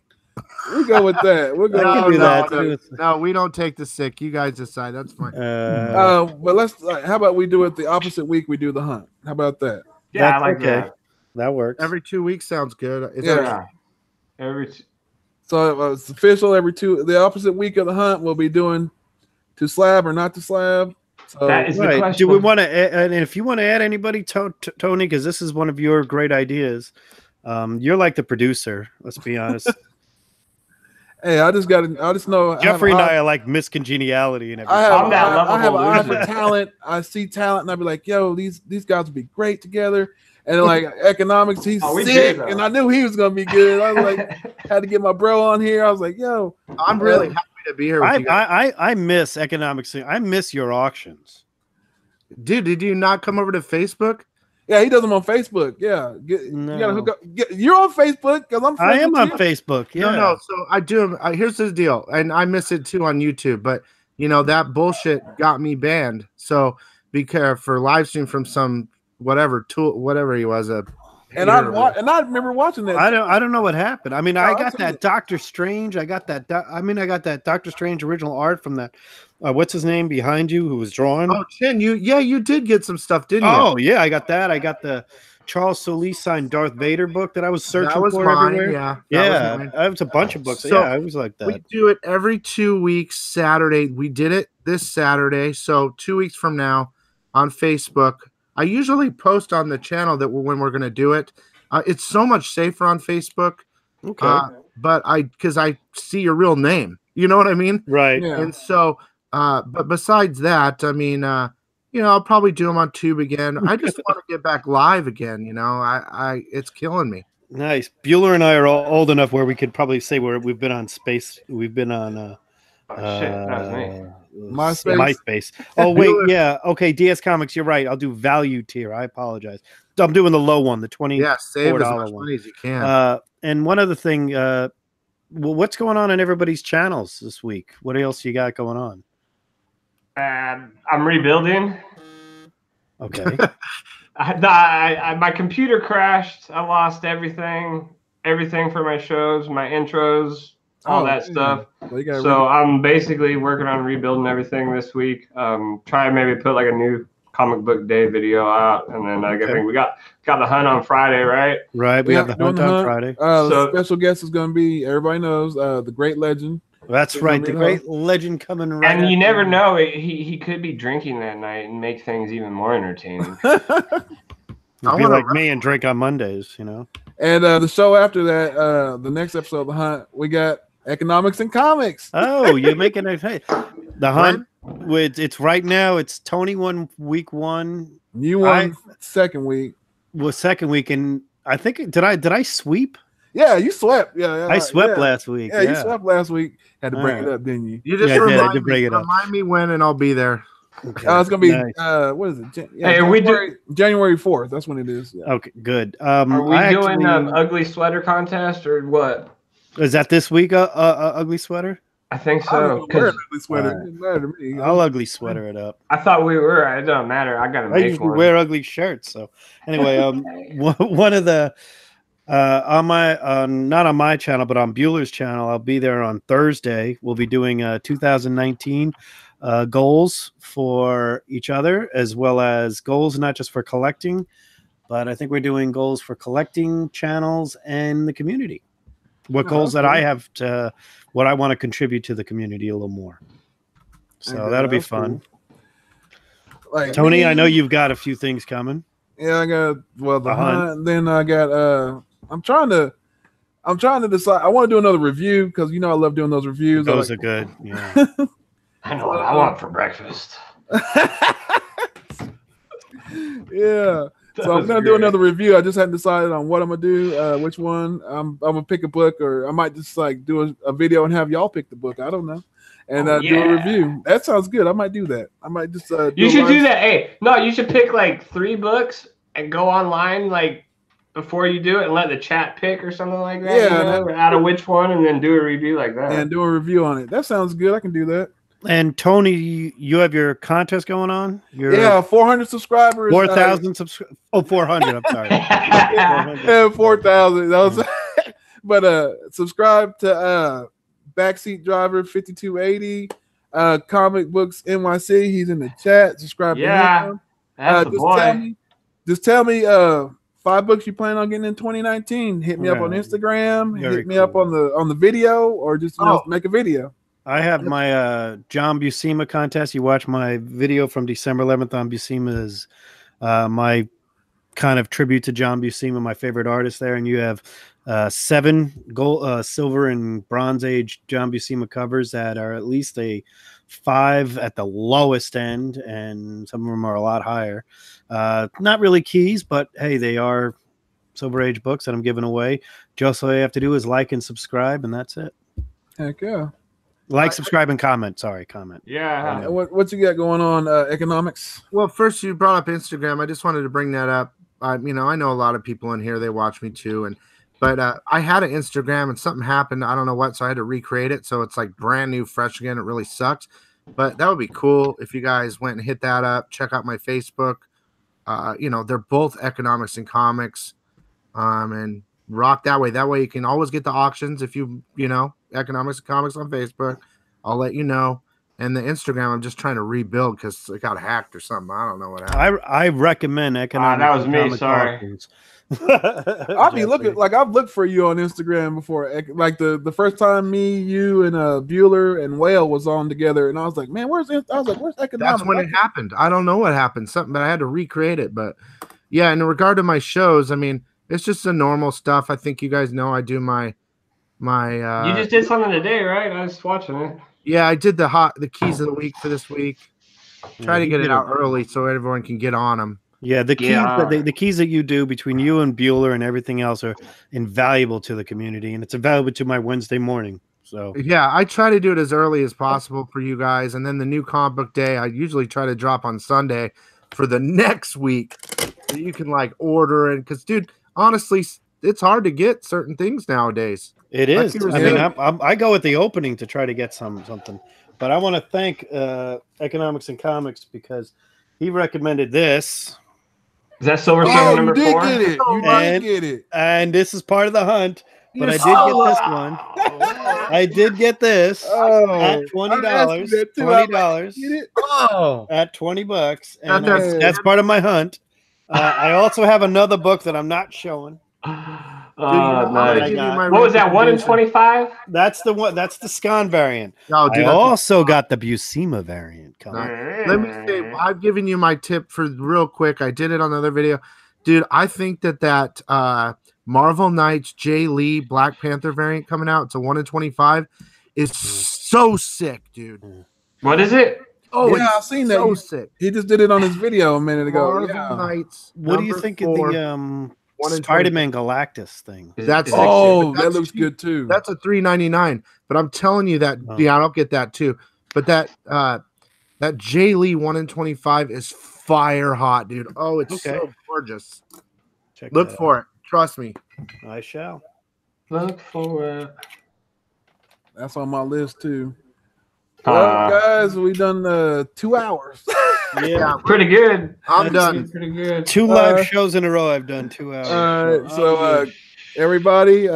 We'll go with that. We'll go. No, we don't take the sick. You guys decide. That's fine. But let's. How about we do it the opposite week? We do the hunt. How about that? Yeah, I like that. That works. Every 2 weeks sounds good. So it's official. Every two. The opposite week of the hunt, we'll be doing to slab or not to slab. So, that is the question. Do we want to? And if you want to add anybody, Tony, because this is one of your great ideas. You're like the producer. Let's be honest. Hey, I just know Jeffrey and I are like miscongeniality and everything. I have an eye for talent. I see talent, and I'd be like, "Yo, these guys would be great together." And then, like economics, he's sick, and I knew he was gonna be good. I was like, had to get my bro on here. I was like, "Yo, I'm really happy to be here." With you guys. I miss economics. I miss your auctions, dude. Did you not come over to Facebook? Yeah, he does them on Facebook. Yeah, you gotta hook up. You're on Facebook because I am on Facebook. Yeah, no. So I do. Here's the deal, and I miss it too on YouTube. But that bullshit got me banned. So be careful for live stream from some whatever tool, whatever he was. And I remember watching that. I don't know what happened. I mean, I got that Doctor Strange. I got that Doctor Strange original art from that. What's his name behind you who was drawing? Oh, Chin, you did get some stuff, didn't you? Oh yeah, I got that. I got the Charles Solis signed Darth Vader book that I was searching for everywhere. Yeah, I have a bunch of books. So I was like that. We do it every 2 weeks. Saturday. We did it this Saturday. So 2 weeks from now on Facebook. I usually post on the channel that when we're going to do it. It's so much safer on Facebook. Okay. But because I see your real name. You know what I mean? Right. Yeah. And so, but besides that, I mean, I'll probably do them on Tube again. I just want to get back live again. It's killing me. Nice. Bueller and I are all old enough where we could probably say we've been on space. We've been on MySpace. Oh wait, yeah. Okay, DS Comics. You're right. I'll do value tier. I apologize. I'm doing the low one, the $20. Yeah, save as much money as you can. And one other thing. What's going on in everybody's channels this week? What else you got going on? I'm rebuilding. Okay. My computer crashed. I lost everything for my shows, my intros, all that stuff. So I'm basically working on rebuilding everything this week. Try and maybe put like a new comic book day video out, and then I think we got the hunt on Friday, right? Right, we have the hunt on Friday. The special guest is going to be, everybody knows, the great legend. That's right, the great legend coming right. And you never know, he could be drinking that night and make things even more entertaining. Be like me and drink on Mondays, you know. And the show after that, the next episode of the hunt, we got Economics and Comics. Oh, you're making it. Hey, the hunt. It's right now. It's Tony won week 1. You won second week. Well, second week, and I think did I sweep? Yeah, you swept. Yeah, I swept last week. Yeah, you swept last week. Had to bring it up, didn't you? You just remind me when, and I'll be there. Okay. It's gonna be what is it? January 4th. That's when it is. Yeah. Okay, good. Are we doing an ugly sweater contest or what? Is that this week? Ugly sweater? I think so. Ugly sweater. It doesn't matter to me. I'll ugly sweater it up. I thought we were. It doesn't matter. I gotta make one. I usually wear ugly shirts. So anyway, one of the on my not on my channel, but on Bueller's channel, I'll be there on Thursday. We'll be doing 2019 goals for each other, as well as goals not just for collecting, but I think we're doing goals for collecting, channels, and the community. What goals that I have to, what I want to contribute to the community a little more. So that'll be fun. Cool. Like, Tony, I know you've got a few things coming. Yeah, I got the hunt. Then I got I'm trying to decide. I want to do another review because I love doing those reviews. Those are good. Yeah. I know what I want for breakfast. Yeah. So I'm gonna do another review. I just hadn't decided on what I'm gonna do, which one. I'm gonna pick a book, or I might just like do a video and have y'all pick the book. I don't know, and do a review. That sounds good. I might do that. I might just. You should do that. Hey, no, you should pick like 3 books and go online like before you do it and let the chat pick or something like that. Yeah. Out of which one, and then do a review like that. And do a review on it. That sounds good. I can do that. And Tony, you have your contest going on? 400 subscribers. 4,000 subscribers. Oh, 400. I'm sorry. 4,000. That was, but subscribe to Backseat Driver 5280, Comic Books NYC. He's in the chat. Subscribe to him. That's the boy. Just tell me 5 books you plan on getting in 2019. Hit me up on Instagram. Hit me up on the video, or just make a video. I have my John Buscema contest. You watch my video from December 11th on Buscema's, my kind of tribute to John Buscema, my favorite artist there. And you have 7 gold, silver, and Bronze Age John Buscema covers that are at least a 5 at the lowest end, and some of them are a lot higher. Not really keys, but hey, they are Silver Age books that I'm giving away. Just all you have to do is like and subscribe, and that's it. Heck yeah. Like, subscribe, and comment. Sorry, comment. Yeah. What you got going on, economics? Well, first you brought up Instagram. I just wanted to bring that up. I know a lot of people in here, they watch me too. But I had an Instagram and something happened. I don't know what, so I had to recreate it. So it's like brand new, fresh again. It really sucks. But that would be cool if you guys went and hit that up. Check out my Facebook. They're both Economics and Comics. And rock that way. That way you can always get the auctions if Economics and Comics on Facebook. I'll let you know. And the Instagram, I'm just trying to rebuild because it got hacked or something. I don't know what happened. I recommend Economics. That was me. Sorry. I'll be looking. Like, I've looked for you on Instagram before. Like the first time me, you, and Bueller and Whale was on together, and I was like, man, where's Economics? That's when it happened. I don't know what happened. Something, but I had to recreate it. But yeah, in regard to my shows, I mean, it's just the normal stuff. I think you guys know I do my you just did something today, right? I was watching it. Yeah, I did the keys of the week for this week. Try to get it out early so everyone can get on them. Yeah, the keys the keys that you do between you and Bueller and everything else are invaluable to the community, and it's invaluable to my Wednesday morning. So yeah, I try to do it as early as possible for you guys, and then the new comic book day, I usually try to drop on Sunday for the next week, so you can like order it. Because, dude, honestly, it's hard to get certain things nowadays. It is. I mean, I go with the opening to try to get something, but I want to thank Economics and Comics because he recommended this. Is that Silver Surfer number 4? You did get it. And this is part of the hunt. but I did get this one. I did get this at $20. $20 at $20, and that's part of my hunt. I also have another book that I'm not showing. Nice. What was that? 1 in 25? That's the one. That's the Scon variant. No, dude, I also got the Buscema variant coming. Let me say, I've given you my tip for real quick. I did it on the other video, dude. I think that Marvel Knights Jay Lee Black Panther variant coming out, it's a 1 in 25, is so sick, dude. What is it? Oh yeah, I've seen that. So sick. He just did it on his video a minute ago. Marvel Knights. What do you think of the Spider-Man Galactus thing? That's that looks good too. That's a $3.99. But I'm telling you that I don't get that too. But that Jay Lee 1 in 25 is fire hot, dude. Oh, it's so gorgeous. Look for it. Trust me. I shall. Look for it. That's on my list too. Well, guys, we done 2 hours. Yeah, pretty good. I'm done. Pretty good. 2 live shows in a row. I've done 2 hours. All right, so everybody,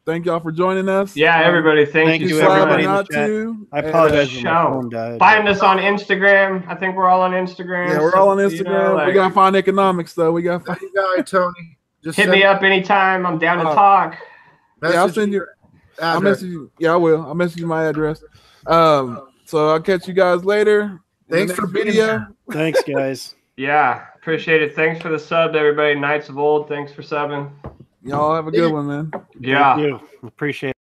thank y'all for joining us. Yeah, everybody, thank you. Everybody in not the chat. to. I apologize for my phone died. Find us on Instagram. I think we're all on Instagram. Yeah, we're all on Instagram. We gotta find economics though. We gotta find Tony. Just hit me up anytime. I'm down to talk. Yeah, I'll send you. I'll message you. Yeah, I will. I'll message you my address. So I'll catch you guys later. Thanks for being here. Thanks, guys. Yeah, appreciate it. Thanks for the sub, everybody. Knights of Old, thanks for subbing. Y'all have a good one, man. Yeah. Thank you. Appreciate it.